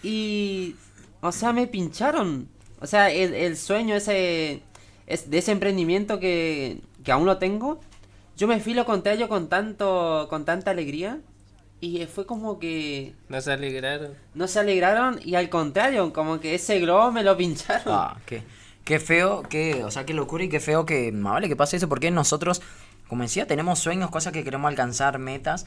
Y, o sea, me pincharon. O sea, el sueño de ese emprendimiento que aún lo tengo, yo me fui y lo conté a ellos con tanta alegría. Y fue como que... No se alegraron. No se alegraron y al contrario, como que ese globo me lo pincharon. Ah, qué feo, o sea, qué locura y qué feo que, vale, que pase eso, porque nosotros, como decía, tenemos sueños, cosas que queremos alcanzar, metas,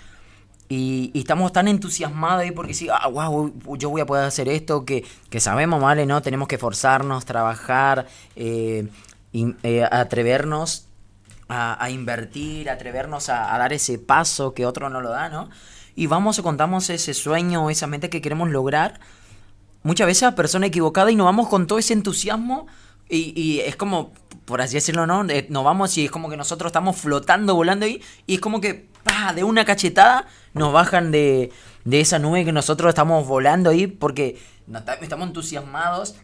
y estamos tan entusiasmados ahí porque sí, wow, yo voy a poder hacer esto, que sabemos, vale, ¿no? Tenemos que esforzarnos, trabajar, atrevernos a invertir, atrevernos a dar ese paso que otro no lo da, ¿no? Y vamos y contamos ese sueño, esa meta que queremos lograr, muchas veces a persona equivocada y nos vamos con todo ese entusiasmo. Y es como, por así decirlo, ¿no? Nos vamos y es como que nosotros estamos flotando, volando ahí. Y es como que, de una cachetada, nos bajan de esa nube que nosotros estamos volando ahí. Porque estamos entusiasmados.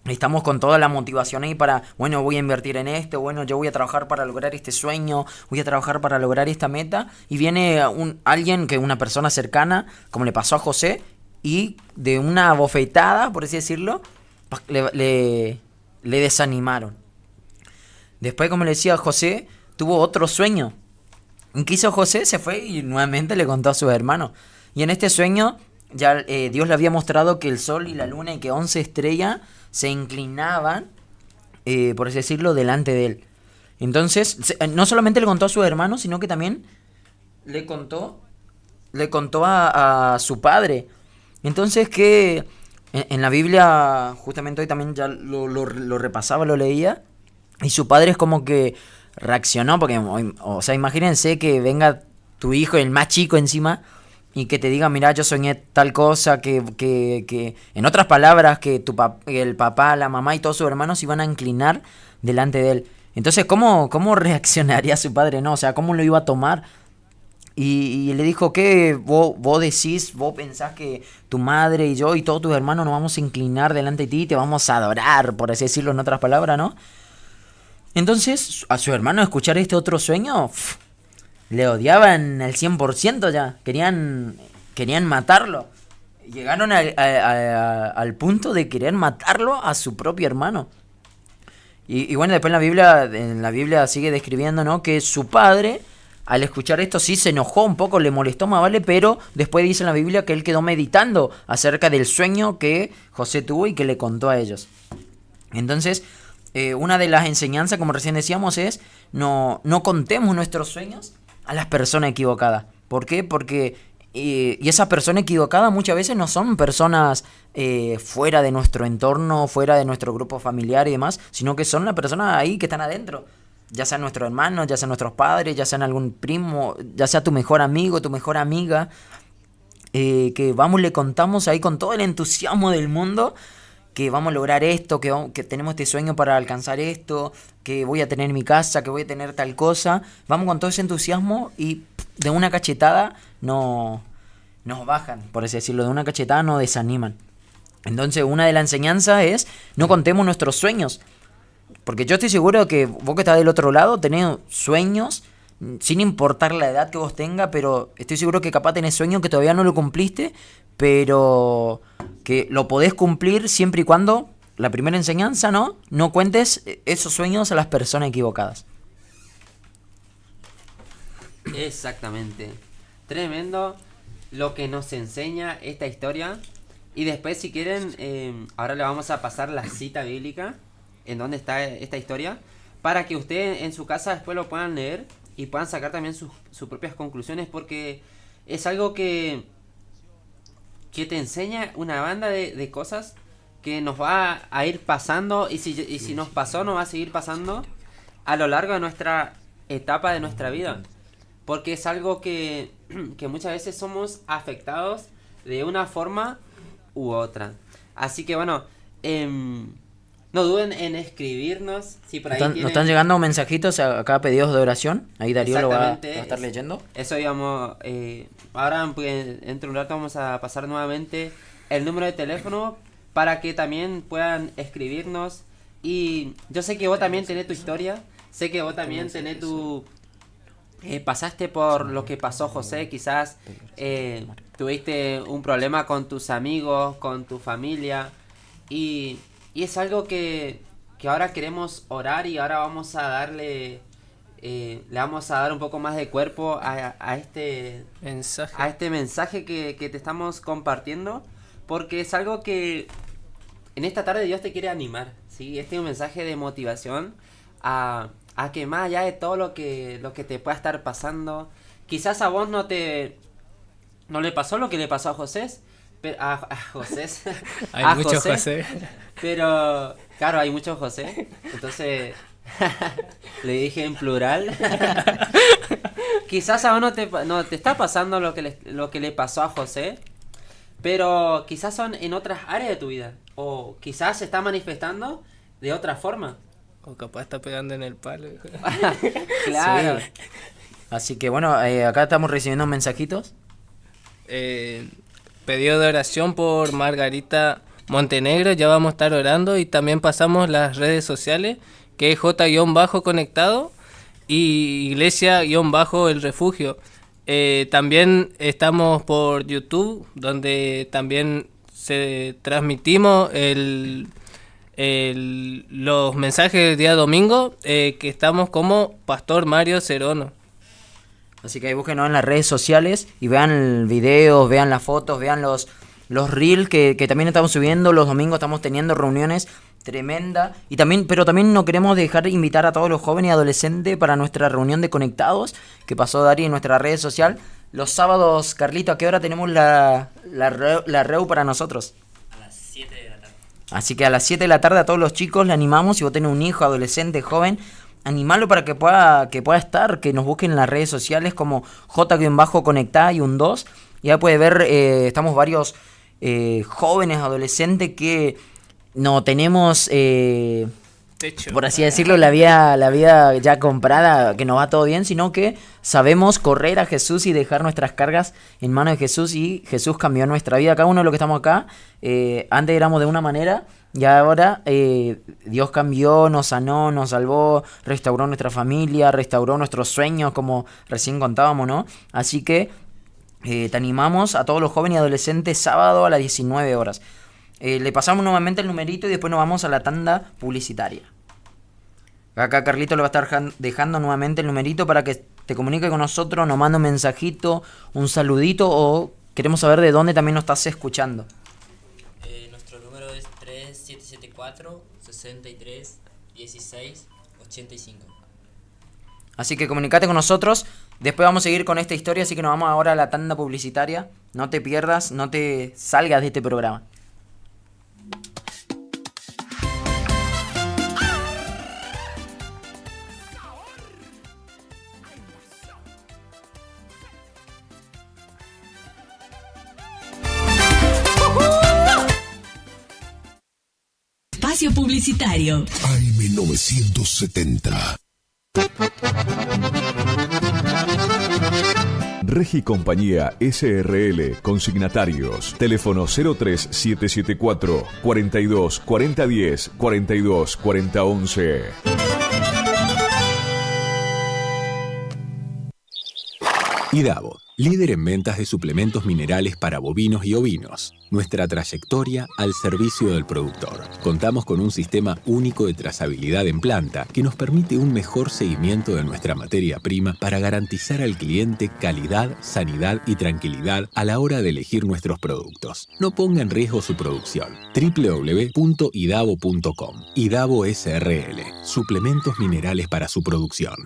Estamos con toda la motivación ahí para, bueno, voy a invertir en esto. Bueno, yo voy a trabajar para lograr este sueño. Voy a trabajar para lograr esta meta. Y viene alguien, una persona cercana, como le pasó a José. Y de una bofetada, por así decirlo, le desanimaron. Después, como le decía, José tuvo otro sueño. ¿Y qué hizo José? Se fue y nuevamente le contó a sus hermanos. Y en este sueño ya Dios le había mostrado que el sol y la luna y que 11 estrellas se inclinaban, por así decirlo, delante de él. Entonces, no solamente le contó a sus hermanos, sino que también le contó a su padre. Entonces, que en la Biblia, justamente hoy también ya lo repasaba, lo leía, y su padre es como que reaccionó, porque, o sea, imagínense que venga tu hijo, el más chico encima, y que te diga, mira, yo soñé tal cosa, que en otras palabras, que el papá, la mamá y todos sus hermanos se iban a inclinar delante de él. Entonces, ¿cómo reaccionaría su padre, no? O sea, ¿cómo lo iba a tomar? Y le dijo, ¿qué? Vos decís, vos pensás que tu madre y yo y todos tus hermanos nos vamos a inclinar delante de ti y te vamos a adorar, por así decirlo en otras palabras, ¿no? Entonces, a su hermano escuchar este otro sueño, le odiaban al 100% ya. Querían matarlo. Llegaron al punto de querer matarlo a su propio hermano. Y bueno, después en la Biblia sigue describiendo, ¿no? Que su padre, al escuchar esto, sí se enojó un poco, le molestó más, ¿vale? Pero después dice en la Biblia que él quedó meditando acerca del sueño que José tuvo y que le contó a ellos. Entonces, una de las enseñanzas, como recién decíamos, es no contemos nuestros sueños a las personas equivocadas. ¿Por qué? Porque y esas personas equivocadas muchas veces no son personas fuera de nuestro entorno, fuera de nuestro grupo familiar y demás, sino que son las personas ahí que están adentro. ya sea nuestros hermanos, ya sea nuestros padres, ya sean algún primo, ya sea tu mejor amigo, tu mejor amiga, que vamos, le contamos ahí con todo el entusiasmo del mundo que vamos a lograr esto, que tenemos este sueño para alcanzar esto, que voy a tener mi casa, que voy a tener tal cosa. Vamos con todo ese entusiasmo y de una cachetada nos bajan, por así decirlo, de una cachetada nos desaniman. Entonces una de las enseñanzas es no contemos nuestros sueños, porque yo estoy seguro que vos que estás del otro lado tenés sueños sin importar la edad que vos tengas, pero estoy seguro que capaz tenés sueños que todavía no lo cumpliste, pero que lo podés cumplir siempre y cuando, la primera enseñanza, no cuentes esos sueños a las personas equivocadas. Exactamente. Tremendo lo que nos enseña esta historia. Y después, si quieren, ahora le vamos a pasar la cita bíblica en donde está esta historia, para que ustedes en su casa después lo puedan leer y puedan sacar también sus propias conclusiones, porque es algo que te enseña una banda de cosas que nos va a ir pasando, y si nos pasó, nos va a seguir pasando a lo largo de nuestra etapa de nuestra vida, porque es algo que muchas veces somos afectados de una forma u otra. Así que bueno, no duden en escribirnos si por ahí nos están llegando mensajitos acá, pedidos de oración. Ahí Darío lo va a estar es, leyendo. Eso íbamos, ahora entre un rato vamos a pasar nuevamente el número de teléfono para que también puedan escribirnos. Y yo sé que vos también tenés tu historia, sé que vos también tenés tu... pasaste por lo que pasó José, quizás tuviste un problema con tus amigos, con tu familia, y es algo que ahora queremos orar, y ahora vamos a darle, le vamos a dar un poco más de cuerpo a este mensaje que te estamos compartiendo, porque es algo que en esta tarde Dios te quiere animar, ¿sí? Este es un mensaje de motivación a que más allá de todo lo que te pueda estar pasando, quizás a vos no le pasó lo que le pasó a José, a José. Hay muchos José. Pero, claro, hay muchos José. Entonces, le dije en plural. Quizás a vos no te está pasando lo que le pasó a José, pero quizás son en otras áreas de tu vida. O quizás se está manifestando de otra forma. O capaz está pegando en el palo. Claro. Sí. Así que bueno, acá estamos recibiendo mensajitos. Pedido de oración por Margarita Montenegro, ya vamos a estar orando, y también pasamos las redes sociales, que es J-Conectado y Iglesia-El Refugio. También estamos por YouTube, donde también se transmitimos los mensajes del día domingo, que estamos como Pastor Mario Cerono. Así que ahí búsquenos en las redes sociales y vean videos, vean las fotos, vean los reels que también estamos subiendo. Los domingos estamos teniendo reuniones tremendas. Pero también no queremos dejar de invitar a todos los jóvenes y adolescentes para nuestra reunión de conectados que pasó Dari en nuestra red social. Los sábados, Carlito, ¿a qué hora tenemos la reu para nosotros? A las 7 de la tarde. Así que a las 7 de la tarde a todos los chicos le animamos. Si vos tenés un hijo, adolescente, joven, animalo para que pueda estar, que nos busquen en las redes sociales como J-Conectada y un 2. Ya puede ver, estamos varios jóvenes, adolescentes que no tenemos, por así decirlo, la vida ya comprada, que nos va todo bien, sino que sabemos correr a Jesús y dejar nuestras cargas en manos de Jesús, y Jesús cambió nuestra vida. Cada uno de los que estamos acá, antes éramos de una manera, y ahora Dios cambió, nos sanó, nos salvó, restauró nuestra familia, restauró nuestros sueños, como recién contábamos, ¿no? Así que te animamos a todos los jóvenes y adolescentes sábado a las 19 horas. Le pasamos nuevamente el numerito y después nos vamos a la tanda publicitaria. Acá Carlito le va a estar dejando nuevamente el numerito para que te comunique con nosotros, nos manda un mensajito, un saludito, o queremos saber de dónde también nos estás escuchando. Nuestro número es 3774 63 16 85. Así que comunicate con nosotros. Después vamos a seguir con esta historia, así que nos vamos ahora a la tanda publicitaria. No te pierdas, no te salgas de este programa. espacio publicitario. AM970. Regi Compañía SRL, consignatarios, teléfono 03774 42 40 10 42 40 11. IDAVO, líder en ventas de suplementos minerales para bovinos y ovinos. Nuestra trayectoria al servicio del productor. Contamos con un sistema único de trazabilidad en planta que nos permite un mejor seguimiento de nuestra materia prima para garantizar al cliente calidad, sanidad y tranquilidad a la hora de elegir nuestros productos. No ponga en riesgo su producción. www.idavo.com. IDAVO SRL. Suplementos minerales para su producción.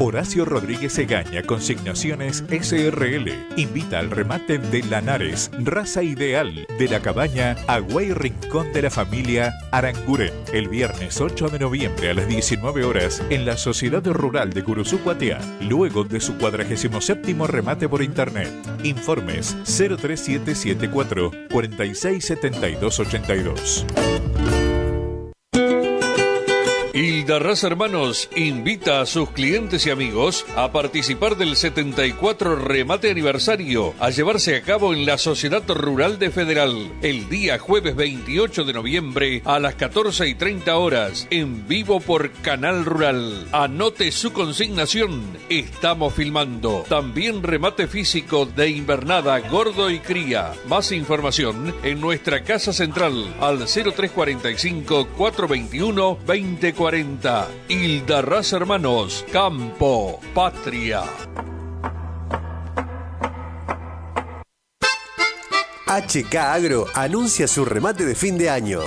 Horacio Rodríguez Egaña, Consignaciones SRL, invita al remate de Lanares, raza ideal, de la cabaña Agua y Rincón de la familia Aranguren, el viernes 8 de noviembre a las 19 horas en la Sociedad Rural de Curuzú-Cuatiá, luego de su 47º remate por internet. Informes 03774 467282. Hildarraz Hermanos invita a sus clientes y amigos a participar del 74 remate aniversario a llevarse a cabo en la Sociedad Rural de Federal el día jueves 28 de noviembre a las 14:30 horas en vivo por Canal Rural. Anote su consignación, estamos filmando. También remate físico de invernada, gordo y cría. Más información en nuestra casa central al 0345 421 2040. Hildarraz Hermanos, Campo, Patria. HK Agro anuncia su remate de fin de año.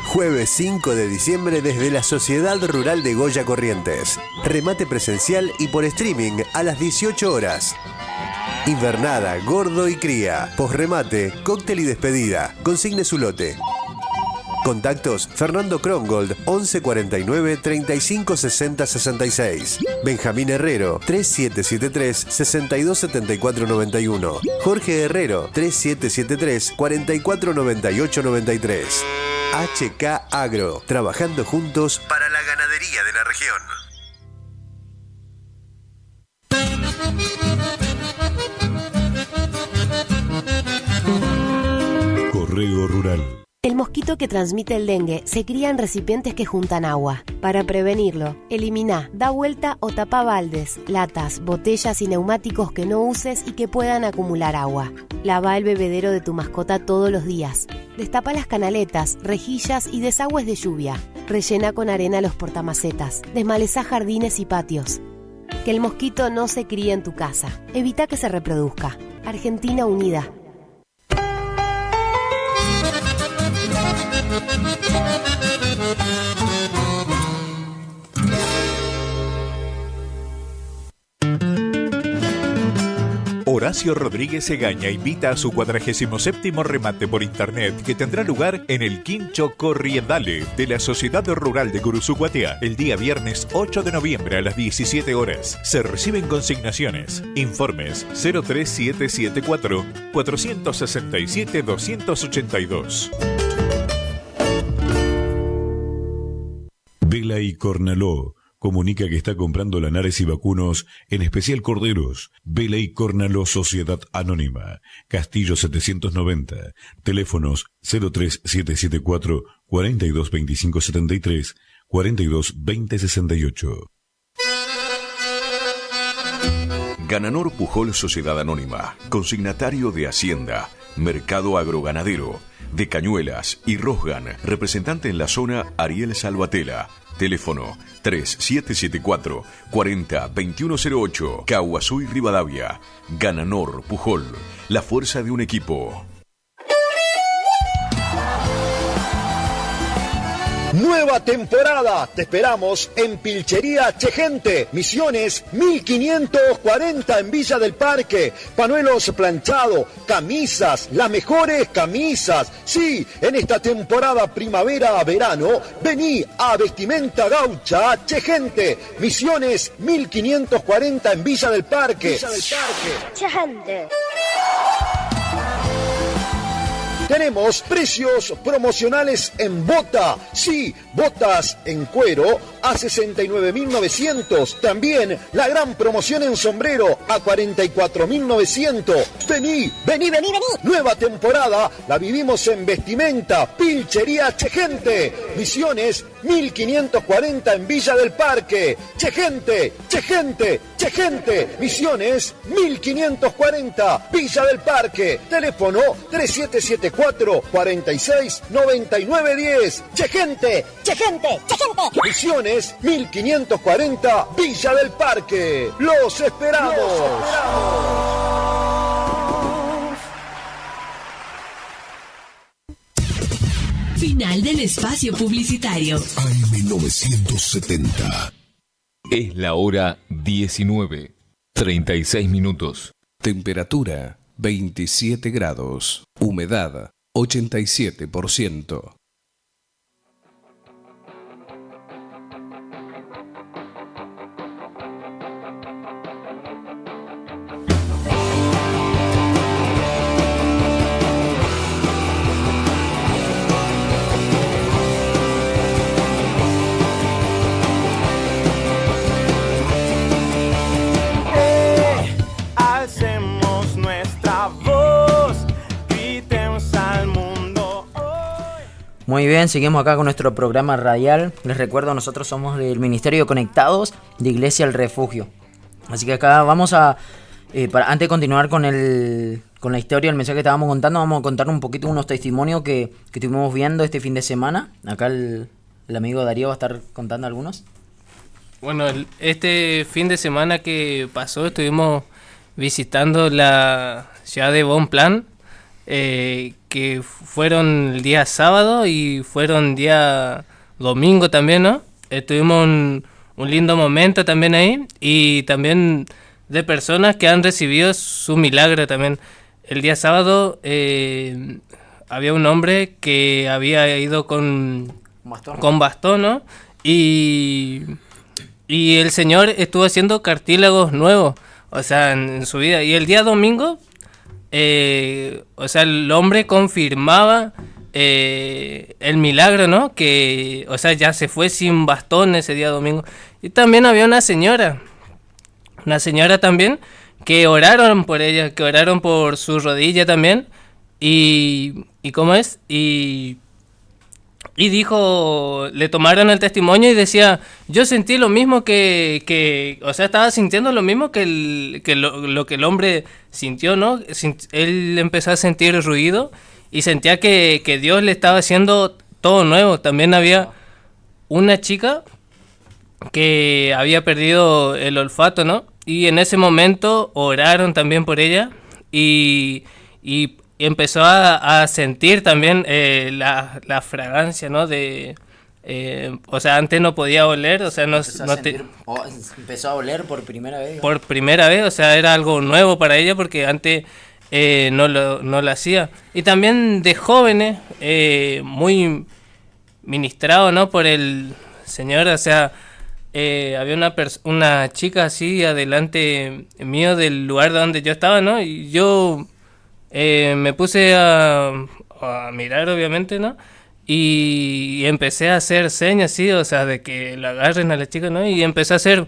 Jueves 5 de diciembre desde la Sociedad Rural de Goya Corrientes. Remate presencial y por streaming a las 18 horas. Invernada, gordo y cría. Posremate, cóctel y despedida. Consigne su lote. Contactos: Fernando Krongold, 1149 35 60 66. Benjamín Herrero, 3773 62 74 91. Jorge Herrero, 3773 44 98 93. HK Agro, trabajando juntos para la ganadería de la región. Correo Rural. El mosquito que transmite el dengue se cría en recipientes que juntan agua. Para prevenirlo, elimina, da vuelta o tapa baldes, latas, botellas y neumáticos que no uses y que puedan acumular agua. Lava el bebedero de tu mascota todos los días. Destapa las canaletas, rejillas y desagües de lluvia. Rellena con arena los portamacetas. Desmalezá jardines y patios. Que el mosquito no se críe en tu casa. Evita que se reproduzca. Argentina Unida. Horacio Rodríguez Egaña invita a su 47º remate por internet que tendrá lugar en el Quincho Corriendale de la Sociedad Rural de Curuzú-Cuatiá el día viernes 8 de noviembre a las 17 horas. Se reciben consignaciones. Informes 03774 467 282. Vela y Cornaló comunica que está comprando lanares y vacunos, en especial corderos. Vela y Cornaló Sociedad Anónima, Castillo 790, teléfonos 03774 42 25 73 42 20 68. Gananor Pujol Sociedad Anónima, consignatario de Hacienda, Mercado Agroganadero, de Cañuelas y Rosgan, representante en la zona Ariel Salvatela. Teléfono 3774 40 2108, Caguazú y Rivadavia. Gananor Pujol, la fuerza de un equipo. Nueva temporada, te esperamos en Pilchería Chegente, Misiones 1540 en Villa del Parque. Panuelos planchado, camisas, las mejores camisas. Sí, en esta temporada primavera-verano, vení a Vestimenta Gaucha Chegente, Misiones 1540 en Villa del Parque. Chegente. Tenemos precios promocionales en bota. Sí, botas en cuero a 69.900. También la gran promoción en sombrero a 44.900. Vení. Nueva temporada la vivimos en vestimenta. Pilchería Chegente. Misiones 1540 en Villa del Parque. Chegente. Misiones 1540 Villa del Parque. Teléfono 3774 46 99 10. Chegente. Misiones 1540 Villa del Parque. Los esperamos. Final del espacio publicitario. AM970. Es la hora 19:36. Temperatura 27 grados. Humedad 87%. Alcemos nuestra voz, gritemos al mundo hoy. Muy bien, seguimos acá con nuestro programa radial. Les recuerdo, nosotros somos del Ministerio Conectados de Iglesia El Refugio. Así que acá vamos a, antes de continuar con la historia, el mensaje que estábamos contando, vamos a contar un poquito unos testimonios que estuvimos viendo este fin de semana. Acá el amigo Darío va a estar contando algunos. Bueno, este fin de semana que pasó estuvimos visitando la ciudad de Bonpland, que fueron el día sábado y fueron día domingo también, ¿no? Tuvimos un lindo momento también ahí, y también de personas que han recibido su milagro también. El día sábado había un hombre que había ido con bastón, ¿no? Y el Señor estuvo haciendo cartílagos nuevos, o sea, en su vida. Y el día domingo, o sea, el hombre confirmaba el milagro, ¿no? Que, o sea, ya se fue sin bastón ese día domingo. Y también había una señora también, que oraron por ella, que oraron por su rodilla también. Y ¿cómo es? Y dijo, le tomaron el testimonio y decía, yo sentí lo mismo que o sea, estaba sintiendo lo mismo que lo que el hombre sintió, ¿no? Él empezó a sentir ruido y sentía que Dios le estaba haciendo todo nuevo. También había una chica que había perdido el olfato, ¿no? Y en ese momento oraron también por ella y empezó a sentir también la fragancia, ¿no? O sea, antes no podía oler, o sea, empezó a oler por primera vez. Por primera vez, o sea, era algo nuevo para ella porque antes no lo hacía. Y también de jóvenes, muy ministrado, ¿no? Por el Señor, o sea, había una chica así adelante mío del lugar donde yo estaba, ¿no? Y yo me puse a mirar, obviamente, ¿no? Y empecé a hacer señas, sí, o sea, de que la agarren a la chica, ¿no? Y empecé a ser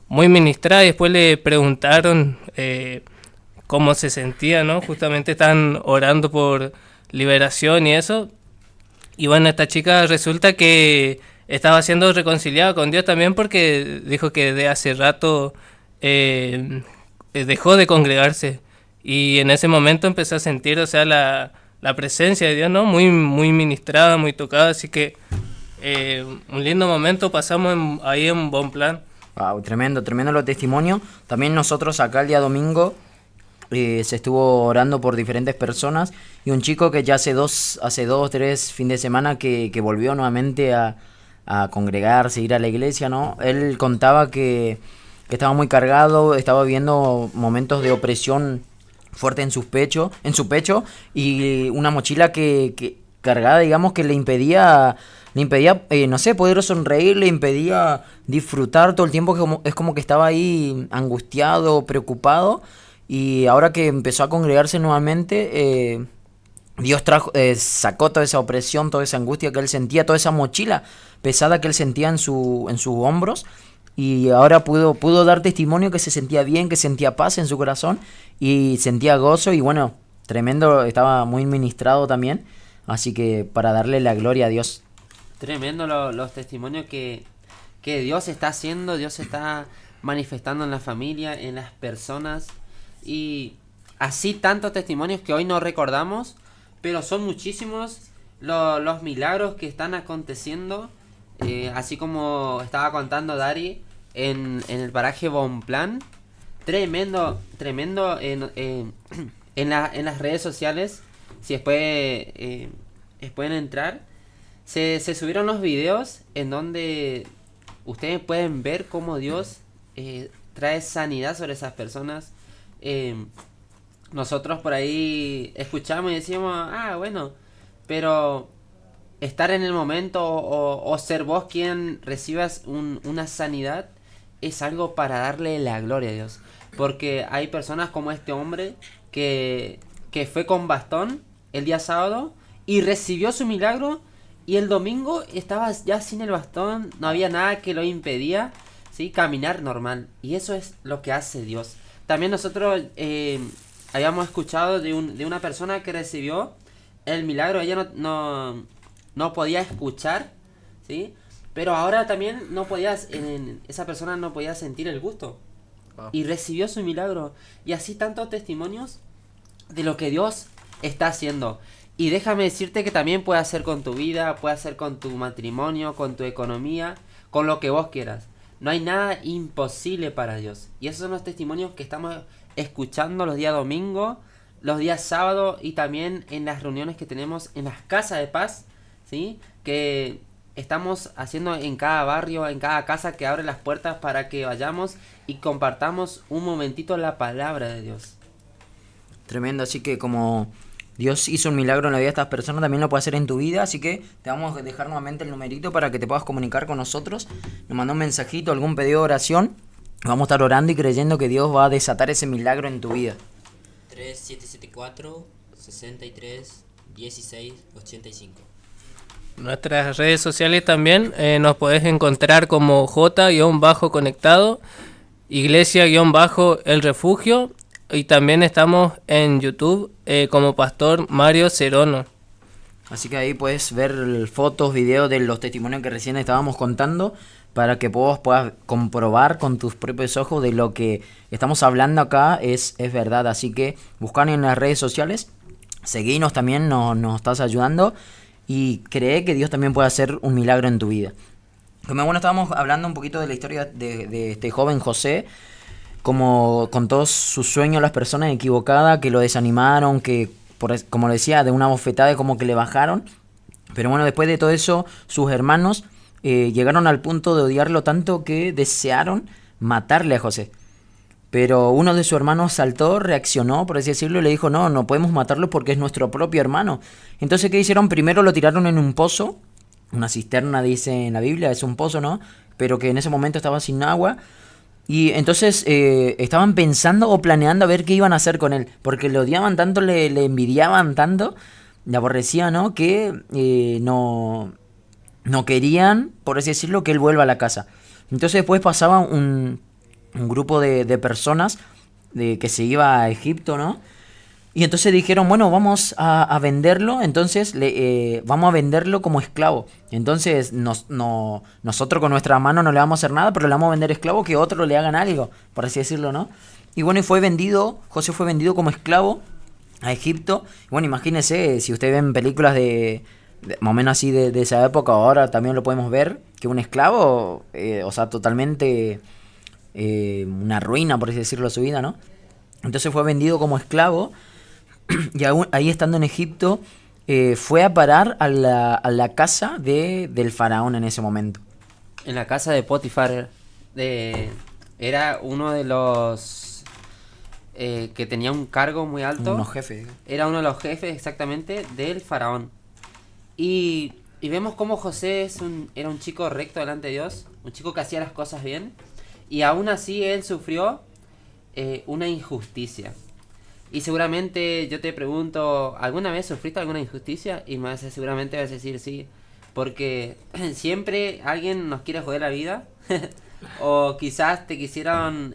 muy ministrada y después le preguntaron cómo se sentía, ¿no? Justamente están orando por liberación y eso. Y bueno, esta chica resulta que estaba siendo reconciliada con Dios también porque dijo que de hace rato dejó de congregarse. Y en ese momento empecé a sentir, o sea, la presencia de Dios, ¿no? Muy, muy ministrada, muy tocada, así que un lindo momento pasamos ahí en Bonpland. Wow, tremendo los testimonios. También nosotros acá el día domingo se estuvo orando por diferentes personas y un chico que ya hace dos o tres fines de semana que volvió nuevamente a congregarse, ir a la iglesia, ¿no? Él contaba que estaba muy cargado, estaba viviendo momentos de opresión fuerte en su pecho y una mochila que cargada, digamos, que le impedía no sé, poder sonreír, le impedía disfrutar todo el tiempo. Es como que estaba ahí angustiado, preocupado, y ahora que empezó a congregarse nuevamente, Dios sacó toda esa opresión, toda esa angustia que él sentía, toda esa mochila pesada que él sentía en sus hombros, y ahora pudo dar testimonio que se sentía bien, que sentía paz en su corazón y sentía gozo, y bueno, tremendo, estaba muy ministrado también, así que para darle la gloria a Dios. Tremendo los testimonios que Dios está haciendo, Dios está manifestando en la familia, en las personas, y así tantos testimonios que hoy no recordamos, pero son muchísimos los milagros que están aconteciendo, así como estaba contando Dari en el paraje Bonplan. Tremendo en las redes sociales. Si después pueden entrar, se subieron los videos en donde ustedes pueden ver cómo Dios trae sanidad sobre esas personas. Nosotros por ahí escuchamos y decimos, bueno, pero estar en el momento o ser vos quien recibas una sanidad es algo para darle la gloria a Dios. Porque hay personas como este hombre que fue con bastón el día sábado y recibió su milagro, y el domingo estaba ya sin el bastón, no había nada que lo impedía, ¿sí?, caminar normal. Y eso es lo que hace Dios. También nosotros habíamos escuchado de una persona que recibió el milagro. Ella no podía escuchar, ¿sí?, pero ahora también esa persona no podía sentir el gusto. Y recibió su milagro. Y así tantos testimonios de lo que Dios está haciendo. Y déjame decirte que también puede hacer con tu vida, puede hacer con tu matrimonio, con tu economía, con lo que vos quieras. No hay nada imposible para Dios. Y esos son los testimonios que estamos escuchando los días domingo, los días sábado, y también en las reuniones que tenemos en las casas de paz, ¿sí?, que estamos haciendo en cada barrio, en cada casa, que abre las puertas para que vayamos y compartamos un momentito la palabra de Dios. Tremendo, así que como Dios hizo un milagro en la vida de estas personas, también lo puede hacer en tu vida, así que te vamos a dejar nuevamente el numerito para que te puedas comunicar con nosotros. Nos mandó un mensajito, algún pedido de oración, vamos a estar orando y creyendo que Dios va a desatar ese milagro en tu vida. 3774 63 16 85. Nuestras redes sociales también nos podés encontrar como J-Conectado, Iglesia-El Refugio, y también estamos en YouTube como Pastor Mario Cerono. Así que ahí puedes ver fotos, videos de los testimonios que recién estábamos contando, para que vos puedas comprobar con tus propios ojos de lo que estamos hablando acá es verdad. Así que buscan en las redes sociales, seguinos también, nos estás ayudando, y cree que Dios también puede hacer un milagro en tu vida. Como bueno, estábamos hablando un poquito de la historia de este joven José, como con todos sus sueños, las personas equivocadas que lo desanimaron, que como le decía, de una bofetada como que le bajaron. Pero bueno, después de todo eso, sus hermanos llegaron al punto de odiarlo tanto que desearon matarle a José. Pero uno de sus hermanos saltó, reaccionó, por así decirlo, y le dijo, no podemos matarlo porque es nuestro propio hermano. Entonces, ¿qué hicieron? Primero lo tiraron en un pozo, una cisterna dice en la Biblia, es un pozo, ¿no? Pero que en ese momento estaba sin agua. Y entonces estaban pensando o planeando a ver qué iban a hacer con él, porque le odiaban tanto, le envidiaban tanto, le aborrecían, ¿no?, que no querían, por así decirlo, que él vuelva a la casa. Entonces después pasaba un grupo de personas que se iba a Egipto, ¿no? Y entonces dijeron, bueno, vamos a venderlo, entonces vamos a venderlo como esclavo. Entonces nosotros con nuestra mano no le vamos a hacer nada, pero le vamos a vender esclavo, que otros le hagan algo, por así decirlo, ¿no? Y bueno, José fue vendido como esclavo a Egipto. Y bueno, imagínense, si ustedes ven películas de más o menos así de esa época, ahora también lo podemos ver, que un esclavo, o sea, totalmente una ruina, por así decirlo, su vida, ¿no? Entonces fue vendido como esclavo. Y ahí estando en Egipto, fue a parar a la casa del faraón en ese momento. En la casa de Potifar. Era uno de los que tenía un cargo muy alto. Unos jefes. Era uno de los jefes, exactamente, del faraón. Y vemos cómo José era un chico recto delante de Dios, un chico que hacía las cosas bien. Y aún así él sufrió una injusticia. Y seguramente yo te pregunto, ¿alguna vez sufriste alguna injusticia? Y seguramente vas a decir sí, porque siempre alguien nos quiere joder la vida, o quizás te quisieron,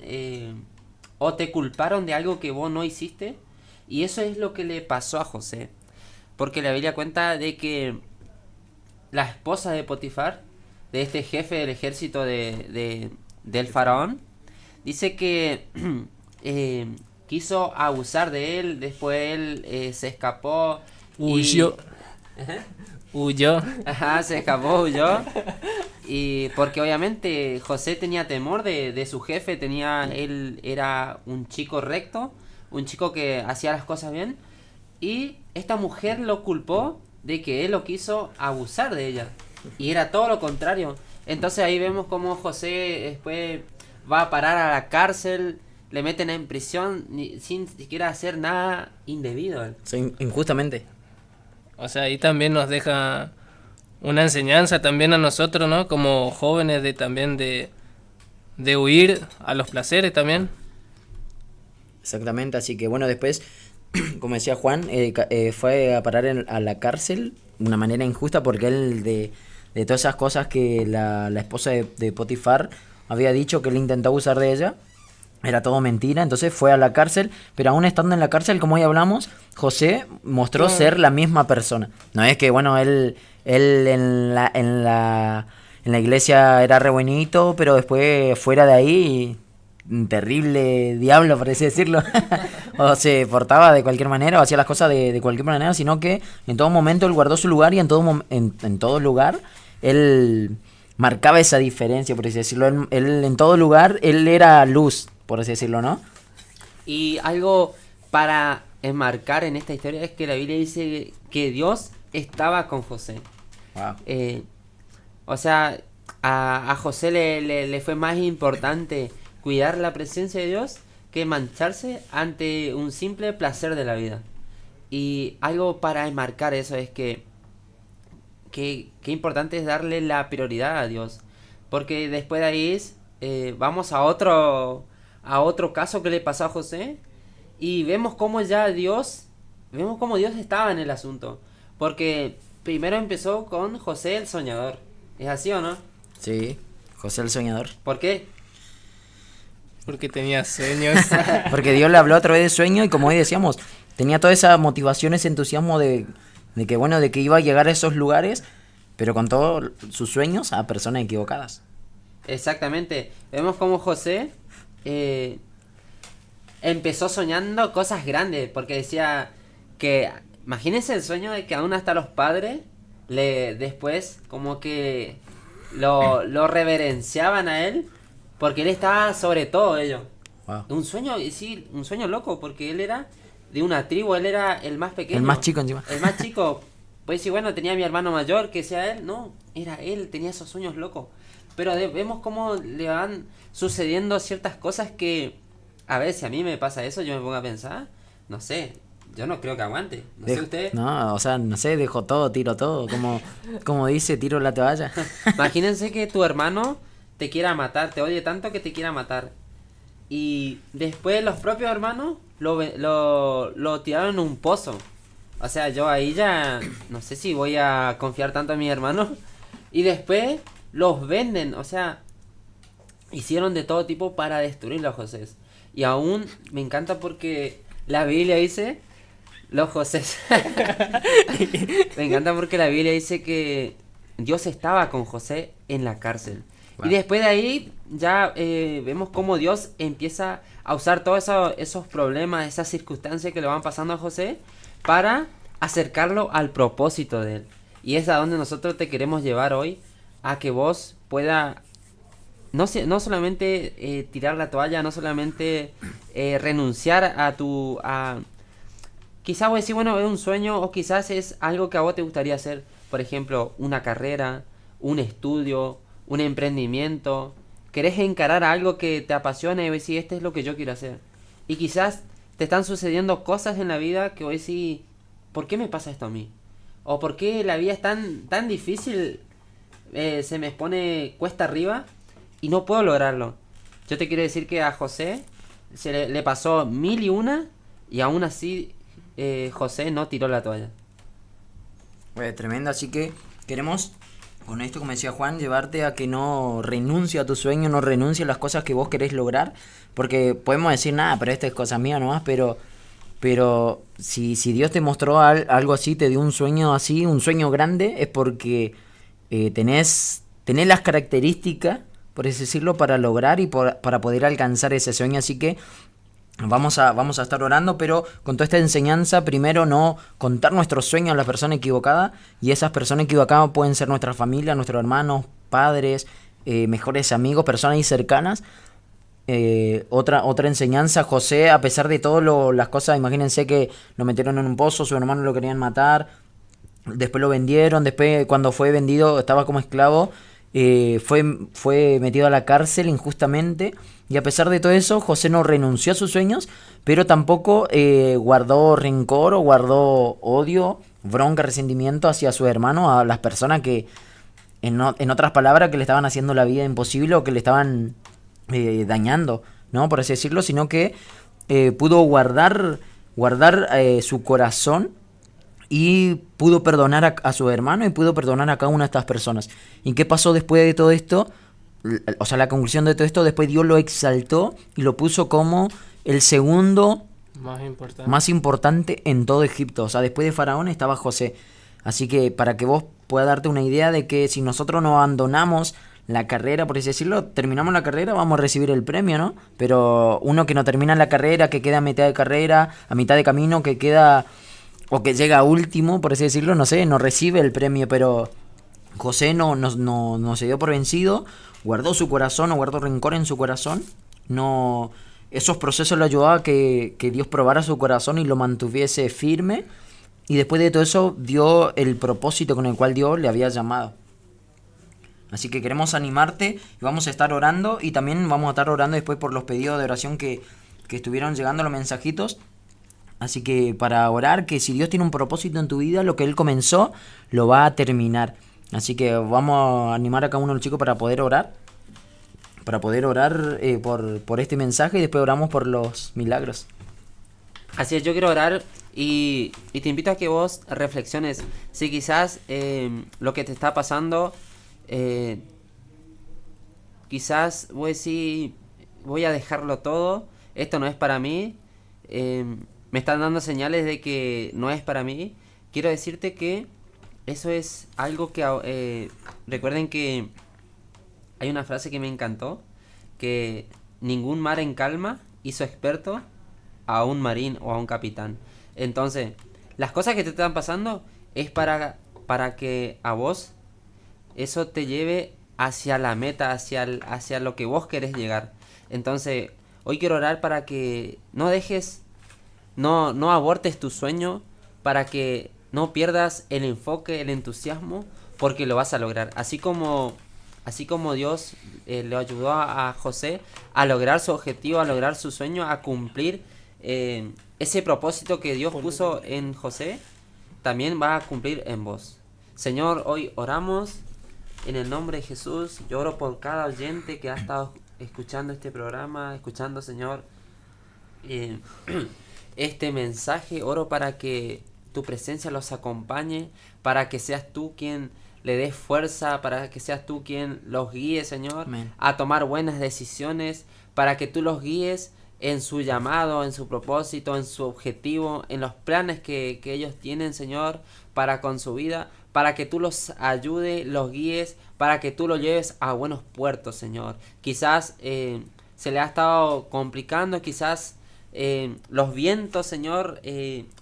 o te culparon de algo que vos no hiciste, y eso es lo que le pasó a José, porque la Biblia cuenta de que la esposa de Potifar, de este jefe del ejército del faraón, dice que quiso abusar de él, después él se escapó. Huyó. Huyó. Ajá, se escapó, huyó. Y porque obviamente José tenía temor de su jefe, él era un chico recto, un chico que hacía las cosas bien, y esta mujer lo culpó de que él lo quiso abusar de ella, y era todo lo contrario. Entonces ahí vemos cómo José después va a parar a la cárcel, le meten en prisión sin siquiera hacer nada indebido. Sí, injustamente. O sea, ahí también nos deja una enseñanza también a nosotros, ¿no? Como jóvenes de huir a los placeres también. Exactamente, así que bueno, después, como decía Juan, fue a parar a la cárcel de una manera injusta porque él de todas esas cosas que la esposa de Potifar había dicho que él intentó abusar de ella, era todo mentira, entonces fue a la cárcel, pero aún estando en la cárcel, como hoy hablamos, José mostró ser la misma persona. No es que, bueno, él en la iglesia era re buenito, pero después fuera de ahí, un terrible diablo, por así decirlo. O se portaba de cualquier manera, o hacía las cosas de cualquier manera, sino que en todo momento él guardó su lugar y en todo lugar él marcaba esa diferencia, por así decirlo. Él en todo lugar, él era luz, por así decirlo, ¿no? Y algo para enmarcar en esta historia es que la Biblia dice que Dios estaba con José. Wow. O sea, a José le fue más importante cuidar la presencia de Dios que mancharse ante un simple placer de la vida. Y algo para enmarcar eso es que importante es darle la prioridad a Dios, porque después de ahí vamos a otro caso que le pasó a José y vemos cómo Dios estaba en el asunto, porque primero empezó con José el soñador. ¿Es así o no? Sí, José el soñador. ¿Por qué? Porque tenía sueños. Porque Dios le habló a través de sueños y como hoy decíamos, tenía toda esa motivación, ese entusiasmo de que iba a llegar a esos lugares, pero con todos sus sueños a personas equivocadas. Exactamente. Vemos como José empezó soñando cosas grandes, porque decía que, imagínense el sueño de que aún hasta los padres después como que lo reverenciaban a él, porque él estaba sobre todo ello. Wow. Un sueño loco, porque él era de una tribu, él era el más pequeño. El más chico encima. El más chico. Pues sí, bueno, tenía a mi hermano mayor, que sea él. No, era él, tenía esos sueños locos. Pero vemos cómo le van sucediendo ciertas cosas que, a ver, si a mí me pasa eso, yo me pongo a pensar, no sé, yo no creo que aguante. No sé usted. No, o sea, no sé, dejo todo, tiro todo. Como dice, tiro la toalla. Imagínense que tu hermano te quiera matar, te odie tanto que te quiera matar. Y después los propios hermanos lo tiraron en un pozo. O sea, yo ahí ya no sé si voy a confiar tanto en mis hermanos. Y después los venden, o sea, hicieron de todo tipo para destruirlo a José. Y aún me encanta porque la Biblia dice, los José. Me encanta porque la Biblia dice que Dios estaba con José en la cárcel. Wow. Y después de ahí ya vemos cómo Dios empieza a usar todos esos problemas, esas circunstancias que le van pasando a José para acercarlo al propósito de él. Y es a donde nosotros te queremos llevar hoy, a que vos puedas no solamente tirar la toalla, no solamente renunciar a quizás vos decís, bueno, es un sueño, o quizás es algo que a vos te gustaría hacer, por ejemplo, una carrera, un estudio, un emprendimiento. Querés encarar algo que te apasiona y decís, este es lo que yo quiero hacer. Y quizás te están sucediendo cosas en la vida que hoy sí, ¿por qué me pasa esto a mí? O ¿por qué la vida es tan difícil? Se me pone cuesta arriba y no puedo lograrlo. Yo te quiero decir que a José le pasó 1001 Y aún así, José no tiró la toalla. Tremendo, así que queremos, con esto, como decía Juan, llevarte a que no renuncie a tu sueño, no renuncie a las cosas que vos querés lograr, porque podemos decir, nada, pero esta es cosa mía nomás, pero si Dios te mostró algo así, te dio un sueño así, un sueño grande, es porque tenés las características, por así decirlo, para lograr y para poder alcanzar ese sueño. Así que vamos a estar orando, pero con toda esta enseñanza, primero no contar nuestros sueños a la persona equivocada, y esas personas equivocadas pueden ser nuestra familia, nuestros hermanos, padres, mejores amigos, personas ahí cercanas. Otra enseñanza, José, a pesar de todas las cosas, imagínense que lo metieron en un pozo, su hermano lo querían matar, después lo vendieron, después cuando fue vendido estaba como esclavo, fue metido a la cárcel injustamente, y a pesar de todo eso, José no renunció a sus sueños, pero tampoco guardó rencor o guardó odio, bronca, resentimiento hacia su hermano, a las personas que, en otras palabras, que le estaban haciendo la vida imposible o que le estaban dañando, ¿no? Por así decirlo, sino que pudo guardar su corazón y pudo perdonar a su hermano y pudo perdonar a cada una de estas personas. ¿Y qué pasó después de todo esto? O sea, la conclusión de todo esto, después Dios lo exaltó y lo puso como el segundo más importante en todo Egipto. O sea, después de Faraón estaba José. Así que para que vos puedas darte una idea de que si nosotros no abandonamos la carrera, por así decirlo, terminamos la carrera, vamos a recibir el premio, ¿no? Pero uno que no termina la carrera, que queda a mitad de carrera, a mitad de camino, que queda o que llega último, por así decirlo, no sé, no recibe el premio. Pero José no se dio por vencido, guardó su corazón, no guardó rencor en su corazón, no, esos procesos le ayudaban a que Dios probara su corazón y lo mantuviese firme, y después de todo eso dio el propósito con el cual Dios le había llamado. Así que queremos animarte y vamos a estar orando, y también vamos a estar orando después por los pedidos de oración que estuvieron llegando, los mensajitos. Así que para orar, que si Dios tiene un propósito en tu vida, lo que Él comenzó lo va a terminar. Así que vamos a animar a cada uno de los chicos para poder orar. Por este mensaje, y después oramos por los milagros. Así es, yo quiero orar y te invito a que vos reflexiones. Si quizás lo que te está pasando, quizás vos decís, voy a dejarlo todo, esto no es para mí, me están dando señales de que no es para mí. Quiero decirte que eso es algo que recuerden que hay una frase que me encantó, que ningún mar en calma hizo experto a un marín o a un capitán. Entonces, las cosas que te están pasando es para que a vos eso te lleve hacia la meta, hacia lo que vos querés llegar. Entonces, hoy quiero orar para que no dejes, no abortes tu sueño, para que no pierdas el enfoque, el entusiasmo, porque lo vas a lograr. Así como Dios le ayudó a José a lograr su objetivo, a lograr su sueño, a cumplir ese propósito que Dios puso en José, también va a cumplir en vos. Señor, hoy oramos en el nombre de Jesús. Yo oro por cada oyente que ha estado escuchando este programa, escuchando, Señor, este mensaje. Oro para que tu presencia los acompañe, para que seas tú quien le des fuerza, para que seas tú quien los guíe, Señor, Amén, a tomar buenas decisiones, para que tú los guíes en su llamado, en su propósito, en su objetivo, en los planes que ellos tienen, Señor, para con su vida, para que tú los ayudes, los guíes, para que tú los lleves a buenos puertos, Señor. Quizás se le ha estado complicando, quizás los vientos, Señor,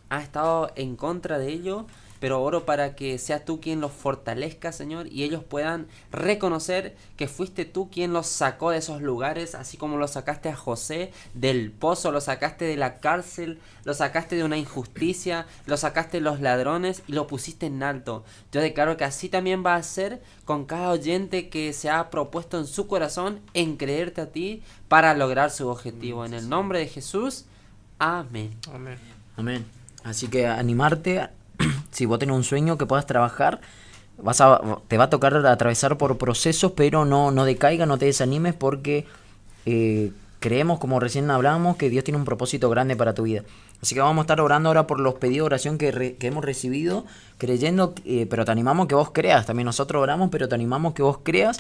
ha estado en contra de ello, pero oro para que seas tú quien los fortalezca, Señor, y ellos puedan reconocer que fuiste tú quien los sacó de esos lugares, así como lo sacaste a José del pozo, lo sacaste de la cárcel, lo sacaste de una injusticia, lo sacaste de los ladrones y lo pusiste en alto. Yo declaro que así también va a ser con cada oyente que se ha propuesto en su corazón en creerte a ti para lograr su objetivo. En el nombre de Jesús, amén. Amén. Amén. Así que animarte. Si vos tenés un sueño que puedas trabajar, te va a tocar atravesar por procesos, pero no decaigas, no te desanimes, porque creemos, como recién hablábamos, que Dios tiene un propósito grande para tu vida. Así que vamos a estar orando ahora por los pedidos de oración que hemos recibido, creyendo, pero te animamos que vos creas. También nosotros oramos, pero te animamos que vos creas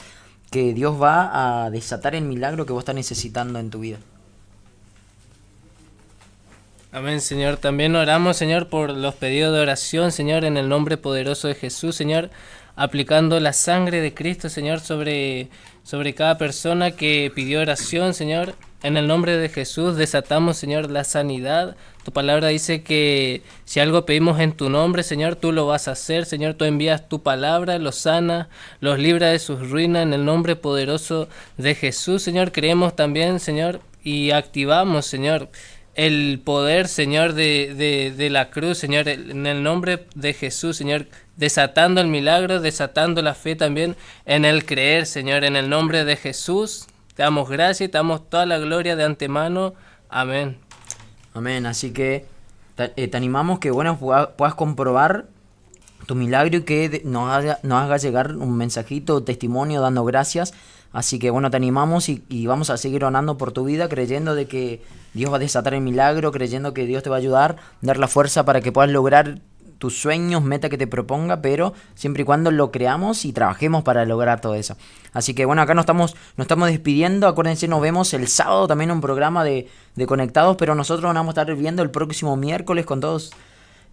que Dios va a desatar el milagro que vos estás necesitando en tu vida. Amén, Señor. También oramos, Señor, por los pedidos de oración, Señor, en el nombre poderoso de Jesús, Señor, aplicando la sangre de Cristo, Señor, sobre cada persona que pidió oración, Señor. En el nombre de Jesús desatamos, Señor, la sanidad. Tu palabra dice que si algo pedimos en tu nombre, Señor, tú lo vas a hacer, Señor. Tú envías tu palabra, los sana, los libra de sus ruinas, en el nombre poderoso de Jesús, Señor. Creemos también, Señor, y activamos, Señor, el poder, Señor, de la cruz, Señor, en el nombre de Jesús, Señor, desatando el milagro, desatando la fe también en el creer, Señor, en el nombre de Jesús. Te damos gracias y te damos toda la gloria de antemano. Amén. Amén. Así que te animamos que, bueno, puedas comprobar tu milagro y que nos haga llegar un mensajito, testimonio, dando gracias. Así que, bueno, te animamos y vamos a seguir orando por tu vida, creyendo de que Dios va a desatar el milagro, creyendo que Dios te va a ayudar, dar la fuerza para que puedas lograr tus sueños, meta que te proponga, pero siempre y cuando lo creamos y trabajemos para lograr todo eso. Así que bueno, acá nos estamos despidiendo. Acuérdense, nos vemos el sábado también en un programa de Conectados, pero nosotros nos vamos a estar viendo el próximo miércoles con todos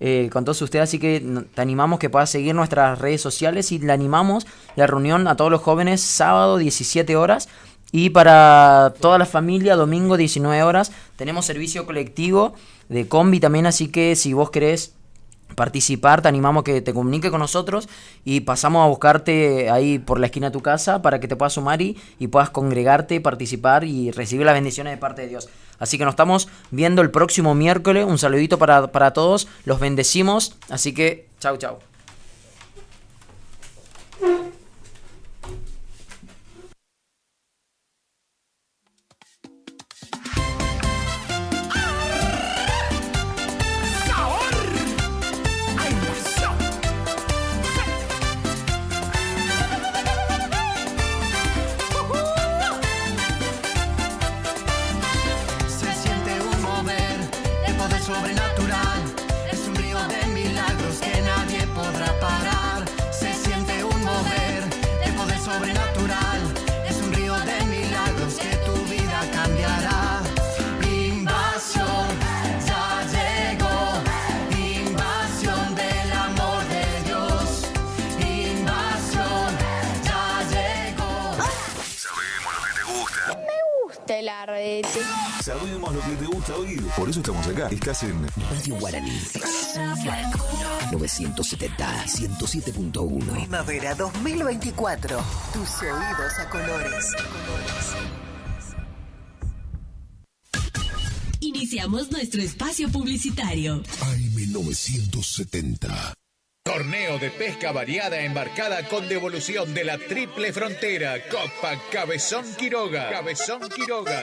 ustedes, así que te animamos que puedas seguir nuestras redes sociales y le animamos la reunión a todos los jóvenes sábado 17 horas y para toda la familia domingo 19 horas. Tenemos servicio colectivo de combi también, así que si vos querés participar, te animamos que te comuniques con nosotros y pasamos a buscarte ahí por la esquina de tu casa para que te puedas sumar y puedas congregarte, participar y recibir las bendiciones de parte de Dios. Así que nos estamos viendo el próximo miércoles. Un saludito para todos, los bendecimos, así que chau. Sobrenatural, es un río de milagros que nadie podrá parar. Se siente un mover, el poder sobrenatural, es un río de milagros que tu vida cambiará. Invasión, ya llegó, invasión del amor de Dios. Invasión, ya llegó. Sabemos lo que te gusta. Me gusta el arrete. Sabemos lo que te gusta oír. Por eso estamos acá. Estás en Radio Guaraní. 970, 107.1. Primavera 2024. Tus oídos a colores. Iniciamos nuestro espacio publicitario. AM970. Torneo de pesca variada embarcada con devolución de la Triple Frontera. Copa Cabezón Quiroga.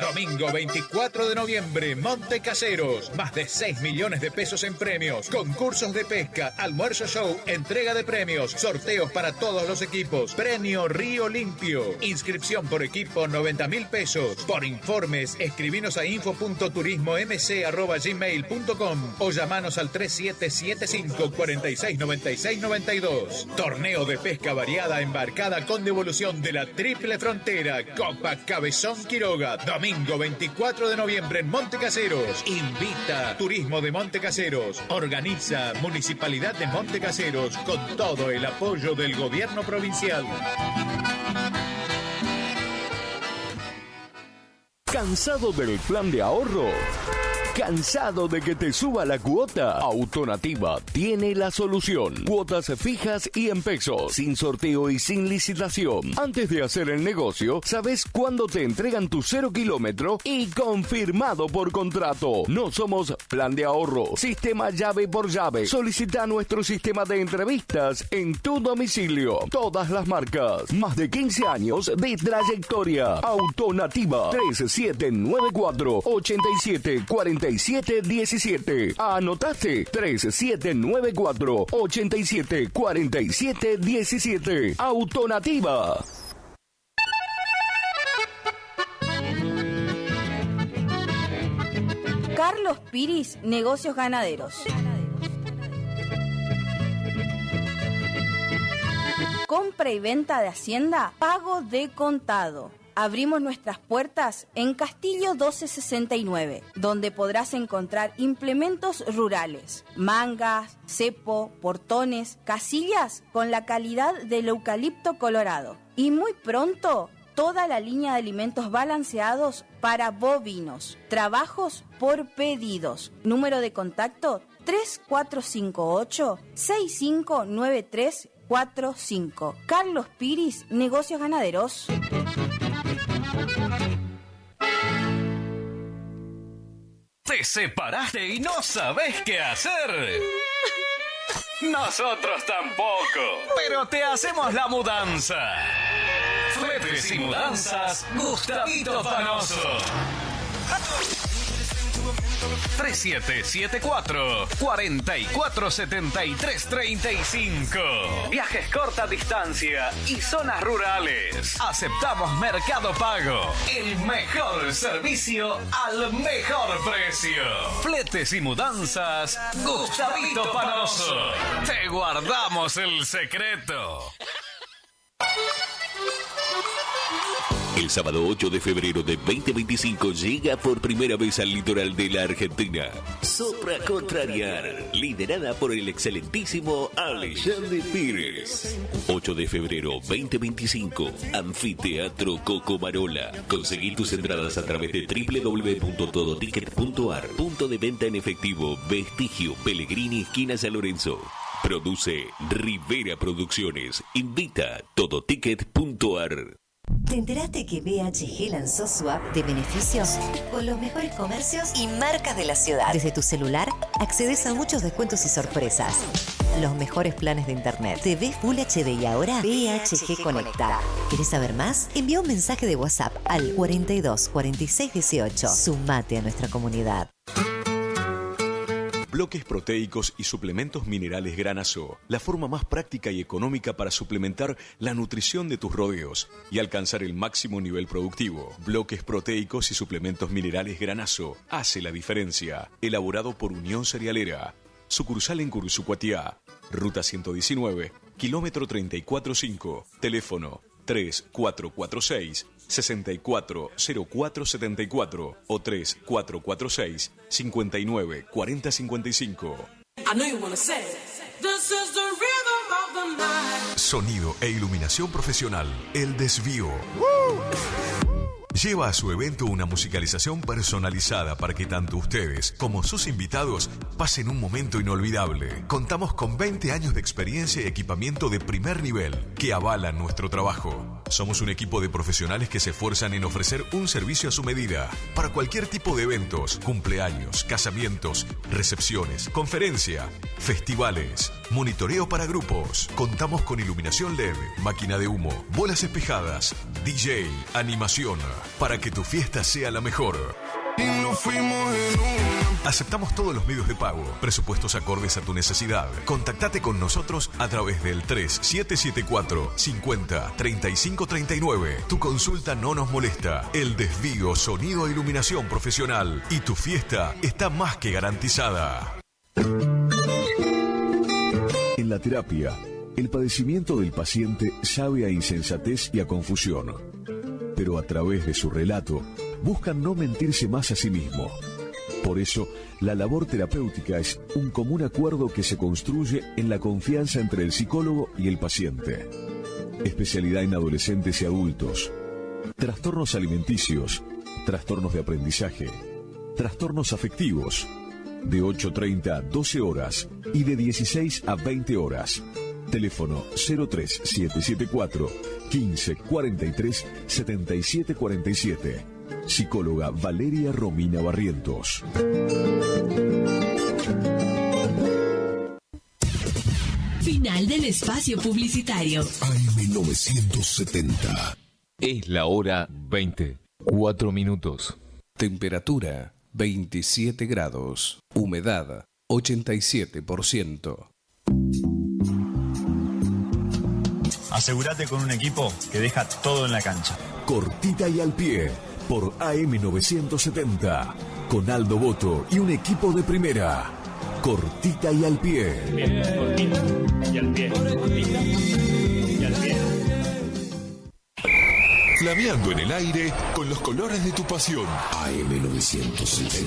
Domingo 24 de noviembre, Monte Caseros. Más de 6 millones de pesos en premios. Concursos de pesca, almuerzo show, entrega de premios, sorteos para todos los equipos. Premio Río Limpio. Inscripción por equipo 90.000 pesos. Por informes, escribinos a info.turismomc@gmail.com o llamanos al 3775 4696 92. Torneo de pesca variada embarcada con devolución de la Triple Frontera. Copa Cabezón Quiroga. Domingo 24 de noviembre en Monte Caseros. Invita Turismo de Monte Caseros. Organiza Municipalidad de Monte Caseros con todo el apoyo del gobierno provincial. ¿Cansado del plan de ahorro? ¿Cansado de que te suba la cuota? Autonativa tiene la solución. Cuotas fijas y en pesos, sin sorteo y sin licitación. Antes de hacer el negocio, sabes cuándo te entregan tu 0 kilómetro y confirmado por contrato. No somos plan de ahorro, sistema llave por llave. Solicita nuestro sistema de entrevistas en tu domicilio. Todas las marcas. Más de 15 años de trayectoria. Autonativa 3794 8747 17. Anotaste 3794 8747 17. Autonativa. Carlos Piris, Negocios Ganaderos. Compra y venta de hacienda, pago de contado. Abrimos nuestras puertas en Castillo 1269, donde podrás encontrar implementos rurales, mangas, cepo, portones, casillas con la calidad del eucalipto colorado. Y muy pronto, toda la línea de alimentos balanceados para bovinos. Trabajos por pedidos. Número de contacto 3458-659345. Carlos Piris, Negocios Ganaderos. ¿Te separaste y no sabés qué hacer? Nosotros tampoco, pero te hacemos la mudanza. Fletes y Mudanzas Gustavito Panoso. 3774-447335. Viajes corta distancia y zonas rurales. Aceptamos Mercado Pago. El mejor servicio al mejor precio. Fletes y Mudanzas Gustavito Panoso. Te guardamos el secreto. El sábado 8 de febrero de 2025 llega por primera vez al litoral de la Argentina Sopra Contrariar, liderada por el excelentísimo Alexandre Pires. 8 de febrero 2025, Anfiteatro Cocomarola. Conseguí tus entradas a través de www.todoticket.ar. Punto de venta en efectivo, Vestigio, Pellegrini, esquina San Lorenzo. Produce Rivera Producciones. Invita todoticket.ar. ¿Te enteraste que BHG lanzó su app de beneficios? Con los mejores comercios y marcas de la ciudad. Desde tu celular, accedes a muchos descuentos y sorpresas. Los mejores planes de internet. TV Full HD y ahora BHG Conecta. ¿Querés saber más? Envía un mensaje de WhatsApp al 42 46 18. Sumate a nuestra comunidad. Bloques proteicos y suplementos minerales Granazo, la forma más práctica y económica para suplementar la nutrición de tus rodeos y alcanzar el máximo nivel productivo. Bloques proteicos y suplementos minerales Granazo hace la diferencia. Elaborado por Unión Cerealera. Sucursal en Cursucuatiá. Ruta 119, kilómetro 34.5. Teléfono 3446-640474 o 3446-594055. Sonido e iluminación profesional. El Desvío. Lleva a su evento una musicalización personalizada para que tanto ustedes como sus invitados pasen un momento inolvidable. Contamos con 20 años de experiencia y equipamiento de primer nivel que avalan nuestro trabajo. Somos un equipo de profesionales que se esfuerzan en ofrecer un servicio a su medida para cualquier tipo de eventos, cumpleaños, casamientos, recepciones, conferencia, festivales, monitoreo para grupos. Contamos con iluminación LED, máquina de humo, bolas espejadas, DJ, animación, para que tu fiesta sea la mejor. Aceptamos todos los medios de pago, presupuestos acordes a tu necesidad. Contactate con nosotros a través del 3774 50 35 39. Tu consulta no nos molesta. El Desvío, sonido e iluminación profesional. Y tu fiesta está más que garantizada. En la terapia, el padecimiento del paciente sabe a insensatez y a confusión, pero a través de su relato buscan no mentirse más a sí mismo. Por eso, la labor terapéutica es un común acuerdo que se construye en la confianza entre el psicólogo y el paciente. Especialidad en adolescentes y adultos, trastornos alimenticios, trastornos de aprendizaje, trastornos afectivos, de 8:30 a 12 horas y de 16 a 20 horas. Teléfono 03774 15 43 77 47. Psicóloga Valeria Romina Barrientos. Final del espacio publicitario. AM970. Es la hora 20. 4 minutos. Temperatura 27 grados. Humedad 87%. Asegúrate con un equipo que deja todo en la cancha. Cortita y al pie por AM970. con Aldo Boto y un equipo de primera. Cortita y al pie. Bien, cortita y al pie. Cortita y al pie. Flameando en el aire con los colores de tu pasión. AM970.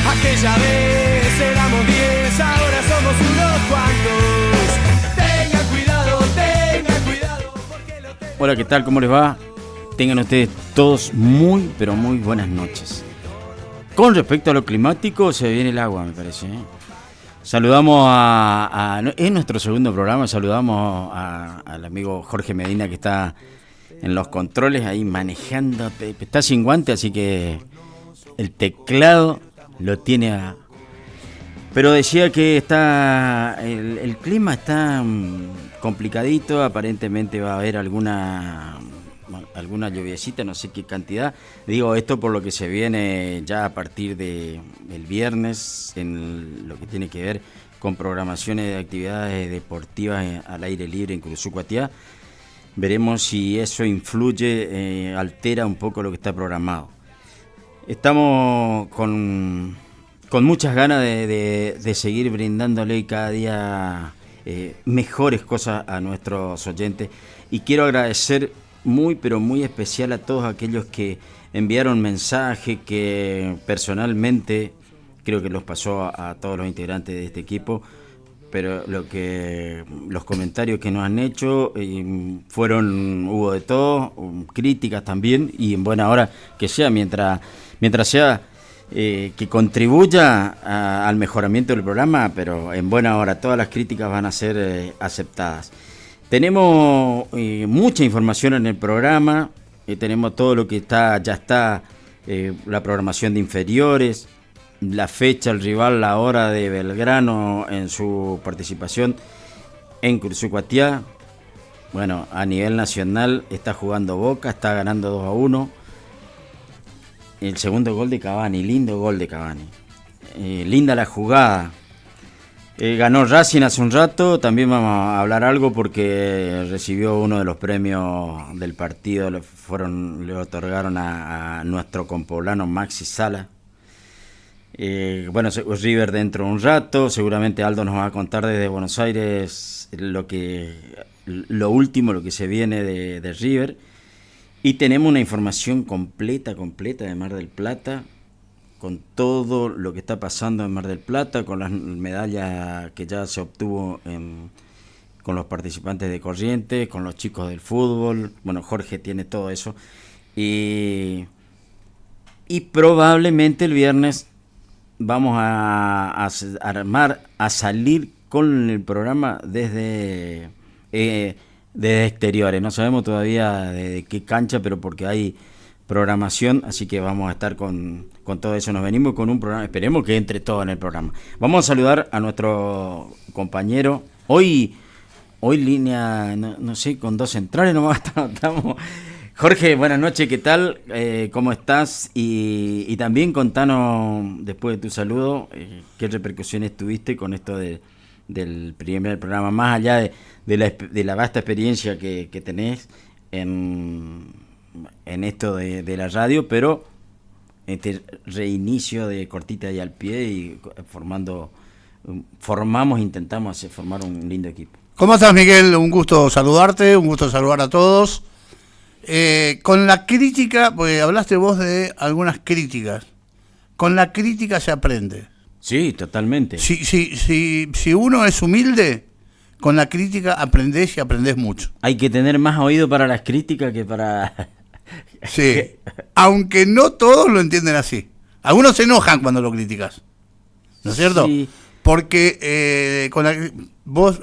Aquella vez éramos 10, ahora somos unos cuantos. Tengan cuidado, porque lo tengo. Hola, ¿qué tal? ¿Cómo les va? Tengan ustedes todos muy, pero muy buenas noches. Con respecto a lo climático, se viene el agua, me parece, ¿eh? Saludamos en nuestro segundo programa, saludamos al amigo Jorge Medina, que está en los controles ahí manejando. Está sin guante, así que el teclado lo tiene pero decía que está el clima está complicadito. Aparentemente va a haber alguna lluviecita, no sé qué cantidad. Digo esto por lo que se viene ya a partir del viernes en lo que tiene que ver con programaciones de actividades deportivas al aire libre en Curuzú-Cuatiá. Veremos si eso influye, altera un poco lo que está programado. Estamos con muchas ganas de seguir brindándole cada día mejores cosas a nuestros oyentes, y quiero agradecer muy pero muy especial a todos aquellos que enviaron mensajes, que personalmente creo que los pasó a todos los integrantes de este equipo, pero los comentarios que nos han hecho hubo de todo, críticas también, y en buena hora que sea, mientras sea que contribuya al mejoramiento del programa, pero en buena hora todas las críticas van a ser aceptadas. Tenemos mucha información en el programa, tenemos todo lo que ya está, la programación de inferiores, la fecha, el rival, la hora de Belgrano en su participación en Curuzú-Cuatiá. Bueno, a nivel nacional está jugando Boca, está ganando 2-1. El segundo gol de Cavani, lindo gol de Cavani. Linda la jugada. Ganó Racing hace un rato, también vamos a hablar algo porque recibió uno de los premios del partido, le otorgaron a nuestro compoblano Maxi Sala. Bueno, River dentro de un rato, seguramente Aldo nos va a contar desde Buenos Aires lo último, lo que se viene de River. Y tenemos una información completa de Mar del Plata, con todo lo que está pasando en Mar del Plata, con las medallas que ya se obtuvo con los participantes de Corrientes, con los chicos del fútbol. Bueno, Jorge tiene todo eso. Y probablemente el viernes vamos a salir con el programa desde exteriores. No sabemos todavía de qué cancha, pero porque hay programación, así que vamos a estar con todo eso. Nos venimos con un programa, esperemos que entre todo en el programa. Vamos a saludar a nuestro compañero. Hoy línea, no sé, con dos centrales nomás estamos. Jorge, buenas noches, ¿qué tal? ¿Cómo estás? Y también contanos, después de tu saludo, qué repercusiones tuviste con esto del primer programa, más allá de la vasta experiencia que tenés en esto de la radio, pero este reinicio de Cortita y al pie, y intentamos formar un lindo equipo. ¿Cómo estás, Miguel? Un gusto saludarte, un gusto saludar a todos. Con la crítica, porque hablaste vos de algunas críticas, con la crítica se aprende. Sí, totalmente. Si uno es humilde, con la crítica aprendés, y aprendés mucho. Hay que tener más oído para las críticas que para... Sí, aunque no todos lo entienden así. Algunos se enojan cuando lo criticas, ¿no es cierto? Sí. Porque vos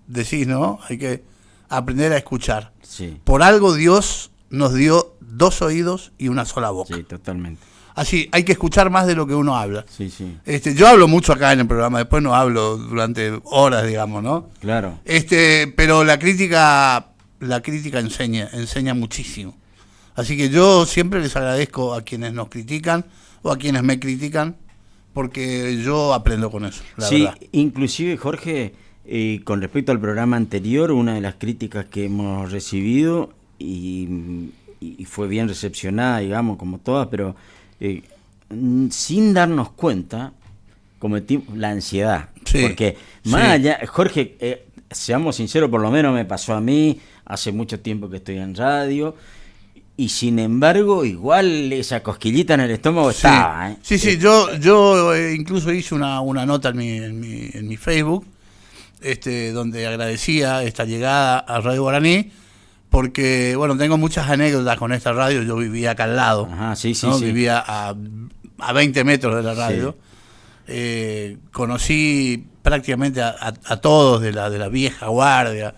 decís, ¿no? Hay que aprender a escuchar. Sí. Por algo Dios nos dio 2 oídos y una sola boca. Sí, totalmente. Así, hay que escuchar más de lo que uno habla. Sí, sí. Yo hablo mucho acá en el programa, después no hablo durante horas, digamos, ¿no? Claro. Pero la crítica enseña muchísimo. Así que yo siempre les agradezco a quienes nos critican o a quienes me critican, porque yo aprendo con eso, la verdad. Inclusive, Jorge, Con respecto al programa anterior, una de las críticas que hemos recibido y fue bien recepcionada, digamos, como todas, pero sin darnos cuenta cometimos la ansiedad. Sí, porque más allá, Jorge, seamos sinceros, por lo menos me pasó a mí, hace mucho tiempo que estoy en radio, y sin embargo, igual esa cosquillita en el estómago estaba. Sí, yo incluso hice una nota en mi Facebook, donde agradecía esta llegada a Radio Guaraní, porque, bueno, tengo muchas anécdotas con esta radio. Yo vivía acá al lado. Ajá, sí. Vivía a 20 metros de la radio. Sí. Conocí prácticamente a todos de la vieja guardia.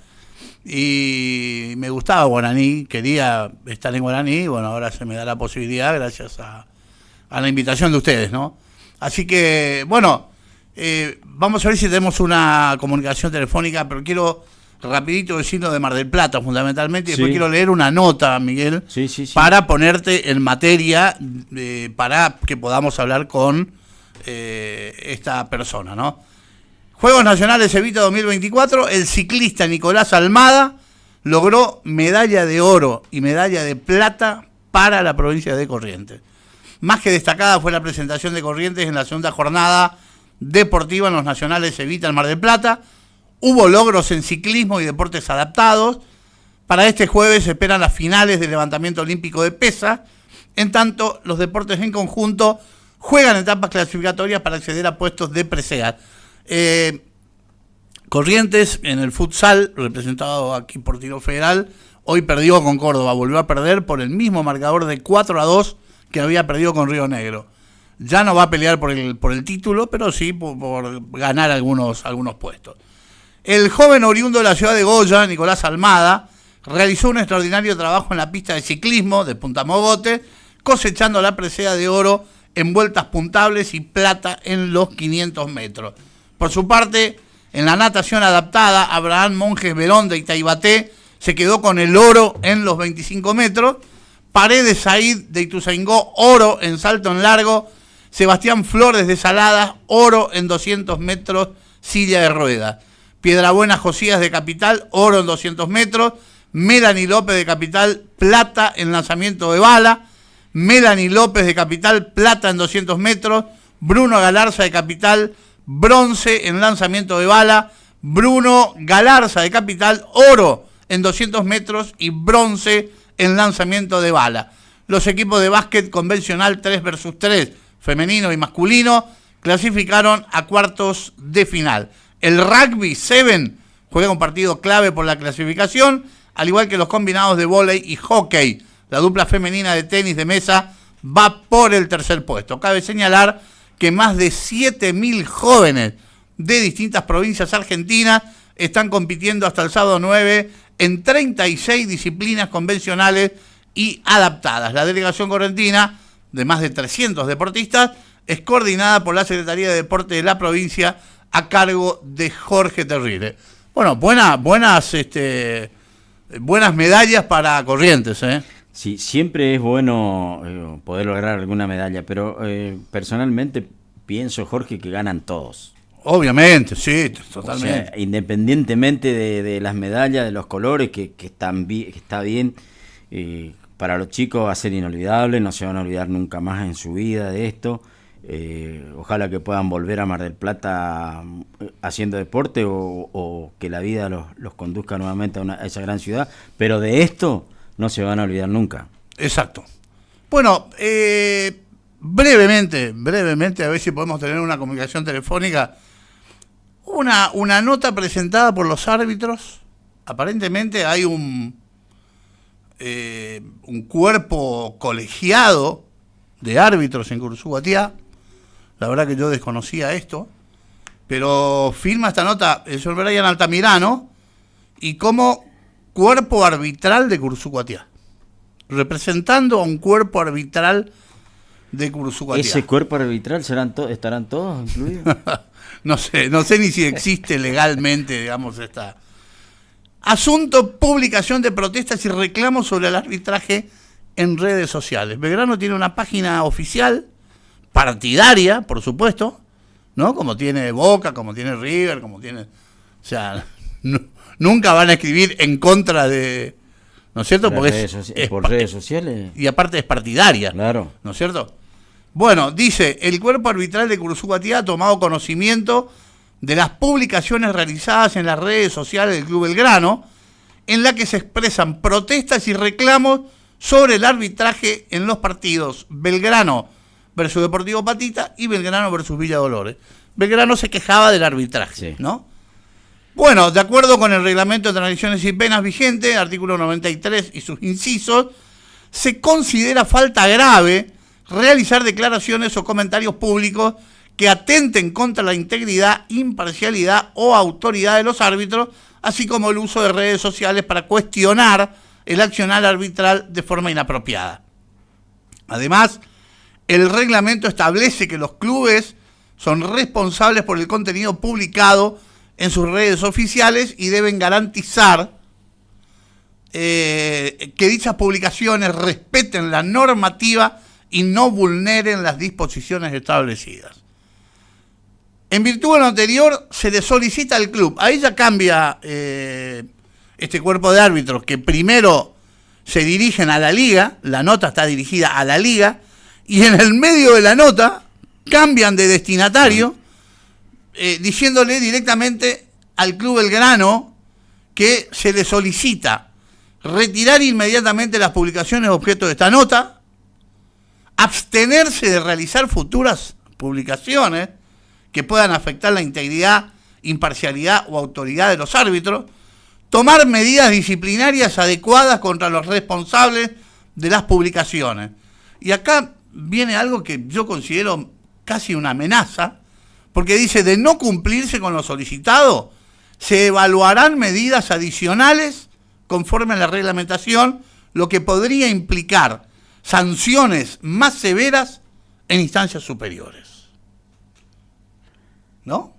Y me gustaba Guaraní, quería estar en Guaraní. Bueno, ahora se me da la posibilidad gracias a la invitación de ustedes, ¿no? Así que, bueno, vamos a ver si tenemos una comunicación telefónica, pero quiero rapidito decirlo de Mar del Plata fundamentalmente, y después quiero leer una nota, Miguel, para ponerte en materia, para que podamos hablar con esta persona, ¿no? Juegos Nacionales Evita 2024, el ciclista Nicolás Almada logró medalla de oro y medalla de plata para la provincia de Corrientes. Más que destacada fue la presentación de Corrientes en la segunda jornada deportiva en los Nacionales Evita en Mar del Plata. Hubo logros en ciclismo y deportes adaptados. Para este jueves se esperan las finales del levantamiento olímpico de pesas. En tanto, los deportes en conjunto juegan etapas clasificatorias para acceder a puestos de presea. Corrientes en el futsal, representado aquí por Tiro Federal, hoy perdió con Córdoba, volvió a perder por el mismo marcador de 4-2 que había perdido con Río Negro. Ya no va a pelear por el título, pero sí por ganar algunos puestos. El joven oriundo de la ciudad de Goya, Nicolás Almada, realizó un extraordinario trabajo en la pista de ciclismo de Punta Mogote, cosechando la presea de oro en vueltas puntables y plata en los 500 metros. Por su parte, en la natación adaptada, Abraham Monjes Verón de Itaibaté se quedó con el oro en los 25 metros, Paredes Said de Ituzaingó, oro en salto en largo, Sebastián Flores de Saladas, oro en 200 metros, silla de ruedas. Piedrabuena Josías de Capital, oro en 200 metros. Melanie López de Capital, plata en lanzamiento de bala. Melanie López de Capital, plata en 200 metros. Bruno Galarza de Capital, bronce en lanzamiento de bala. Bruno Galarza de Capital, oro en 200 metros y bronce en lanzamiento de bala. Los equipos de básquet convencional 3 versus 3, femenino y masculino, clasificaron a cuartos de final. El rugby 7 juega un partido clave por la clasificación, al igual que los combinados de vóley y hockey. La dupla femenina de tenis de mesa va por el tercer puesto. Cabe señalar que más de 7.000 jóvenes de distintas provincias argentinas están compitiendo hasta el sábado 9 en 36 disciplinas convencionales y adaptadas. La delegación correntina, de más de 300 deportistas, es coordinada por la Secretaría de Deporte de la provincia, a cargo de Jorge Terrible. Bueno, buenas medallas para Corrientes, ¿eh? Sí, siempre es bueno poder lograr alguna medalla, pero personalmente pienso, Jorge, que ganan todos. Obviamente, sí, totalmente. O sea, independientemente de las medallas, de los colores, que está bien, para los chicos va a ser inolvidable, no se van a olvidar nunca más en su vida de esto. Ojalá que puedan volver a Mar del Plata haciendo deporte o que la vida los conduzca nuevamente a esa gran ciudad, pero de esto no se van a olvidar nunca. Exacto. Bueno, brevemente, a ver si podemos tener una comunicación telefónica. Una nota presentada por los árbitros. Aparentemente hay un cuerpo colegiado de árbitros en Cursuguatiá. La verdad que yo desconocía esto, pero firma esta nota el señor Brian Altamirano y como cuerpo arbitral de Cursuguatiá, representando a un cuerpo arbitral de Cursuguatiá. ¿Ese cuerpo arbitral estarán todos incluidos? No sé ni si existe legalmente, digamos, esta. Asunto: publicación de protestas y reclamos sobre el arbitraje en redes sociales. Belgrano tiene una página oficial, partidaria, por supuesto, ¿no? Como tiene Boca, como tiene River, como tiene sea, nunca van a escribir en contra de... ¿No es cierto? Porque por redes sociales. Y aparte es partidaria. Claro. ¿No es cierto? Bueno, dice, el cuerpo arbitral de Curuzú-Guatiá ha tomado conocimiento de las publicaciones realizadas en las redes sociales del Club Belgrano, en la que se expresan protestas y reclamos sobre el arbitraje en los partidos Belgrano versus Deportivo Patita y Belgrano versus Villa Dolores. Belgrano se quejaba del arbitraje, ¿no? Bueno, de acuerdo con el reglamento de transgresiones y penas vigente, artículo 93 y sus incisos, se considera falta grave realizar declaraciones o comentarios públicos que atenten contra la integridad, imparcialidad o autoridad de los árbitros, así como el uso de redes sociales para cuestionar el accionar arbitral de forma inapropiada. Además, el reglamento establece que los clubes son responsables por el contenido publicado en sus redes oficiales y deben garantizar que dichas publicaciones respeten la normativa y no vulneren las disposiciones establecidas. En virtud de lo anterior, se le solicita al club, ahí ya cambia este cuerpo de árbitros, que primero se dirigen a la liga, la nota está dirigida a la liga, y en el medio de la nota cambian de destinatario, diciéndole directamente al Club Belgrano que se le solicita retirar inmediatamente las publicaciones objeto de esta nota, abstenerse de realizar futuras publicaciones que puedan afectar la integridad, imparcialidad o autoridad de los árbitros, tomar medidas disciplinarias adecuadas contra los responsables de las publicaciones. Y acá viene algo que yo considero casi una amenaza, porque dice, de no cumplirse con lo solicitado, se evaluarán medidas adicionales conforme a la reglamentación, lo que podría implicar sanciones más severas en instancias superiores. ¿No?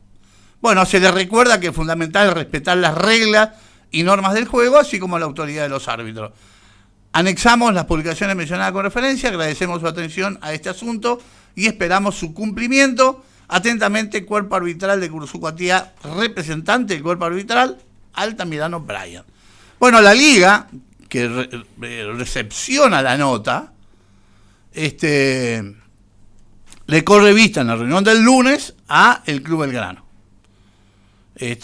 Bueno, se les recuerda que es fundamental respetar las reglas y normas del juego, así como la autoridad de los árbitros. Anexamos las publicaciones mencionadas con referencia, agradecemos su atención a este asunto y esperamos su cumplimiento. Atentamente, Cuerpo Arbitral de Curuzú-Guatiá, representante del Cuerpo Arbitral, Altamirano Brian. Bueno, la Liga, que recepciona la nota, le corre vista en la reunión del lunes a el Club Belgrano. El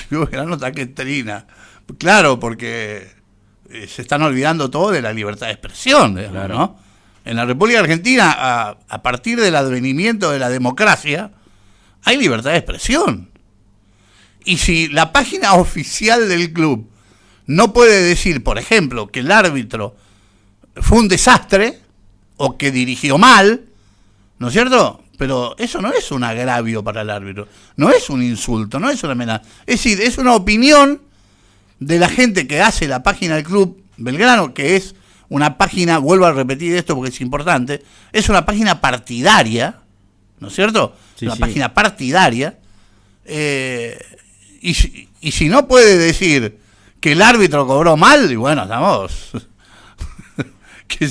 Club Belgrano está que trina. Claro, porque se están olvidando todo de la libertad de expresión, digamos, claro, ¿no? En la República Argentina, a partir del advenimiento de la democracia, hay libertad de expresión. Y si la página oficial del club no puede decir, por ejemplo, que el árbitro fue un desastre o que dirigió mal, ¿no es cierto? Pero eso no es un agravio para el árbitro, no es un insulto, no es una amenaza. Es decir, es una opinión de la gente que hace la página del Club Belgrano, que es una página, vuelvo a repetir esto porque es importante, es una página partidaria, ¿no es cierto? Sí, una página partidaria, y si no puede decir que el árbitro cobró mal, y bueno, estamos... que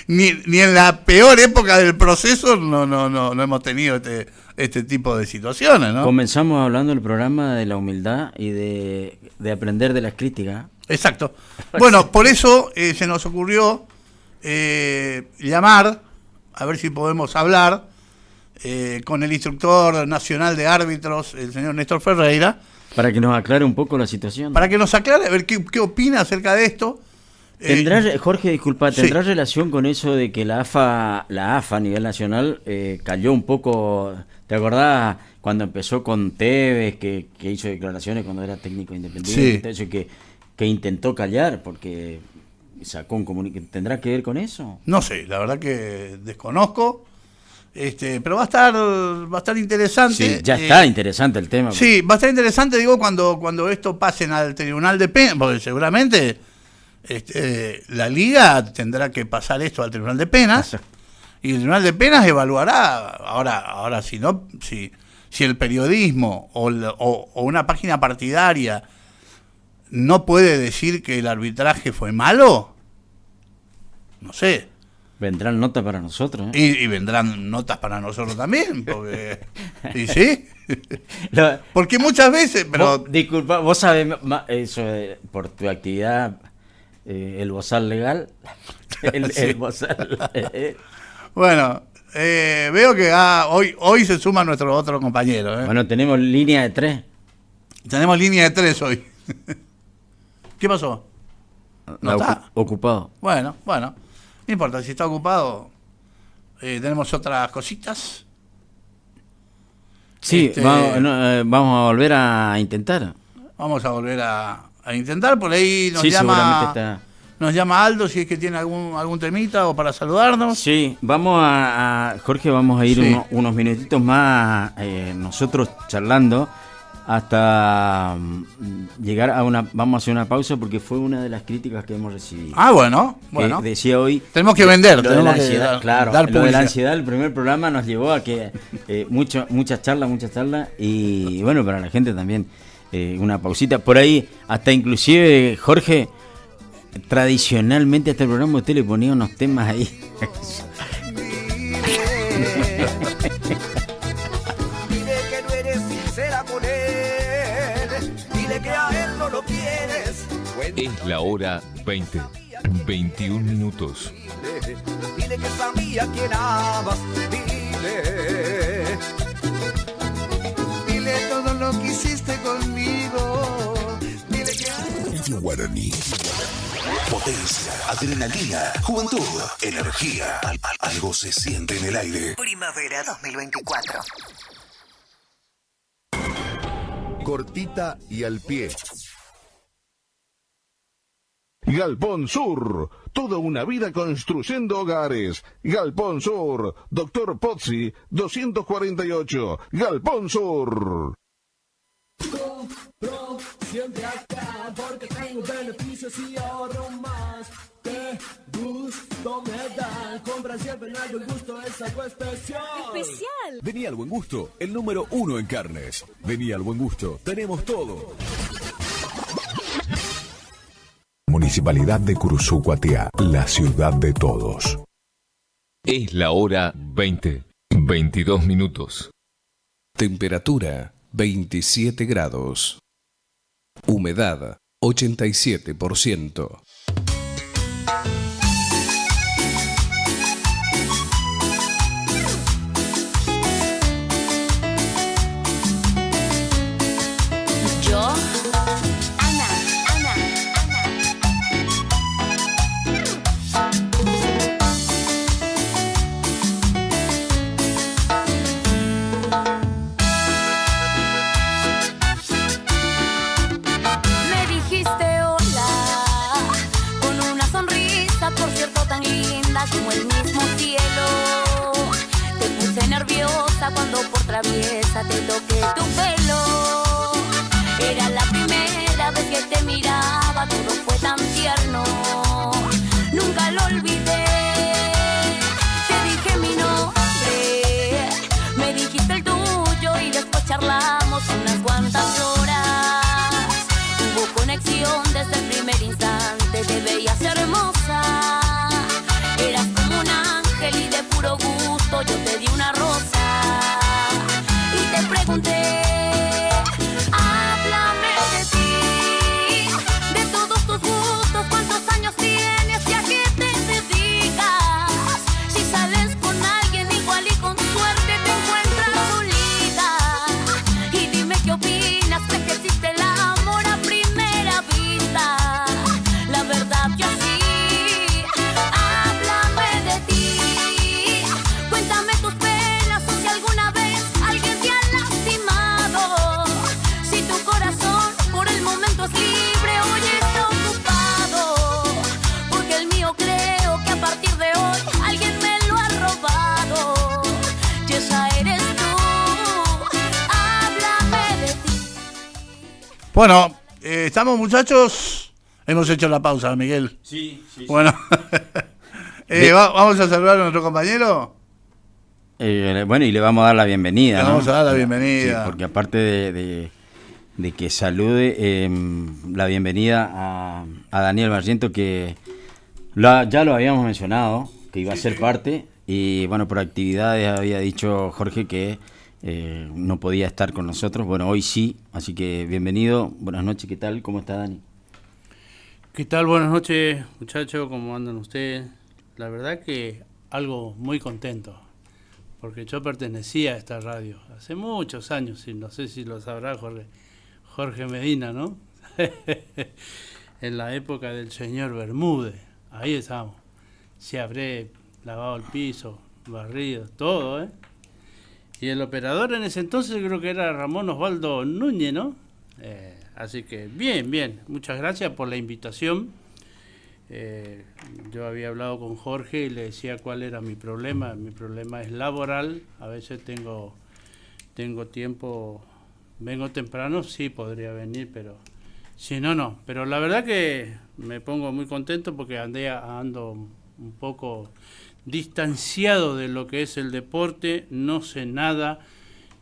ni en la peor época del proceso no hemos tenido este tipo de situaciones, ¿no? Comenzamos hablando del programa de la humildad y de aprender de las críticas. Exacto. Bueno, por eso se nos ocurrió llamar, a ver si podemos hablar con el instructor nacional de árbitros, el señor Néstor Ferreira. Para que nos aclare un poco la situación. Para que nos aclare, a ver qué opina acerca de esto. Jorge, disculpa, ¿tendrá relación con eso de que la AFA a nivel nacional cayó un poco? ¿Te acordás cuando empezó con Tevez, que hizo declaraciones cuando era técnico independiente? Sí. Eso que intentó callar porque sacó un comunicado. ¿Tendrá que ver con eso? No sé, la verdad que desconozco. Pero va a estar interesante. Sí, ya está interesante el tema. Sí, va a estar interesante, digo, cuando esto pasen al Tribunal de Penas, porque seguramente la Liga tendrá que pasar esto al Tribunal de Penas, y el Tribunal de Penas evaluará, ahora si el periodismo o una página partidaria no puede decir que el arbitraje fue malo, no sé. Vendrán notas para nosotros, y vendrán notas para nosotros también, porque ¿Y sí? Porque muchas veces, pero... Disculpa, vos sabés eso por tu actividad, el bozal legal. El bozal. Bueno, veo que hoy se suma nuestro otro compañero. Bueno, tenemos línea de 3. Tenemos línea de 3 hoy. ¿Qué pasó? ¿No está? Ocupado. Bueno, no importa, si está ocupado, tenemos otras cositas. Sí, vamos a volver a intentar. Vamos a volver a intentar, por ahí nos llama Aldo si es que tiene algún temita o para saludarnos. Sí, Jorge, vamos a ir unos minutitos más nosotros charlando hasta llegar vamos a hacer una pausa porque fue una de las críticas que hemos recibido. Bueno. Decía hoy... Tenemos que vender, tenemos que dar publicidad. Lo de la ansiedad, el primer programa nos llevó a que muchas charlas y bueno, para la gente también una pausita. Por ahí, hasta inclusive, Jorge, tradicionalmente a este programa usted le ponía unos temas ahí. Es la hora 20, 21 minutos. Dile que sabía quién amas, dile todo lo que hiciste conmigo. Dile que Radio Guaraní. Potencia, adrenalina, juventud, energía. Algo se siente en el aire. Primavera 2024. Cortita y al pie. Galpón Sur, toda una vida construyendo hogares. Galpón Sur, Dr. Pozzi, 248, Galpón Sur. Compro siempre acá porque tengo beneficios y ahorro más. Qué gusto me da, compra siempre en El Buen Gusto, es algo especial. ¡Especial! Vení al Buen Gusto, el número 1 en carnes. Vení al Buen Gusto, tenemos todo. Municipalidad de Curuzú-Guatiá, la ciudad de todos. Es la hora 20, 22 minutos. Temperatura 27 grados. Humedad 87%. Yo, Ana. Me dijiste hola con una sonrisa, por cierto tan linda como el mismo cielo. Te puse nerviosa cuando por traviesa te toqué tu pelo. Era la primera vez que te miraba, todo fue tan tierno. Nunca lo olvidé. Te dije mi nombre, me dijiste el tuyo y después charlamos unas cuantas horas. Hubo conexión desde el primer instante, te veías hermosa. Eras como un ángel y de puro gusto yo te di una rosa. Y te pregunté, háblame de ti, de todos tus gustos, cuántos años tienes y a qué te dedicas. Si sales con alguien igual y con suerte te encuentras solita. Y dime qué opinas, ¿crees que existe el amor a primera vista? La verdad yo sí, háblame de ti, cuéntame tus penas o si alguna vez alguien te ha lastimado. Si tu corazón por el momento es libre, hoy está ocupado, porque el mío creo que a partir de hoy alguien me lo ha robado. Y esa eres tú, háblame de ti. Bueno, estamos muchachos. Hemos hecho la pausa, Miguel. Sí. Bueno, vamos a saludar a nuestro compañero. Bueno, y le vamos a dar la bienvenida. Le vamos a dar la bienvenida. Sí, porque aparte de que salude, la bienvenida a Daniel Barriento, que ya lo habíamos mencionado, que iba a ser parte, y bueno, por actividades había dicho Jorge que no podía estar con nosotros. Bueno, hoy sí, así que bienvenido. Buenas noches, ¿qué tal? ¿Cómo está Dani? ¿Qué tal? Buenas noches, muchachos, ¿cómo andan ustedes? La verdad que algo muy contento, porque yo pertenecía a esta radio hace muchos años, y no sé si lo sabrá Jorge Medina, ¿no? En la época del señor Bermúdez, ahí estábamos. Se habré lavado el piso, barrido, todo, ¿eh? Y el operador en ese entonces creo que era Ramón Osvaldo Núñez, ¿no? Así que bien, muchas gracias por la invitación. Yo había hablado con Jorge y le decía cuál era mi problema. Mi problema es laboral, a veces tengo tiempo, vengo temprano, sí podría venir, pero si no, no. Pero la verdad que me pongo muy contento porque ando un poco distanciado de lo que es el deporte, no sé nada,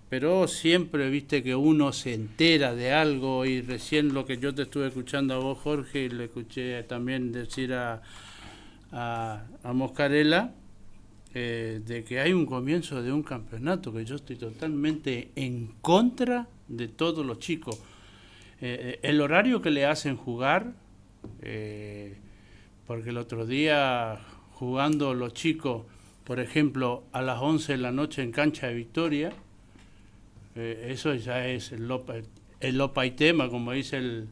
pero siempre viste que uno se entera de algo, y recién lo que yo te estuve escuchando a vos, Jorge, y le escuché también decir a Moscarella, de que hay un comienzo de un campeonato, que yo estoy totalmente en contra de todos los chicos. El horario que le hacen jugar, porque el otro día jugando los chicos, por ejemplo, a las 11 de la noche en cancha de Victoria, eso ya es el lopa y tema, como dice el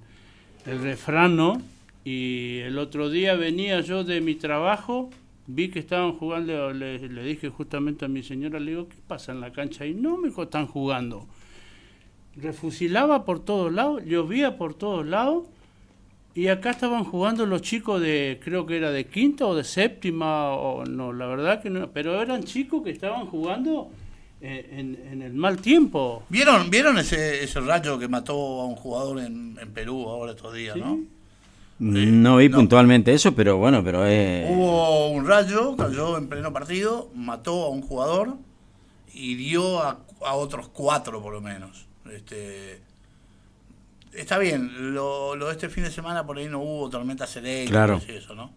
refrán, ¿no? Y el otro día venía yo de mi trabajo, vi que estaban jugando, le dije justamente a mi señora, le digo, ¿qué pasa en la cancha? Y no, me dijo, están jugando. Refusilaba por todos lados, llovía por todos lados, y acá estaban jugando los chicos de, creo que era de quinta o de séptima, o no, la verdad que no, pero eran chicos que estaban jugando en el mal tiempo. ¿Vieron ese rayo que mató a un jugador en Perú ahora estos días, ¿sí? ¿No? No vi puntualmente eso, pero bueno, pero hubo un rayo, cayó en pleno partido, mató a un jugador y dio a otros 4 por lo menos. Está bien, lo de este fin de semana por ahí no hubo tormentas eléctricas, claro, y eso, ¿no?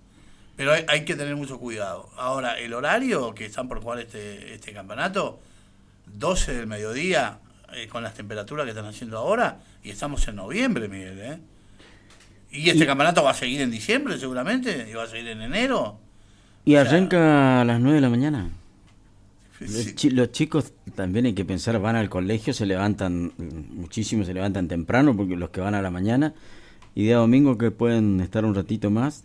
Pero hay que tener mucho cuidado. Ahora, el horario que están por jugar este campeonato, 12 del mediodía, con las temperaturas que están haciendo ahora, y estamos en noviembre, Miguel, ¿eh? Y este campeonato va a seguir en diciembre seguramente, y va a seguir en enero. ¿Y arranca a las 9 de la mañana? Sí. Los chicos también hay que pensar, van al colegio, se levantan, muchísimos se levantan temprano, porque los que van a la mañana, y día domingo que pueden estar un ratito más,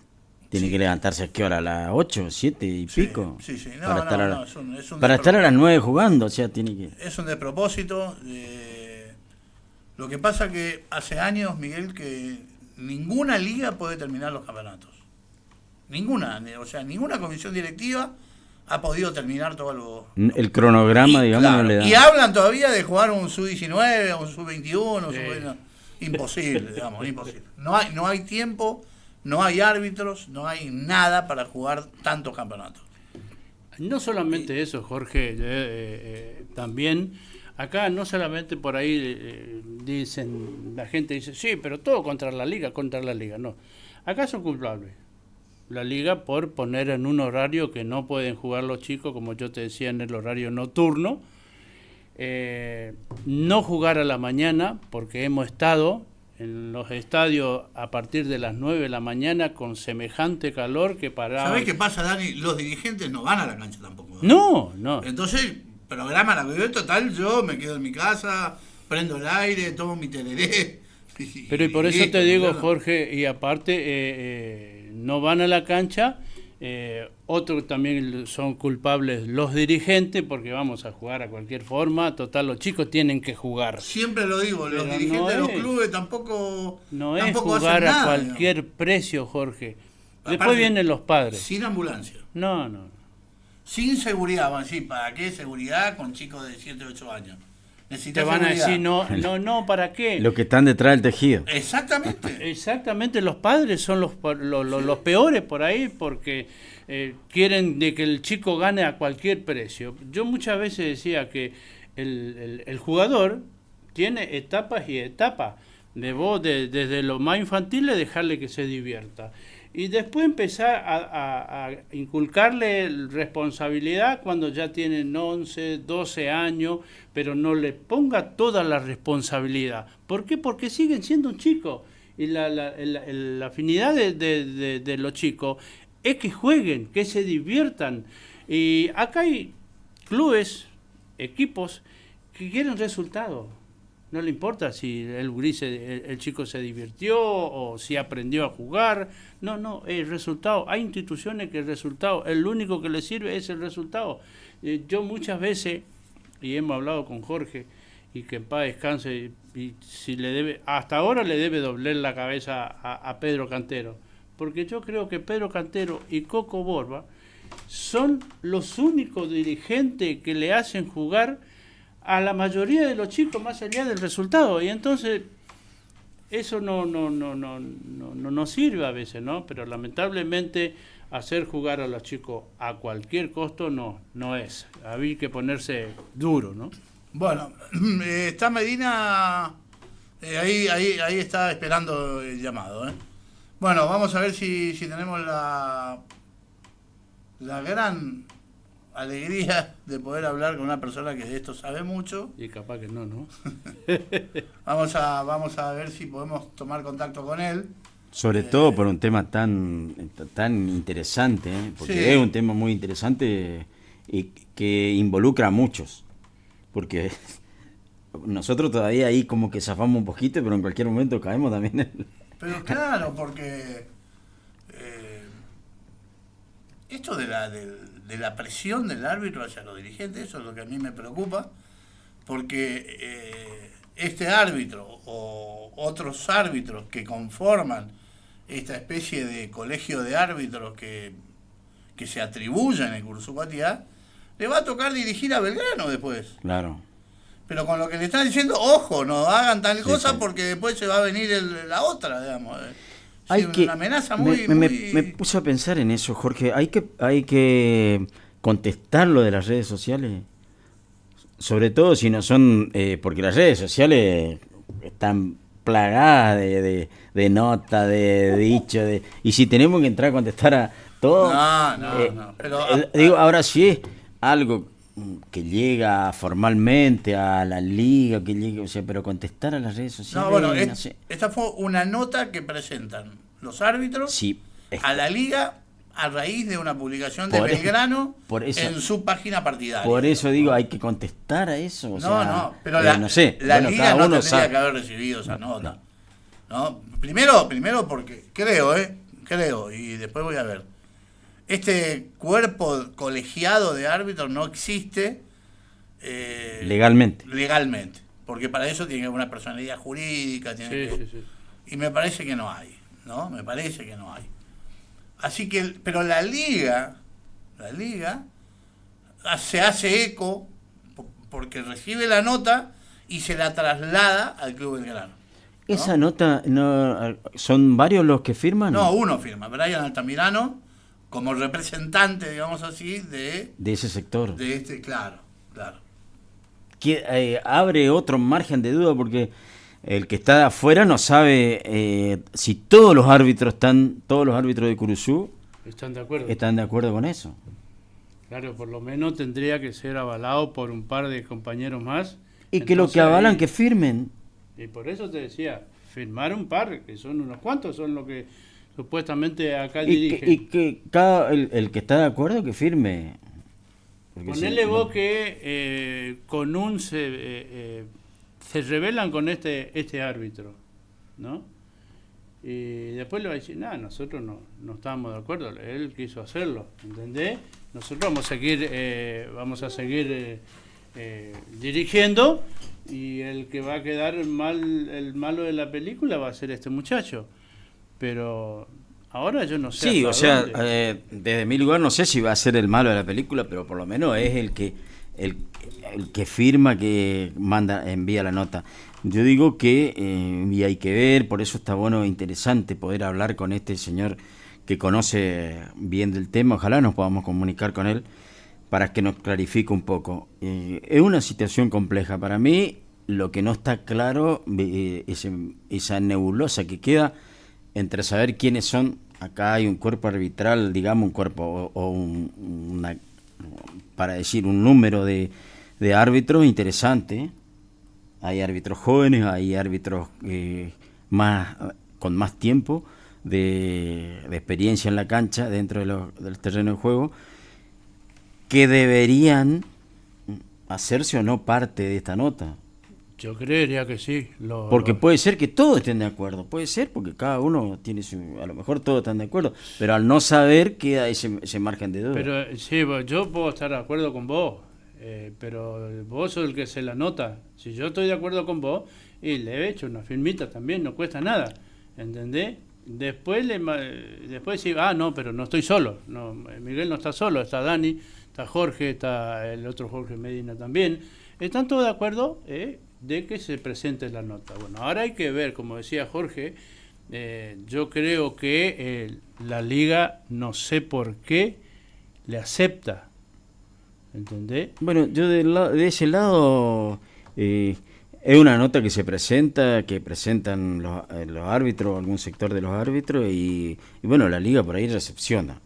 tienen que levantarse ¿a qué hora? ¿A las 8, 7 y pico? Sí. Para estar a las 9 jugando, o sea, tiene que... Es un despropósito. Lo que pasa que hace años, Miguel, que ninguna liga puede terminar los campeonatos. Ninguna comisión directiva ha podido terminar todo el cronograma, digamos, claro, no le da. Y hablan todavía de jugar un sub-19, un sub-21, imposible, digamos, imposible. No hay tiempo, no hay árbitros, no hay nada para jugar tantos campeonatos. No solamente eso, Jorge, también acá no solamente por ahí dicen, la gente dice, sí, pero todo contra la liga, no. Acá son culpables la liga por poner en un horario que no pueden jugar los chicos, como yo te decía, en el horario nocturno, no jugar a la mañana, porque hemos estado en los estadios a partir de las 9 de la mañana con semejante calor que paraban. ¿Sabés qué pasa, Dani? Los dirigentes no van a la cancha tampoco, ¿no? No. Entonces, programa la vida total, yo me quedo en mi casa, prendo el aire, tomo mi tereré. Pero y por eso te digo, Jorge, y aparte no van a la cancha, otros también son culpables los dirigentes, porque vamos a jugar a cualquier forma, total los chicos tienen que jugar. Siempre lo digo, los dirigentes de los clubes tampoco es jugar a cualquier precio, Jorge. Después vienen los padres. Sin ambulancia. No. Sin seguridad, van a decir, ¿para qué seguridad con chicos de 7, 8 años? Te van a decir, no, ¿para qué? Los que están detrás del tejido. Exactamente, los padres son los peores por ahí, porque quieren de que el chico gane a cualquier precio. Yo muchas veces decía que el jugador tiene etapas y etapas. Desde lo más infantil dejarle que se divierta. y después empezar a inculcarle responsabilidad cuando ya tienen 11, 12 años, pero no le ponga toda la responsabilidad. ¿Por qué? Porque siguen siendo un chico. Y la afinidad de los chicos es que jueguen, que se diviertan. Y acá hay clubes, equipos que quieren resultados. No le importa si el chico se divirtió o si aprendió a jugar. No, el resultado. Hay instituciones que el resultado, el único que le sirve es el resultado. Yo muchas veces, y hemos hablado con Jorge, y que en paz descanse, y si le debe, hasta ahora le debe doblar la cabeza a Pedro Cantero, porque yo creo que Pedro Cantero y Coco Borba son los únicos dirigentes que le hacen jugar a la mayoría de los chicos más allá del resultado, y entonces eso no sirve a veces, ¿no? Pero lamentablemente hacer jugar a los chicos a cualquier costo no es. Había que ponerse duro, ¿no? Bueno, está Medina, ahí está esperando el llamado, ¿eh? Bueno, vamos a ver si tenemos la gran alegría de poder hablar con una persona que de esto sabe mucho. Y capaz que no. Vamos a ver si podemos tomar contacto con él. Sobre todo por un tema tan interesante, ¿eh? Porque Sí. es un tema muy interesante y que involucra a muchos. Porque nosotros todavía ahí como que zafamos un poquito, pero en cualquier momento caemos también. Pero claro, porque esto de la presión del árbitro hacia los dirigentes, eso es lo que a mí me preocupa, porque este árbitro o otros árbitros que conforman esta especie de colegio de árbitros que se atribuyen en Cursucatía, le va a tocar dirigir a Belgrano después. Claro. Pero con lo que le están diciendo, ojo, no hagan tal cosa sí. porque después se va a venir la otra, digamos. Hay Sí, que, una amenaza muy... me puse a pensar en eso, Jorge. Hay que contestar lo de las redes sociales. Sobre todo si no son... porque las redes sociales están plagadas de notas, de dicho. Y si tenemos que entrar a contestar a todo... No. Pero, digo, ahora sí es algo que llega formalmente a la liga, que llega, o sea, pero contestar a las redes sociales... no, bueno, no sé. esta fue una nota que presentan los árbitros Sí, a la liga a raíz de una publicación de Por- Belgrano por eso- en su página partidaria. Por eso digo, hay que contestar a eso. O sea, pero no sé. la Bueno, liga cada no uno tendría sabe. que haber recibido esa nota. ¿No? Primero porque creo, y después voy a ver. Este cuerpo colegiado de árbitros no existe Legalmente. porque para eso tiene que haber una personalidad jurídica, Sí. y me parece que no hay, ¿no? Me parece que no hay. Así que, pero la liga se hace eco porque recibe la nota y se la traslada al Club Belgrano. ¿no? Esa nota, no, ¿son varios los que firman? No, uno firma, Brian Altamirano, como representante, digamos así, de De ese sector. este, claro. Que abre otro margen de duda porque el que está de afuera no sabe si todos los árbitros de Curuzú ¿Están de acuerdo? están de acuerdo con eso. Claro, por lo menos tendría que ser avalado por un par de compañeros más. Y que lo que Entonces, avalan ahí- que firmen. Y por eso te decía, firmar un par, que son unos cuantos, son los que supuestamente acá Y dirigen. que el que está de acuerdo que firme. Porque Ponele si- vos que con un se rebelan con este árbitro, ¿no? Y después le va a decir, nosotros no estábamos de acuerdo, él quiso hacerlo, ¿entendés? Nosotros vamos a seguir dirigiendo, y el que va a quedar el malo de la película va a ser este muchacho. Pero ahora yo no sé. Sí, hasta o sea, dónde. desde mi lugar no sé si va a ser el malo de la película, pero por lo menos es el que firma, que envía la nota. Yo digo que, y hay que ver, por eso está bueno, interesante poder hablar con este señor que conoce bien del tema. Ojalá nos podamos comunicar con él para que nos clarifique un poco. Es una situación compleja. Para mí, lo que no está claro es esa nebulosa que queda entre saber quiénes son acá hay un cuerpo arbitral, digamos un cuerpo para decir un número de árbitros interesante. Hay árbitros jóvenes, hay árbitros con más tiempo de experiencia en la cancha dentro del terreno de juego, que deberían hacerse o no parte de esta nota. Yo creería que sí. Porque puede ser que todos estén de acuerdo, puede ser porque cada uno tiene a lo mejor todos están de acuerdo, pero al no saber queda ese margen de duda. Pero sí, yo puedo estar de acuerdo con vos, pero vos sos el que se la nota. Si yo estoy de acuerdo con vos, y le he hecho una firmita también, no cuesta nada, ¿entendés? Después sí, no, pero no estoy solo, no, Miguel no está solo, está Dani, está Jorge, está el otro Jorge Medina también, están todos de acuerdo de que se presente la nota. Bueno, ahora hay que ver, como decía Jorge, yo creo que la liga, no sé por qué, le acepta, ¿entendés? Bueno, yo de ese lado, es una nota que se presenta, que presentan los árbitros, algún sector de los árbitros, y bueno, la liga por ahí recepciona.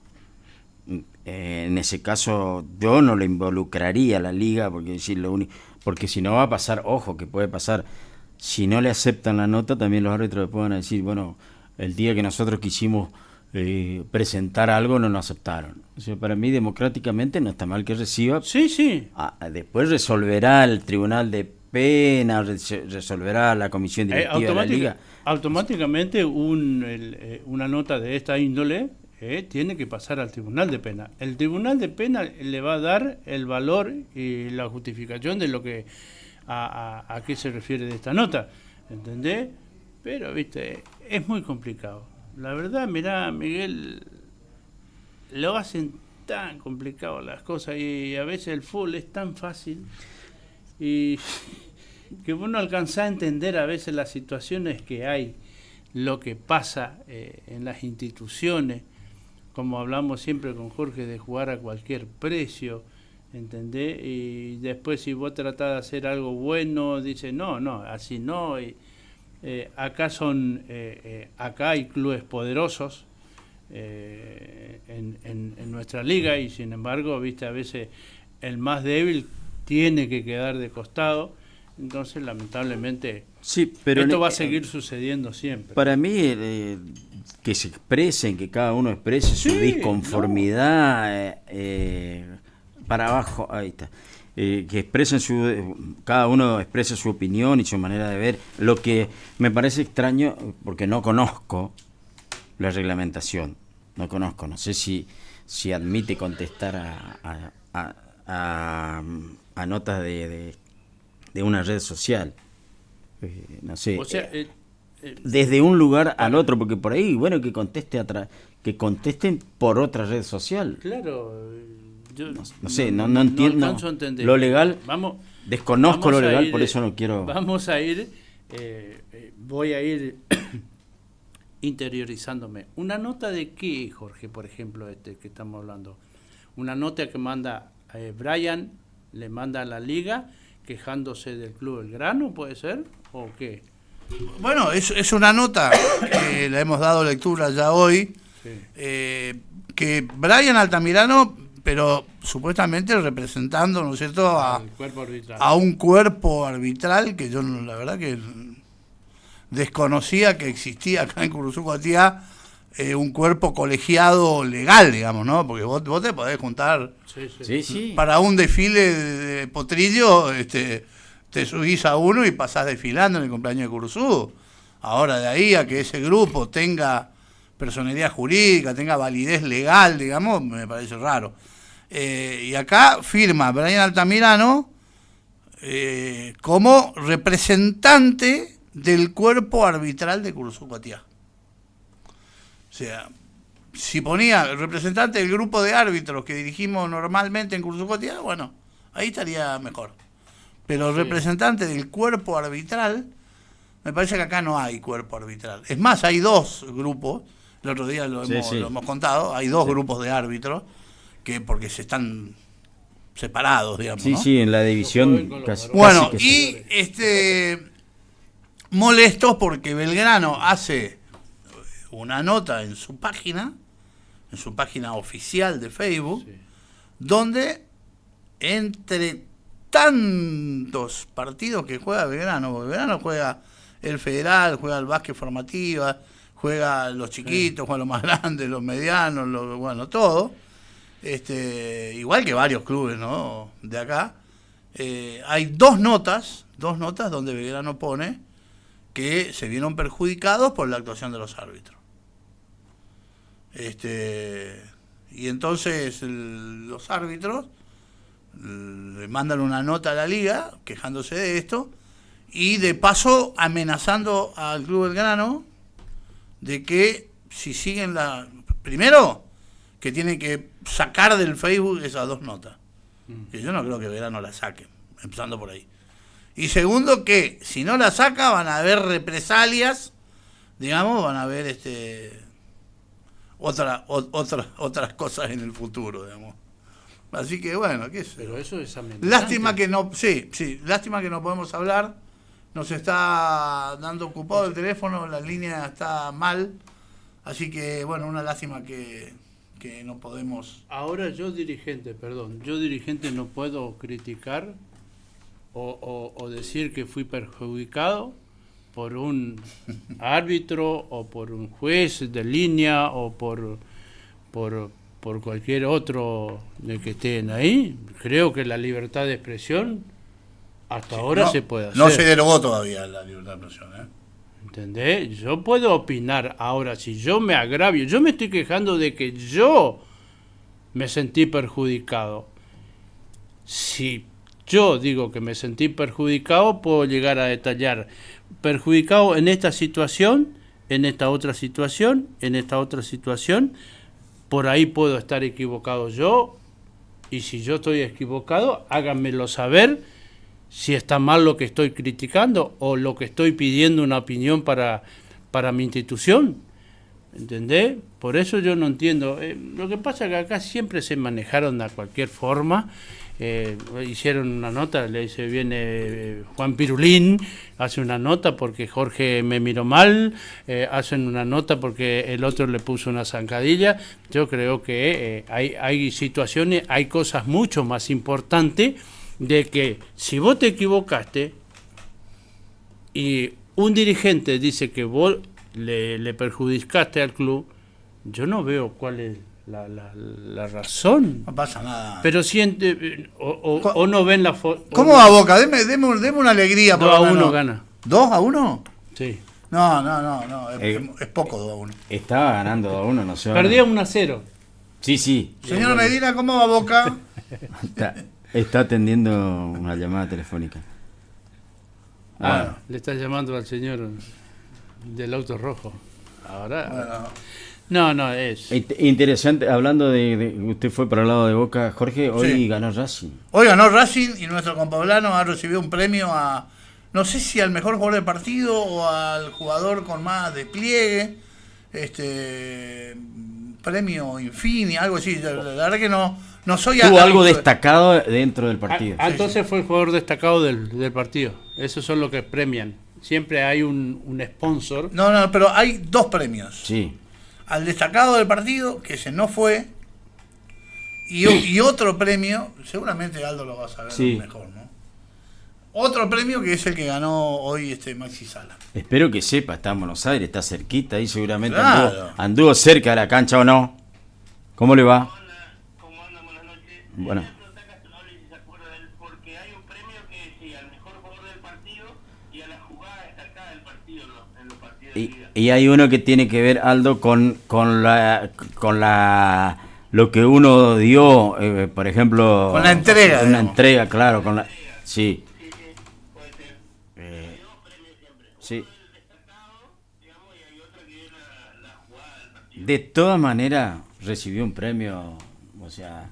En ese caso yo no lo involucraría a la liga, porque si no va a pasar, ojo, que puede pasar, si no le aceptan la nota, también los árbitros pueden decir, bueno, el día que nosotros quisimos presentar algo no nos aceptaron. O sea, para mí democráticamente no está mal que reciba. Sí. Después resolverá el Tribunal de Pena, resolverá la comisión directiva de la liga. Automáticamente una nota de esta índole tiene que pasar al Tribunal de Pena. El Tribunal de Pena le va a dar el valor y la justificación de lo que a qué se refiere de esta nota, ¿entendés? Pero, viste, es muy complicado. La verdad, mirá, Miguel, lo hacen tan complicado las cosas y a veces el fútbol es tan fácil y que uno alcanza a entender a veces las situaciones que hay, lo que pasa en las instituciones, como hablamos siempre con Jorge, de jugar a cualquier precio, ¿entendés? Y después si vos tratás de hacer algo bueno, dice no, así no. Y, acá hay clubes poderosos en nuestra liga y sin embargo, viste, a veces el más débil tiene que quedar de costado. Entonces, lamentablemente, sí, pero esto va a seguir sucediendo siempre. Para mí, que se expresen, que cada uno exprese su disconformidad para abajo, ahí está. Que expresen cada uno exprese su opinión y su manera de ver. Lo que me parece extraño, porque no conozco la reglamentación, no sé si admite contestar a notas de una red social, no sé, o sea, desde un lugar al otro, porque por ahí, bueno, que contesten por otra red social. Claro, yo no sé, no entiendo lo legal, desconozco lo legal, por eso no quiero. Voy a ir interiorizándome. ¿Una nota de qué, Jorge, por ejemplo, que estamos hablando? Una nota que manda Brian, le manda a la liga quejándose del Club Belgrano, ¿puede ser? ¿O qué? Bueno, es una nota que le hemos dado lectura ya hoy, que Brian Altamirano, pero supuestamente representando, ¿no es cierto?, a un cuerpo arbitral que yo la verdad que desconocía que existía acá en Curuzú-Coatiá, un cuerpo colegiado legal, digamos, ¿no? Porque vos te podés juntar para un desfile de potrillo, te subís a uno y pasás desfilando en el cumpleaños de Curuzú. Ahora, de ahí a que ese grupo tenga personalidad jurídica, tenga validez legal, digamos, me parece raro. Y acá firma Brian Altamirano como representante del cuerpo arbitral de Curuzú-Coatiá. O sea, si ponía representante del grupo de árbitros que dirigimos normalmente en Curuzú-Coatiá, bueno, ahí estaría mejor. Pero representante del cuerpo arbitral, me parece que acá no hay cuerpo arbitral. Es más, hay dos grupos, el otro día lo hemos contado, hay dos grupos de árbitros, que porque se están separados, digamos, ¿no? Sí, en la división casi. Bueno, y molestos porque Belgrano hace una nota en su página oficial de Facebook, donde entre tantos partidos que juega Belgrano, porque Belgrano juega el Federal, juega el básquet formativa, juega los chiquitos, juega los más grandes, los medianos, bueno, todo, igual que varios clubes, ¿no?, de acá. Hay dos notas donde Belgrano pone que se vieron perjudicados por la actuación de los árbitros. Y entonces los árbitros le mandan una nota a la liga quejándose de esto y de paso amenazando al Club Belgrano de que si siguen primero que tienen que sacar del Facebook esas dos notas, que yo no creo que Belgrano la saque, empezando por ahí, y segundo que si no la saca van a haber represalias, digamos, van a haber otras cosas en el futuro, digamos. Así que bueno, qué sé. Pero eso es amenazante. Lástima que no, lástima que no podemos hablar. Nos está dando ocupado el teléfono, la línea está mal. Así que bueno, una lástima que no podemos. Ahora yo dirigente no puedo criticar o decir que fui perjudicado por un árbitro o por un juez de línea o por cualquier otro de que estén ahí. Creo que la libertad de expresión hasta ahora se puede hacer. No se derogó todavía la libertad de expresión, ¿Entendés? Yo puedo opinar ahora, si yo me agravio, yo me estoy quejando de que yo me sentí perjudicado. Si yo digo que me sentí perjudicado, puedo llegar a detallar perjudicado en esta situación, en esta otra situación, en esta otra situación. Por ahí puedo estar equivocado yo, y si yo estoy equivocado, háganmelo saber si está mal lo que estoy criticando o lo que estoy pidiendo una opinión para mi institución. ¿Entendés? Por eso yo no entiendo. Lo que pasa es que acá siempre se manejaron de cualquier forma. Hicieron una nota, le dice, viene Juan Pirulín, hace una nota porque Jorge me miró mal, hacen una nota porque el otro le puso una zancadilla. Yo creo que hay situaciones, hay cosas mucho más importantes, de que si vos te equivocaste y un dirigente dice que vos le perjudicaste al club, yo no veo cuál es la razón. No pasa nada. Pero siente o no ven la foto. ¿Cómo va Boca? Deme una alegría. 2-1 gana. ¿2-1? Sí. No, es poco 2-1. Estaba ganando 2-1, no sé. Perdía 1-0. Sí. Señor Medina, ¿cómo va Boca? Está atendiendo una llamada telefónica. Le está llamando al señor del auto rojo. Ahora. No, es interesante. Hablando de usted fue para el lado de Boca, Jorge, hoy ganó Racing. Hoy ganó Racing y nuestro compablano ha recibido un premio no sé si al mejor jugador del partido o al jugador con más despliegue, premio Infini, algo así. La verdad que no soy... Tuvo algo destacado dentro del partido. Entonces fue el jugador destacado del partido. Esos son los que premian. Siempre hay un sponsor. No, pero hay dos premios. Sí. Al destacado del partido, que ese no fue, y otro premio, seguramente Aldo lo va a saber mejor, ¿no? Otro premio que es el que ganó hoy Maxi Sala. Espero que sepa, está en Buenos Aires, está cerquita ahí, seguramente claro. anduvo cerca de la cancha o no. ¿Cómo le va? ¿Cómo anda? Buenas noches. Bueno. Porque hay un premio que sí, al mejor jugador del partido y a la jugada destacada del partido, en los partidos de liga. Y hay uno que tiene que ver, Aldo, con lo que uno dio, por ejemplo, con la entrega. Una entrega, claro, con la sí. Sí. De todas maneras recibió un premio, o sea,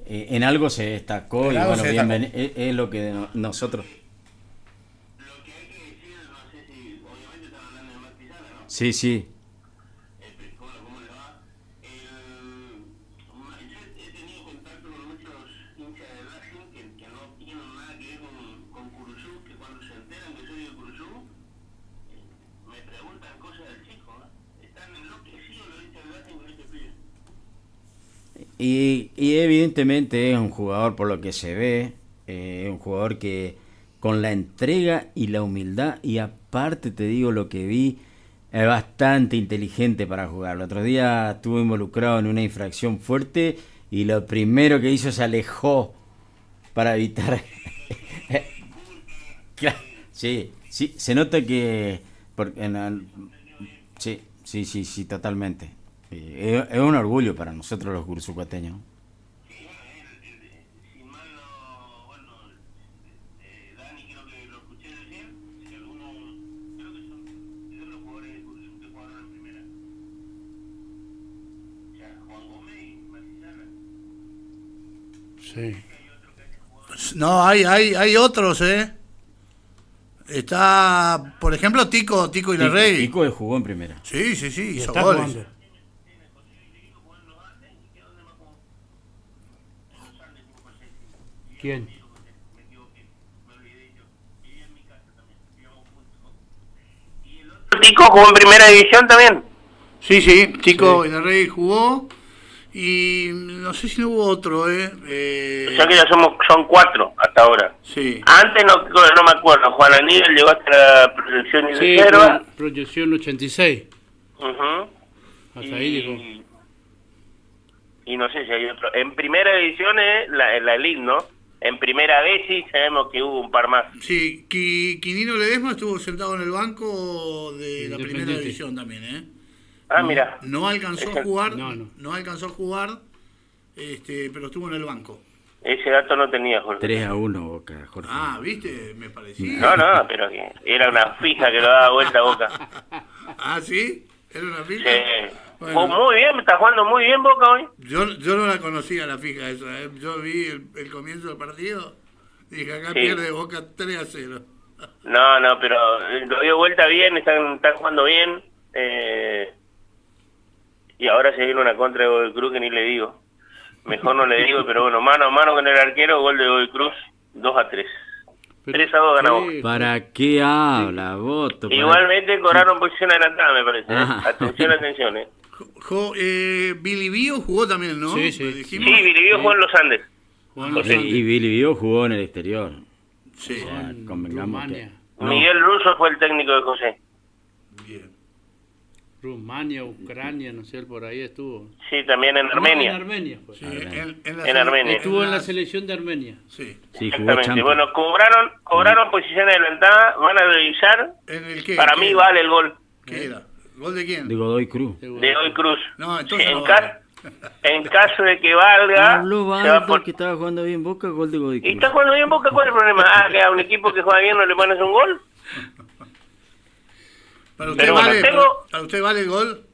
en algo se destacó y bueno, bienvenido, es lo que nosotros. Lo que hay que decir, no sé si, obviamente están hablando de Maxi Sala, ¿no? Sí. ¿Cómo le va? Yo he tenido contacto con muchos hinchas de Racing que no tienen nada que ver con Curuzú, que cuando se enteran que soy de Curuzú, me preguntan cosas del chico, ¿no? Están en Y evidentemente es un jugador, por lo que se ve, un jugador que con la entrega y la humildad, y aparte te digo lo que vi, es bastante inteligente para jugar. El otro día estuvo involucrado en una infracción fuerte y lo primero que hizo se alejó para evitar... Sí, se nota que... Sí, totalmente. Es un orgullo para nosotros los gurusucuateños. Sí. No, hay otros, Está, por ejemplo, Tico y la Rey. Tico jugó en primera. Sí, hizo está goles. Jugando. ¿Quién? ¿Tico jugó en primera división también? Sí, Tico y la Rey jugó. Y no sé si no hubo otro, O sea que ya son 4 hasta ahora. Sí. Antes no me acuerdo, Juan Aníbal llegó hasta la proyección y reserva. Proyección 86. Hasta ahí llegó. Y no sé si hay otro. En primera división es la League, ¿no? En primera vez sí sabemos que hubo un par más. Sí, Quinino Ledesma estuvo sentado en el banco de la primera división también, Mira. No alcanzó a jugar, no alcanzó a jugar, pero estuvo en el banco. Ese dato no tenía, Jorge. 3-1 Boca, Jorge. ¿Viste? Me parecía. No, pero que era una fija que lo daba vuelta a Boca. ¿Sí? ¿Era una fija? Sí. Bueno. Muy bien, está jugando muy bien Boca hoy. Yo no la conocía la fija esa, Yo vi el comienzo del partido, dije acá pierde Boca 3-0. No, pero lo dio vuelta bien, están jugando bien. Y ahora se viene una contra de Godoy Cruz que ni le digo. Mejor no le digo, pero bueno, mano a mano con el arquero, gol de Godoy Cruz, 2-3. 3-2 gana Boca. ¿Para qué habla, Boto? Igualmente cobraron posición adelantada, me parece. Atención. Billy Bio jugó también, ¿no? Sí, Billy Bio jugó en los Andes. Y Billy Bio jugó en el exterior. Sí. O sea, convengamos que... Miguel Russo fue el técnico de José. Rumania, Ucrania, no sé, él por ahí estuvo. Sí, también en Armenia. En Armenia, pues. Sí, en Armenia. Estuvo en la selección de Armenia. Sí. Exactamente. Bueno, cobraron posición adelantada, van a revisar. ¿En el qué? Para mí vale el gol. ¿Qué era? ¿Gol de quién? De Godoy Cruz. De Godoy Cruz. No, entonces en caso de que valga... Habló Valdo que estaba jugando bien Boca, gol de Godoy Cruz. ¿Y está jugando bien Boca? ¿Cuál es el problema? Que a un equipo que juega bien no le pones un gol. ¿Para usted vale el gol?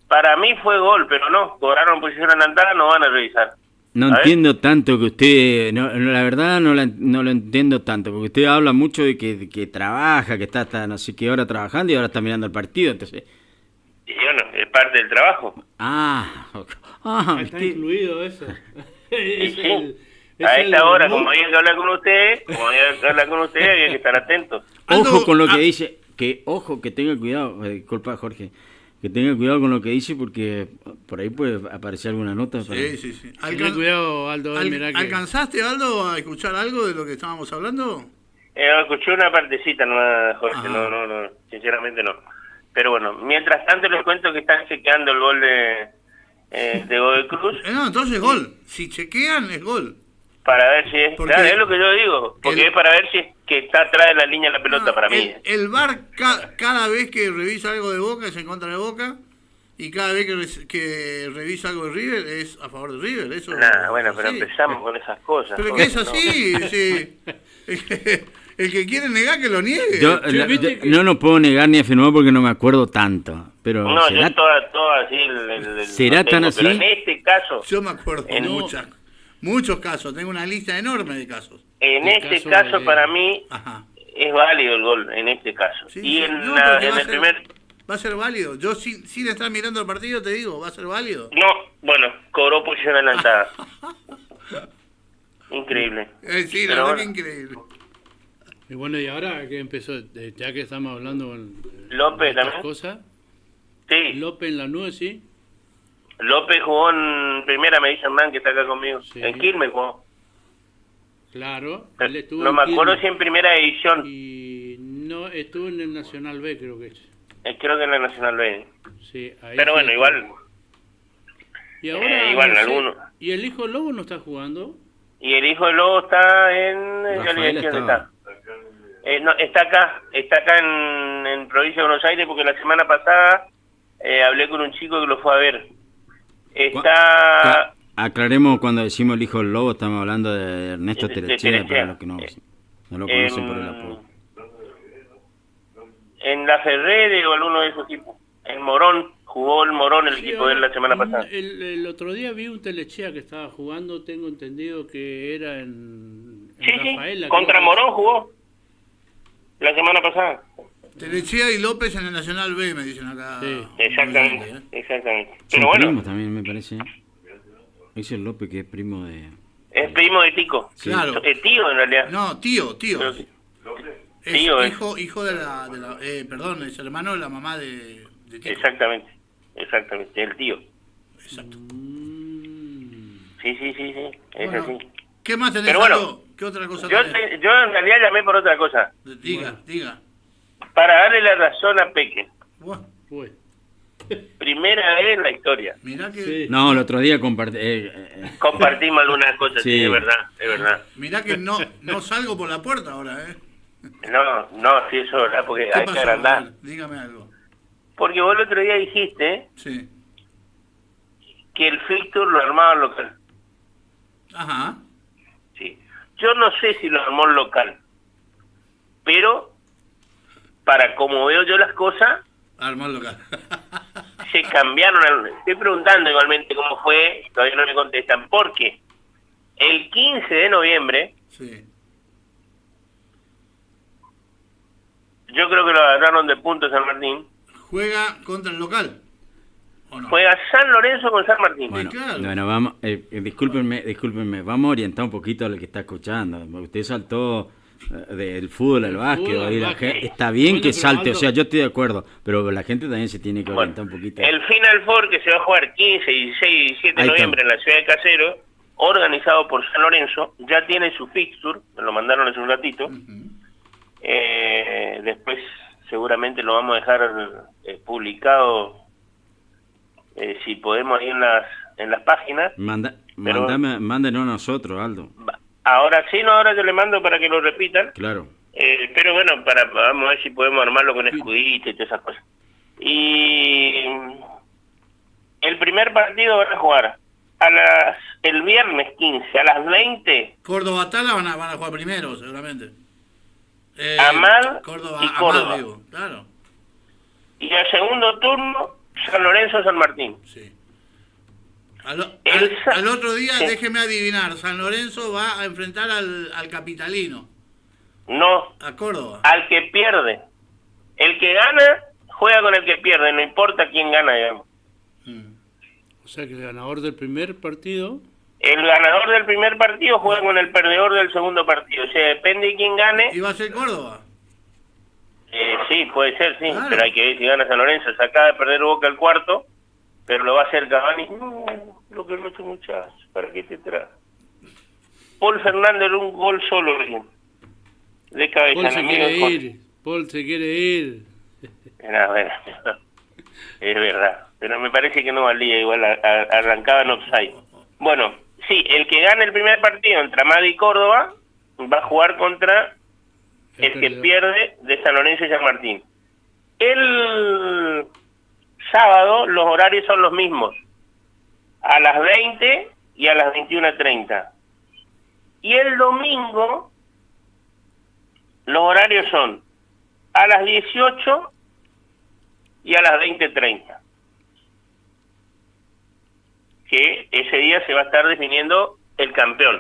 Para mí fue gol, pero no, cobraron posición adelantada, no van a revisar. No entiendo tanto que usted, la verdad no lo entiendo tanto, porque usted habla mucho de que trabaja, que está hasta no sé qué hora trabajando y ahora está mirando el partido, entonces... Y bueno, es parte del trabajo. Está incluido eso. A esta hora, como había que hablar con usted, había que estar atento. Ojo con lo que dice, que tenga cuidado, disculpa Jorge, que tenga cuidado con lo que dice porque por ahí puede aparecer alguna nota. Sí. Ten cuidado, Aldo. ¿Alcanzaste, Aldo, a escuchar algo de lo que estábamos hablando? Escuché una partecita nomás, Jorge, no, sinceramente no. Pero bueno, mientras tanto les cuento que están chequeando el gol de Godoy Cruz. No, entonces es gol. Si chequean, es gol. Para ver si es... Claro, es lo que yo digo. Porque es para ver si es que está atrás de la línea de la pelota para mí. El VAR cada vez que revisa algo de Boca es en contra de Boca. Y cada vez que revisa algo de River es a favor de River. Eso bueno, pero empezamos con esas cosas. Pero que es así, sí. El que quiere negar que lo niegue. Yo no puedo negar ni afirmar porque no me acuerdo tanto. Pero no, ¿será, yo todo así. ¿será tan así? Pero en este caso... Yo me acuerdo muchos casos. Tengo una lista enorme de casos. En este caso para mí es válido el gol, en este caso. Sí, y en el primer... Va a ser válido. Yo sin estar mirando el partido te digo, va a ser válido. No, bueno, cobró posición adelantada. Increíble. Sí, la verdad que increíble. Y bueno, y ahora que empezó, ya que estamos hablando con López también. Cosas, sí. López en la nube, sí. López jugó en primera, me dice Hernán, que está acá conmigo. Sí. En Quilmes jugó. Claro, él estuvo No en me acuerdo Quilmes si en primera división. y no estuvo en el Nacional B, creo que es. Creo que en la Nacional B. Sí, ahí Pero sí bueno, estuvo. igual. Y ahora, igual no sé, alguno. ¿y el hijo Lobo no está jugando? Y el hijo de Lobo está en... ya le decía dónde está. No, está acá en Provincia de Buenos Aires, porque la semana pasada hablé con un chico que lo fue a ver. Está... Aclaremos, cuando decimos el hijo del Lobo, estamos hablando de Ernesto de Telechea, Telechea. para los que no lo conocen por el apodo. En la Ferrere o alguno de esos tipos. En Morón, jugó el Morón, el equipo de él la semana pasada. El otro día vi un Telechea que estaba jugando, tengo entendido que era en Sí, Rafaela. contra Morón jugó la semana pasada. Telechea y López en el Nacional B, me dicen acá. Sí. Exactamente, exactamente. Son Pero bueno, primos también, me parece. Dice el López que es primo de... es primo de Tico. Sí. Claro. Tío en realidad. No, tío. Pero sí. Es Tío, hijo de la perdón, es hermano de la mamá de Tico. Exactamente, el tío. Exacto. Sí, es Bueno, así. ¿Qué más tenés? Pero bueno, Aldo? ¿Qué otra cosa yo tenés? en realidad llamé por otra cosa. Diga. Para darle la razón a Peque. Bueno. Primera vez en la historia. Mirá que... Sí. No, el otro día compartimos algunas cosas, sí, es verdad. Mirá que no salgo por la puerta ahora, ¿eh? No, sí, eso es verdad, porque hay que agrandar. A ver, dígame algo. Porque vos el otro día dijiste que el fixture lo armaba local. Ajá. Sí. Yo no sé si lo armó local, pero para como veo yo las cosas, armó local. se cambiaron. Estoy preguntando igualmente cómo fue, todavía no me contestan, porque el 15 de noviembre, yo creo que lo agarraron de punto San Martín. ¿Juega contra el local? ¿O no? Juega San Lorenzo con San Martín. Bueno, vamos, discúlpenme, vamos a orientar un poquito a lo que está escuchando. Usted saltó del fútbol al básquet, está bien que salte, o sea, yo estoy de acuerdo, pero la gente también se tiene que orientar un poquito. El Final Four, que se va a jugar 15, 16 y 17 de noviembre en la ciudad de Caseros, organizado por San Lorenzo, ya tiene su fixture, me lo mandaron hace un ratito. Después seguramente lo vamos a dejar publicado, si podemos, ahí en las páginas. Mándenos a nosotros, Aldo. Ahora yo le mando para que lo repitan. Claro. Pero bueno, vamos a ver si podemos armarlo con escudito y todas esas cosas. Y el primer partido van a jugar el viernes 15 a las 20. Córdoba Tala van a jugar primero, seguramente. Amad Córdoba, y Córdoba. digo, claro. Y al segundo turno, San Lorenzo, San Martín. Sí. Al otro día, déjeme adivinar, San Lorenzo va a enfrentar al Capitalino. No. A Córdoba. Al que pierde. El que gana, juega con el que pierde, no importa quién gana, digamos. O sea que el ganador del primer partido... El ganador del primer partido juega con el perdedor del segundo partido. O sea, depende de quién gane. ¿Y va a ser Córdoba? Sí, puede ser, sí. Claro. Pero hay que ver si gana San Lorenzo. Se acaba de perder Boca el cuarto, pero lo va a hacer Cavani. No, lo que no es muchacho, ¿para qué te trae? Paul Fernández un gol solo, recién. De cabeza. Paul se quiere ir. Bueno, es verdad. Pero me parece que no valía, igual arrancaba en offside. Bueno, sí, el que gane el primer partido entre Amad y Córdoba va a jugar contra el que pierde de San Lorenzo y San Martín. El sábado los horarios son los mismos, a las 20 y a las 21:30. Y el domingo los horarios son a las 18 y a las 20:30. Que ese día se va a estar definiendo el campeón.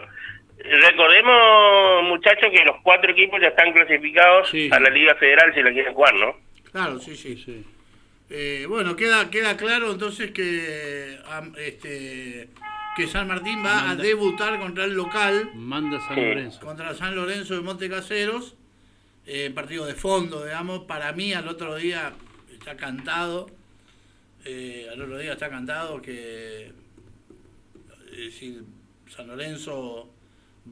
Recordemos, muchachos, que los 4 equipos ya están clasificados a la Liga Federal si la quieren jugar, ¿no? Claro, sí. Bueno, queda claro entonces que San Martín va a debutar contra el local. Manda San Lorenzo. Contra San Lorenzo de Montecaseros. Partido de fondo, digamos. Para mí, al otro día está cantado. al otro día está cantado que si San Lorenzo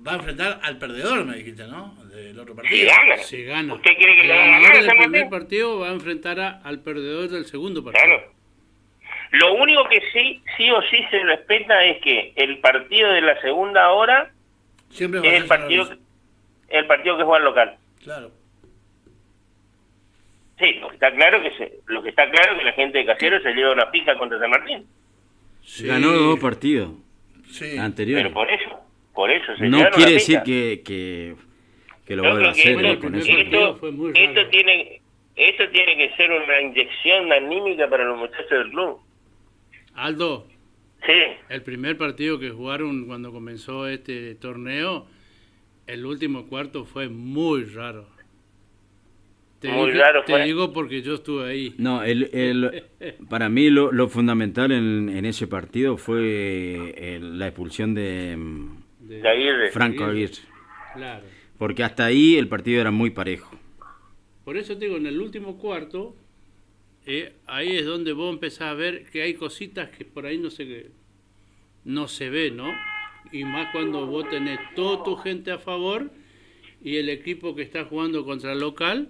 va a enfrentar al perdedor, me dijiste, ¿no? Del otro partido. Si gana. ¿Usted quiere que El le ganador gane a del San primer Martín? partido va a enfrentar al perdedor del segundo partido. Claro. Lo único que sí o sí se respeta es que el partido de la segunda hora Siempre va a es ser el San partido, Lorenzo. el partido que juega el local. Claro. Sí, lo que está claro que la gente de Caseros se lleva una pija contra San Martín. Ganó 2 partidos anteriores. Pero por eso se no llevaron quiere una decir pija. que lo Yo vuelva a creo que hacer con eso. Esto tiene que ser una inyección anímica para los muchachos del club. Aldo, Sí. el primer partido que jugaron cuando comenzó este torneo, el último cuarto fue muy raro. Te digo porque yo estuve ahí. No, para mí lo fundamental en ese partido fue la expulsión de Aguirre. Franco Aguirre. Claro. Porque hasta ahí el partido era muy parejo. Por eso te digo, en el último cuarto, ahí es donde vos empezás a ver que hay cositas que por ahí no se ve, ¿no? Y más cuando vos tenés toda tu gente a favor y el equipo que está jugando contra el local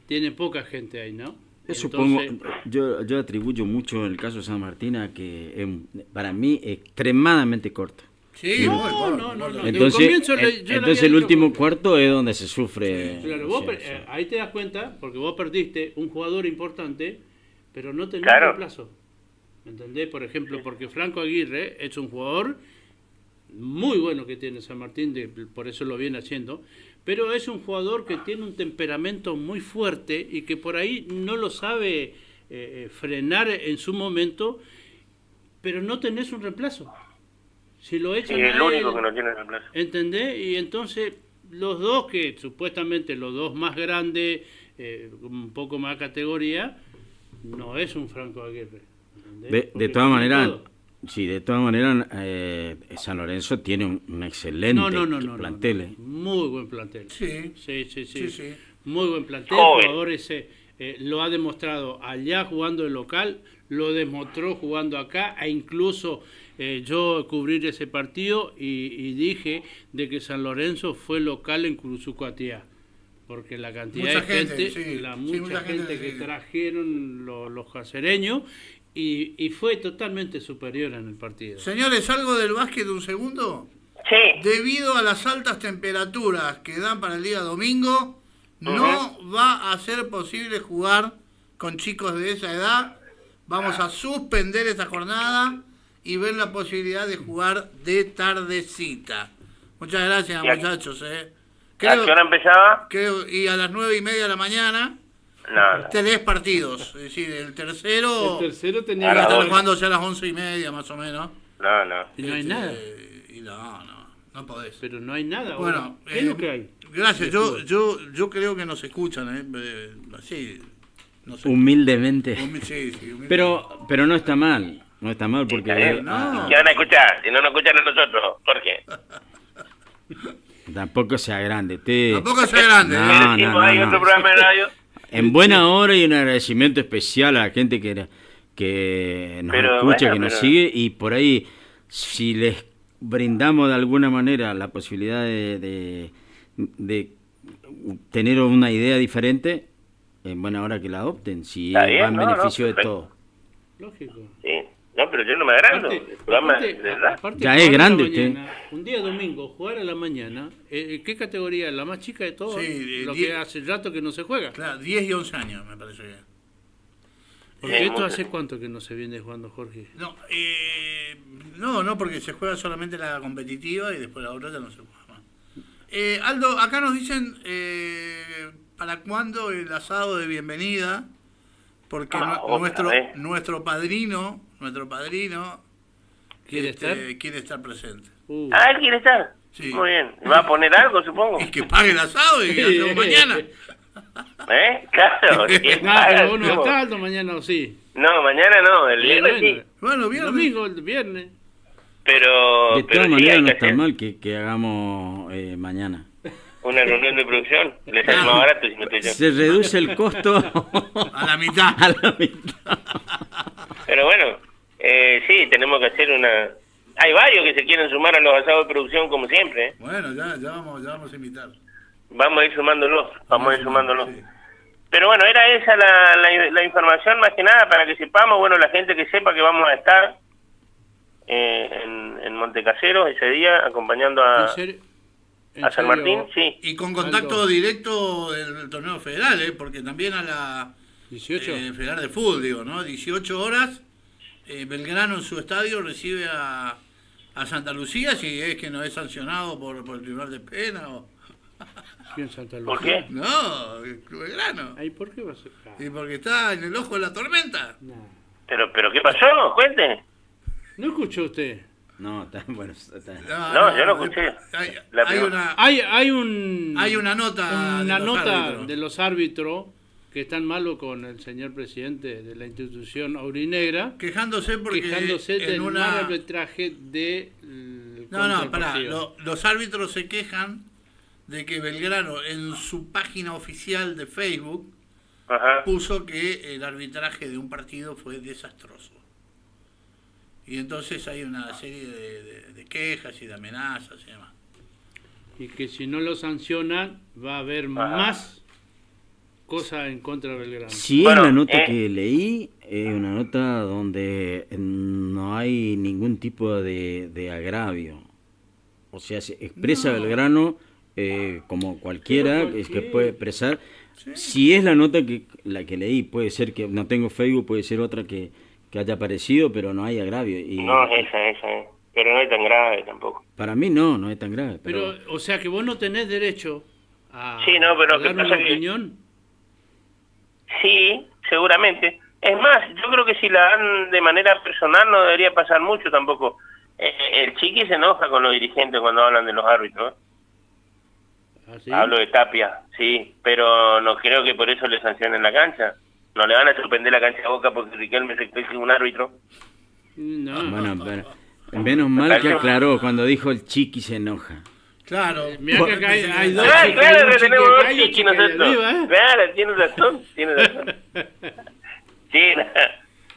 tiene poca gente ahí, ¿no? Supongo, yo atribuyo mucho el caso de San Martín a que para mí extremadamente corto. Sí, no. Entonces el último cuarto es donde se sufre. Claro, ahí te das cuenta, porque vos perdiste un jugador importante, pero no tenés reemplazo. ¿Me entendés? Por ejemplo, porque Franco Aguirre es un jugador muy bueno que tiene San Martín, por eso lo viene haciendo, pero es un jugador que tiene un temperamento muy fuerte y que por ahí no lo sabe frenar en su momento, pero no tenés un reemplazo. Si lo echan es el único que no tiene reemplazo. ¿Entendés? Y entonces los dos, que supuestamente los dos más grandes, un poco más categoría, no es un Franco Aguirre. De todas maneras, San Lorenzo tiene un excelente plantel. Muy buen plantel. Sí. Muy buen plantel. Joven. El jugador ese lo ha demostrado allá jugando de local, lo demostró jugando acá, e incluso yo cubrir ese partido y dije de que San Lorenzo fue local en Cruzucuatía, porque la cantidad de gente, mucha gente que trajeron los casereños y fue totalmente superior en el partido. Señores, ¿algo del básquet un segundo? Sí. Debido a las altas temperaturas que dan para el día domingo, no va a ser posible jugar con chicos de esa edad. Vamos a suspender esta jornada y ver la posibilidad de jugar de tardecita. Muchas gracias, muchachos. ¿A qué hora empezaba? Y a las 9:30 de la mañana. No. 3 partidos. Es decir, el tercero tenía que estar jugando ya a las 11:30 más o menos. No. Y no hay nada. Y no podés. Pero no hay nada. Bueno, ¿qué es lo que hay? Gracias. Yo creo que nos escuchan, así. No sé. Humildemente. Humildemente. Pero no está mal. No está mal porque... ¿Qué van a escuchar? Si no nos escuchan a nosotros, Jorge. Tampoco sea grande. Tampoco sea grande. Hay otro programa de radio. En buena hora y un agradecimiento especial a la gente que nos escucha, que nos sigue, y por ahí, si les brindamos de alguna manera la posibilidad de tener una idea diferente, en buena hora que la adopten, si va en beneficio de todos. Lógico. Sí. No, pero yo no me agrando. Ya es grande usted. Un día domingo, jugar a la mañana, ¿qué categoría? ¿La más chica de todas? Lo que hace rato que no se juega. Claro, 10 y 11 años, me parece bien. Porque esto hace cuánto que no se viene jugando, Jorge. No, porque se juega solamente la competitiva y después la otra ya no se juega más. Aldo, acá nos dicen ¿para cuándo el asado de bienvenida? Porque nuestro padrino quiere estar presente. Él quiere estar. Sí. Muy bien. ¿Va a poner algo, supongo? Y que pague el asado y hacemos mañana. Claro. Pero vos no estás, Aldo, mañana o sí. No, mañana no, el viernes sí. Bueno, viernes. Domingo, el viernes. Pero de todas maneras no está mal que hagamos mañana. Una reunión de producción, le sale más barato si no te Se reduce el costo a la mitad. Pero bueno, sí, tenemos que hacer una... Hay varios que se quieren sumar a los asados de producción como siempre. Bueno, ya vamos a invitar. Vamos a ir sumándolos, Sí. Pero bueno, era esa la información más que nada para que sepamos, bueno, la gente que sepa que vamos a estar en Montecaseros ese día acompañando a San Martín, sí. Y con contacto directo del torneo federal, porque también a la 18 federal de fútbol, digo, ¿no? 18 horas, Belgrano en su estadio recibe a Santa Lucía, si es que no es sancionado por el tribunal de pena o... ¿Quién Santa Lucía? ¿Por qué? No, Belgrano. ¿Ay, por qué va a ser? Y porque está en el ojo de la tormenta. No. Pero ¿qué pasó? Cuente. ¿No escuchó usted? No, está bueno. Está... No, yo no escuché. Hay una nota de los árbitros que están malos con el señor presidente de la institución aurinegra, quejándose del mal arbitraje de los árbitros se quejan de que Belgrano en su página oficial de Facebook puso que el arbitraje de un partido fue desastroso. Y entonces hay una serie de quejas y de amenazas y demás. Y que si no lo sancionan va a haber más cosas en contra de Belgrano. Sí, bueno, la nota que leí es una nota donde no hay ningún tipo de agravio. O sea, se expresa Belgrano como cualquiera que puede expresar. Sí. Si es la nota la que leí, puede ser que no tengo Facebook, puede ser otra que haya aparecido, pero no hay agravio. Y no, esa, pero no es tan grave tampoco. Para mí no es tan grave. Pero o sea que vos no tenés derecho a, pero a dar una opinión. Sí, seguramente. Es más, yo creo que si la dan de manera personal no debería pasar mucho tampoco. El Chiqui se enoja con los dirigentes cuando hablan de los árbitros. ¿Ah, sí? Hablo de Tapia, sí, pero no creo que por eso le sancionen la cancha. No le van a suspender la cancha a Boca porque Riquelme se cree que es un árbitro. No. Bueno, pero menos mal que aclaró cuando dijo el Chiqui se enoja. Claro. Mira que acá hay dos chiquis. Claro que tenemos dos chiquis Chiquis nosotros. Claro, tiene razón. Sí,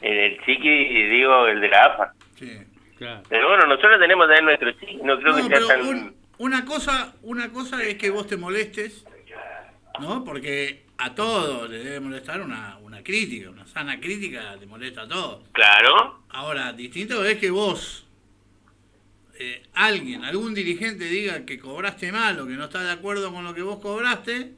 el Chiqui, digo, el de la AFA. Sí, claro. Pero bueno, nosotros tenemos también nuestro Chiqui. No creo que sea tan... Una cosa es que vos te molestes, ¿no? Porque a todos le debe molestar una crítica, una sana crítica le molesta a todos. Claro. Ahora, distinto es que vos, algún dirigente diga que cobraste mal o que no está de acuerdo con lo que vos cobraste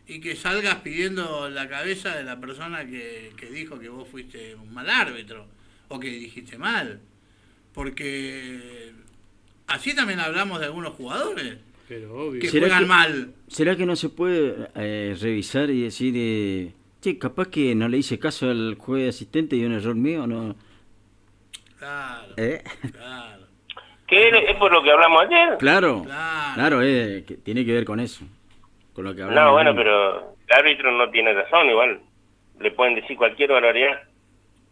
y que salgas pidiendo la cabeza de la persona que dijo que vos fuiste un mal árbitro o que dirigiste mal. Porque así también hablamos de algunos jugadores. Pero obvio. Que juegan mal. ¿Será que no se puede revisar y decir, che, capaz que no le hice caso al juez asistente y un error mío? No. Claro. Claro. ¿Qué es por lo que hablamos ayer? Claro, que tiene que ver con eso. Con lo que hablamos. No, bueno, pero el árbitro no tiene razón, igual. Le pueden decir cualquier barbaridad.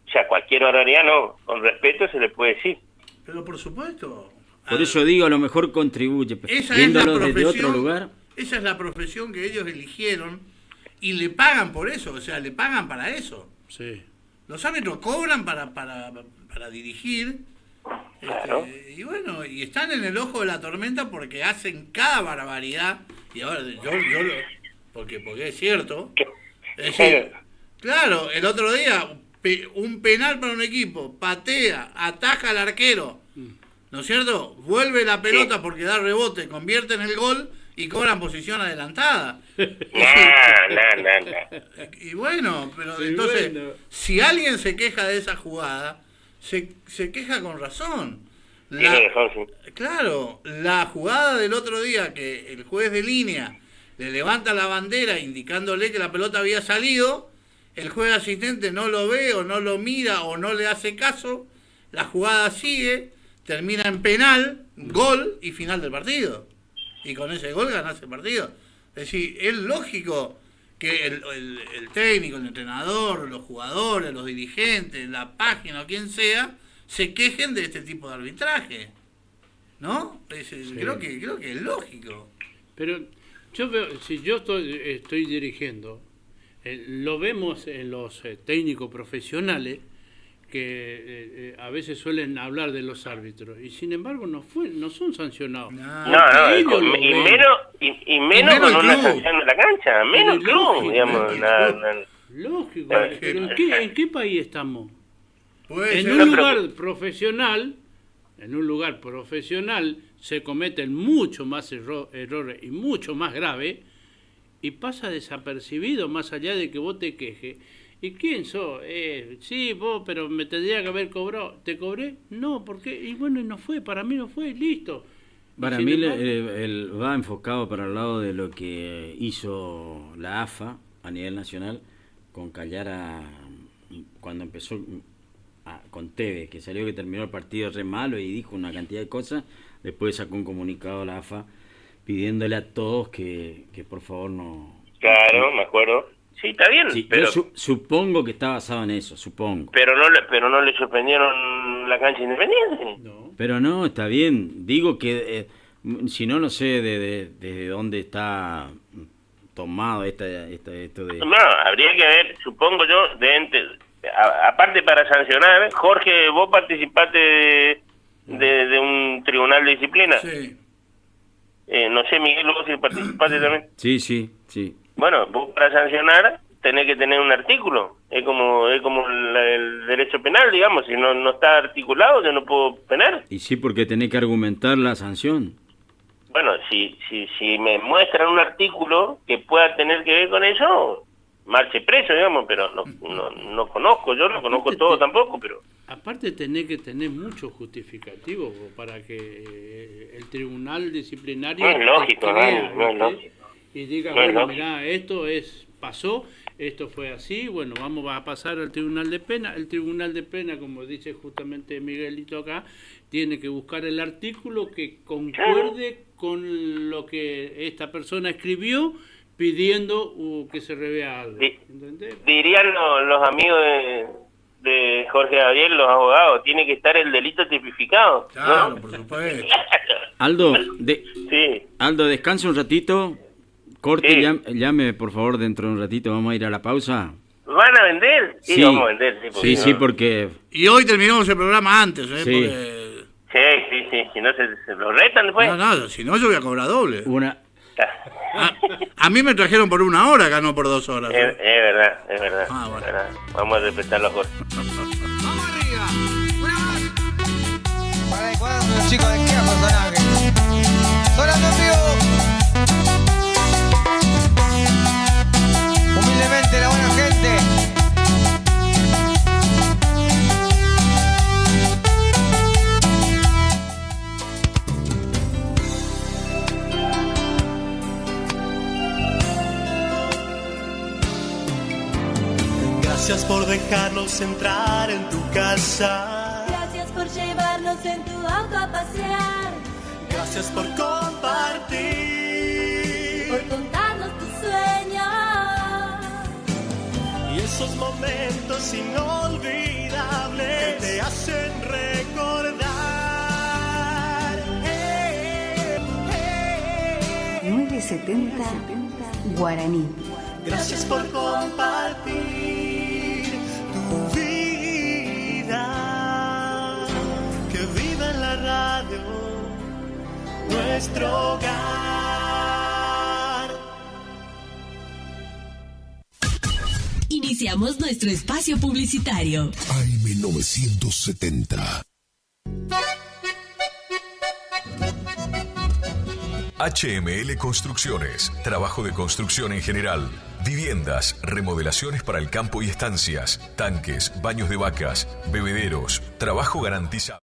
O sea, cualquier barbaridad no. Con respeto se le puede decir. Pero por supuesto. Por eso digo, a lo mejor contribuye, viéndolo desde otro lugar. Esa es la profesión que ellos eligieron y le pagan por eso, o sea, le pagan para eso. Sí. Los árbitros cobran para dirigir, claro. Y bueno, y están en el ojo de la tormenta porque hacen cada barbaridad, y ahora yo porque es cierto. Es decir, claro, el otro día, un penal para un equipo, patea, ataja al arquero, ¿no es cierto? Vuelve la pelota porque da rebote, convierte en el gol y cobran posición adelantada. Y bueno, pero entonces, si alguien se queja de esa jugada, se queja con razón. Claro, la jugada del otro día que el juez de línea le levanta la bandera indicándole que la pelota había salido, el juez asistente no lo ve o no lo mira o no le hace caso, la jugada sigue, termina en penal, gol y final del partido. Y con ese gol ganás el partido. Es decir, es lógico que el técnico, el entrenador, los jugadores, los dirigentes, la página o quien sea, se quejen de este tipo de arbitraje. ¿No? Sí. Creo que es lógico. Pero yo veo, si yo estoy dirigiendo, lo vemos en los técnicos profesionales, que a veces suelen hablar de los árbitros y sin embargo no son sancionados. No, y menos con una sanción en la cancha, menos club, digamos. Lógico, pero ¿en qué país estamos? En un lugar profesional se cometen mucho más errores y mucho más graves y pasa desapercibido más allá de que vos te quejes. ¿Y quién sos? Sí, vos, pero me tendría que haber cobrado. ¿Te cobré? No, ¿por qué? Y bueno, no fue, para mí no fue, listo. Para mí él va enfocado para el lado de lo que hizo la AFA a nivel nacional con Callara cuando empezó con Tevez, que salió que terminó el partido re malo y dijo una cantidad de cosas. Después sacó un comunicado a la AFA pidiéndole a todos que por favor no... Claro, me acuerdo. Sí, está bien, sí, pero yo supongo que está basado en eso, supongo. Pero no le suspendieron la cancha Independiente. No. Pero no, está bien. Digo que si no sé de dónde está tomado esto de... No, habría que ver, supongo yo, aparte para sancionar, Jorge, vos participaste de un tribunal de disciplina. Sí. No sé, Miguel, vos si participaste también. Sí. Bueno, vos para sancionar tenés que tener un artículo. Es como el derecho penal, digamos. Si no está articulado, yo no puedo penar. Y sí, porque tenés que argumentar la sanción. Bueno, si me muestran un artículo que pueda tener que ver con eso, marche preso, digamos, pero no conozco, yo no conozco todo tampoco, pero... Aparte tenés que tener mucho justificativo para que el tribunal disciplinario... No es lógico, no es lógico. Y diga, bueno, mirá, esto pasó, esto fue así, bueno, vamos a pasar al tribunal de pena. El tribunal de pena, como dice justamente Miguelito acá, tiene que buscar el artículo que concuerde con lo que esta persona escribió pidiendo que se revea algo. Dirían los amigos de Jorge Gabriel, los abogados, tiene que estar el delito tipificado. Claro, ¿no? por supuesto. Aldo, sí. Aldo, descansa un ratito, corte, Sí. llame por favor dentro de un ratito, vamos a ir a la pausa. ¿Van a vender? Sí, vamos a vender. Sí, porque... Y hoy terminamos el programa antes, ¿eh? Sí. Porque... Sí, si no se lo retan después. No, si no yo voy a cobrar doble. Una... A mí me trajeron por 1 hora, acá no por 2 horas. Es verdad. Bueno. Es verdad. Vamos a respetar los goles. Para cuando los chicos de qué personaje. Sonando en vivo. Humildemente la buena gente. Gracias por dejarnos entrar en tu casa. Gracias por llevarnos en tu auto a pasear. Gracias por compartir. Por contarnos tus sueños. Y esos momentos inolvidables que te hacen recordar. 970 Guaraní. Gracias por compartir tu vida. Que viva en la radio nuestro hogar. Iniciamos nuestro espacio publicitario. AM970. HML Construcciones, trabajo de construcción en general, viviendas, remodelaciones para el campo y estancias, tanques, baños de vacas, bebederos, trabajo garantizado.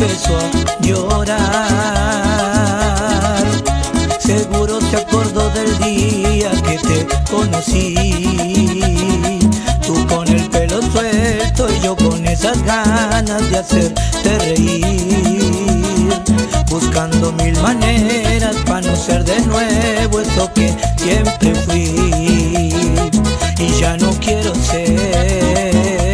empezó a llorar. Seguro se acordó del día que te conocí. Tú con el pelo suelto y yo con esas ganas de hacerte reír, buscando mil maneras para no ser de nuevo eso que siempre fui y ya no quiero ser.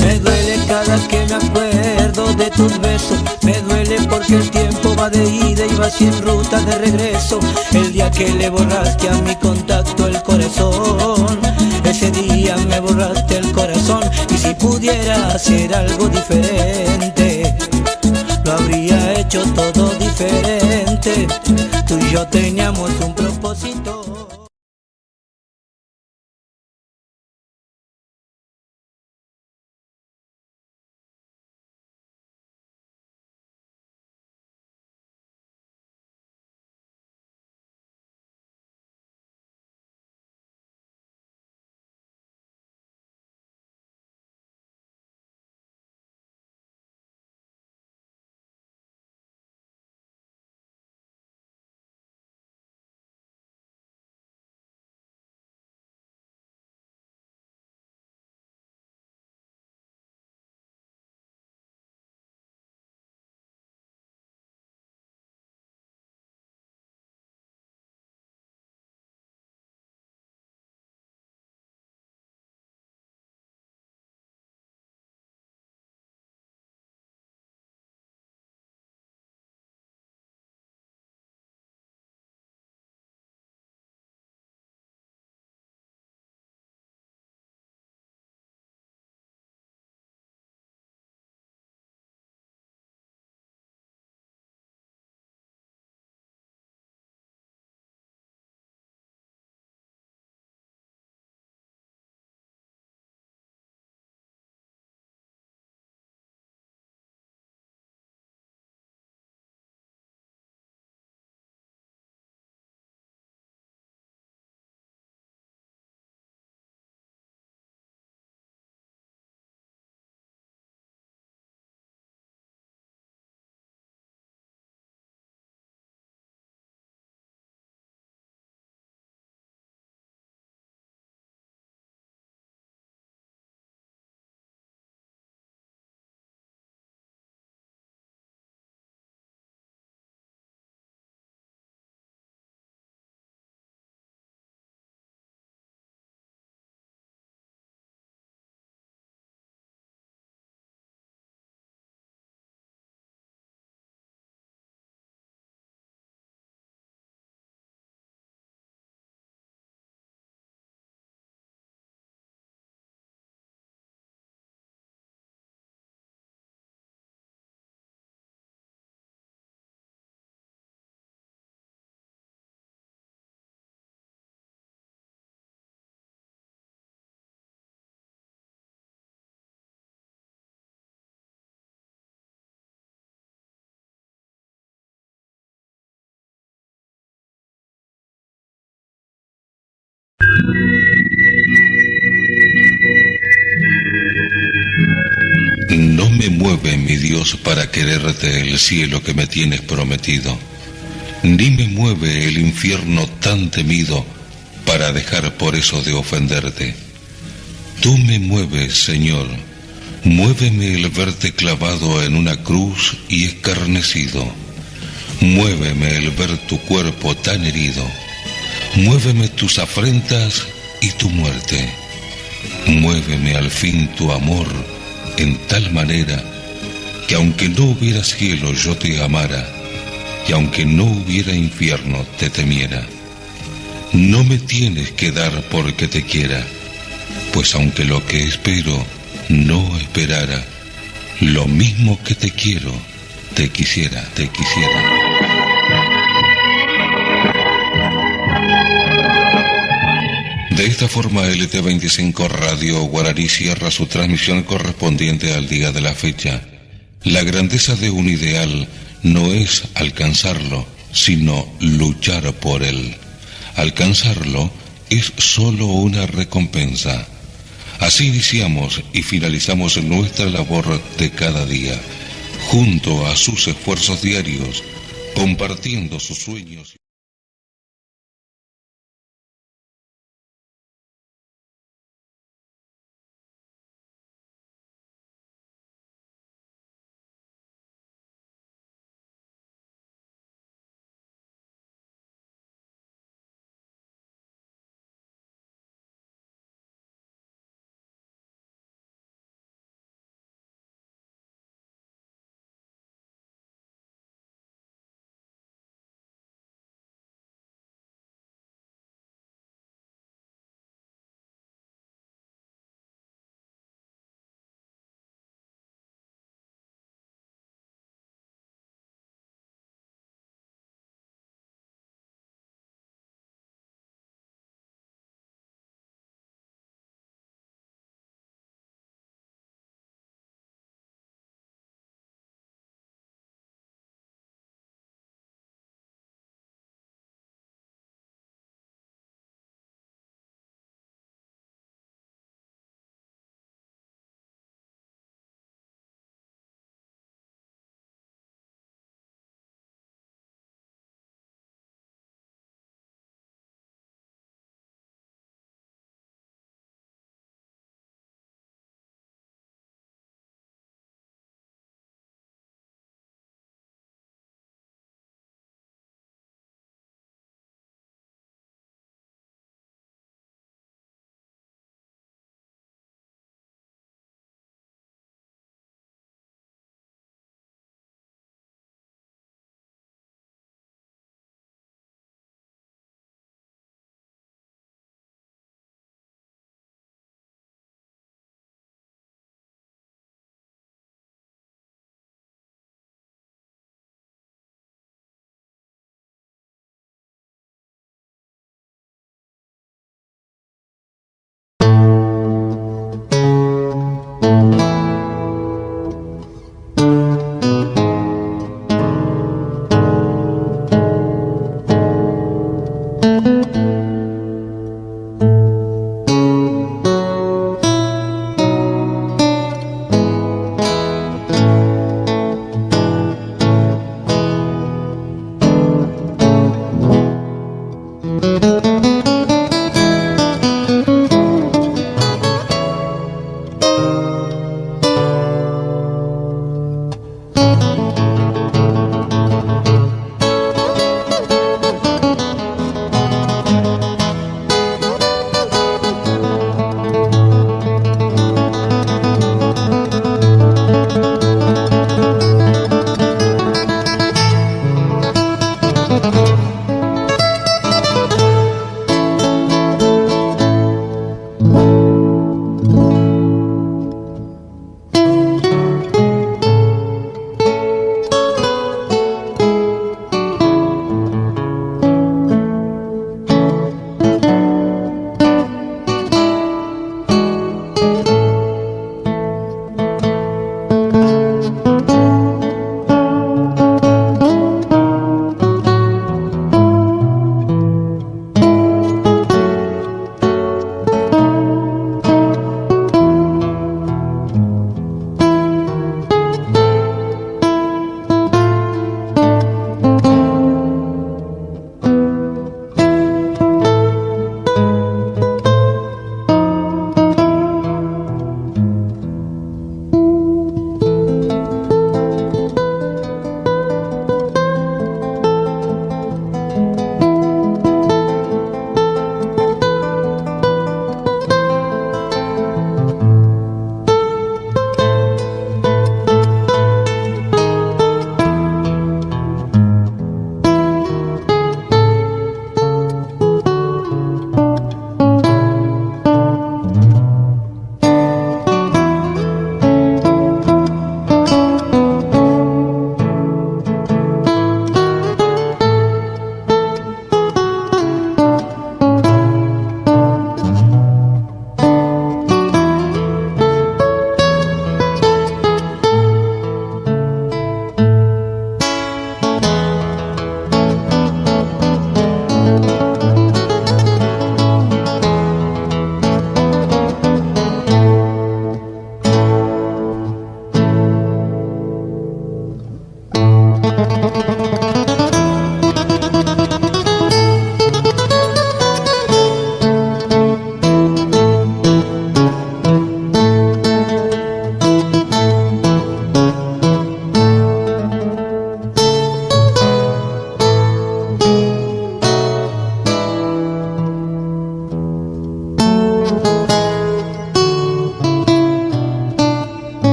Me duele cada que me acuerdo de tus besos, me duele porque el tiempo va de ida y va sin ruta de regreso. El día que le borraste a mi contacto el corazón, ese día me borraste el corazón. Y si pudiera hacer algo diferente, lo habría hecho todo diferente. Tú y yo teníamos un propósito. No me mueve, mi Dios, para quererte el cielo que me tienes prometido, ni me mueve el infierno tan temido para dejar por eso de ofenderte. Tú me mueves, Señor, muéveme el verte clavado en una cruz y escarnecido, muéveme el ver tu cuerpo tan herido, muéveme tus afrentas y tu muerte, muéveme al fin tu amor en tal manera que aunque no hubiera cielo yo te amara, y aunque no hubiera infierno te temiera. No me tienes que dar porque te quiera, pues aunque lo que espero no esperara, lo mismo que te quiero, te quisiera, te quisiera. De esta forma, LT25 Radio Guaraní cierra su transmisión correspondiente al día de la fecha. La grandeza de un ideal no es alcanzarlo, sino luchar por él. Alcanzarlo es solo una recompensa. Así iniciamos y finalizamos nuestra labor de cada día, junto a sus esfuerzos diarios, compartiendo sus sueños.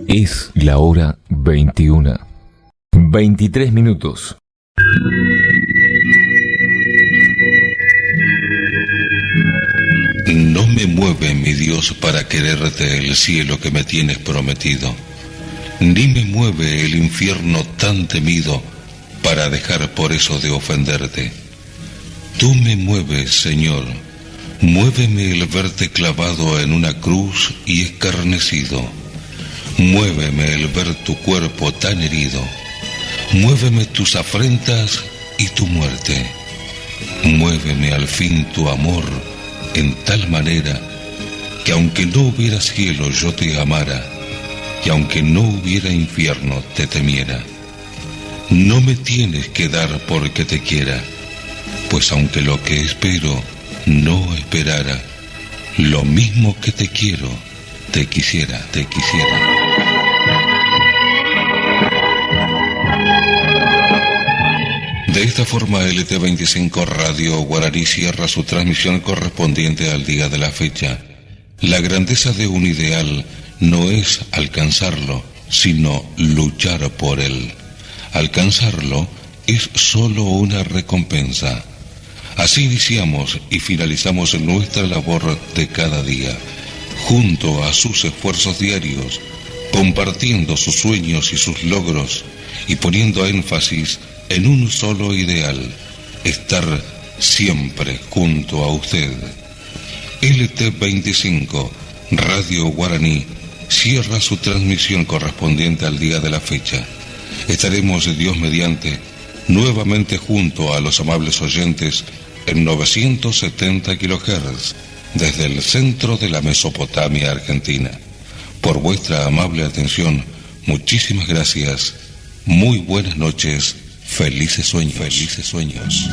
Es la hora 21. 23 minutos. No me mueve, mi Dios, para quererte el cielo que me tienes prometido, ni me mueve el infierno tan temido para dejar por eso de ofenderte. Tú me mueves, Señor, muéveme el verte clavado en una cruz y escarnecido. Muéveme el ver tu cuerpo tan herido, muéveme tus afrentas y tu muerte, muéveme al fin tu amor en tal manera que aunque no hubiera cielo yo te amara, y aunque no hubiera infierno te temiera. No me tienes que dar porque te quiera, pues aunque lo que espero no esperara, lo mismo que te quiero, te quisiera, te quisiera. De esta forma, LT25 Radio Guaraní cierra su transmisión correspondiente al día de la fecha. La grandeza de un ideal no es alcanzarlo, sino luchar por él. Alcanzarlo es solo una recompensa. Así iniciamos y finalizamos nuestra labor de cada día, junto a sus esfuerzos diarios, compartiendo sus sueños y sus logros y poniendo énfasis en un solo ideal: estar siempre junto a usted. LT25 Radio Guaraní cierra su transmisión correspondiente al día de la fecha. Estaremos, Dios mediante, nuevamente junto a los amables oyentes en 970 kHz desde el centro de la Mesopotamia argentina. Por vuestra amable atención, muchísimas gracias. Muy buenas noches. Felices sueños. Felices sueños.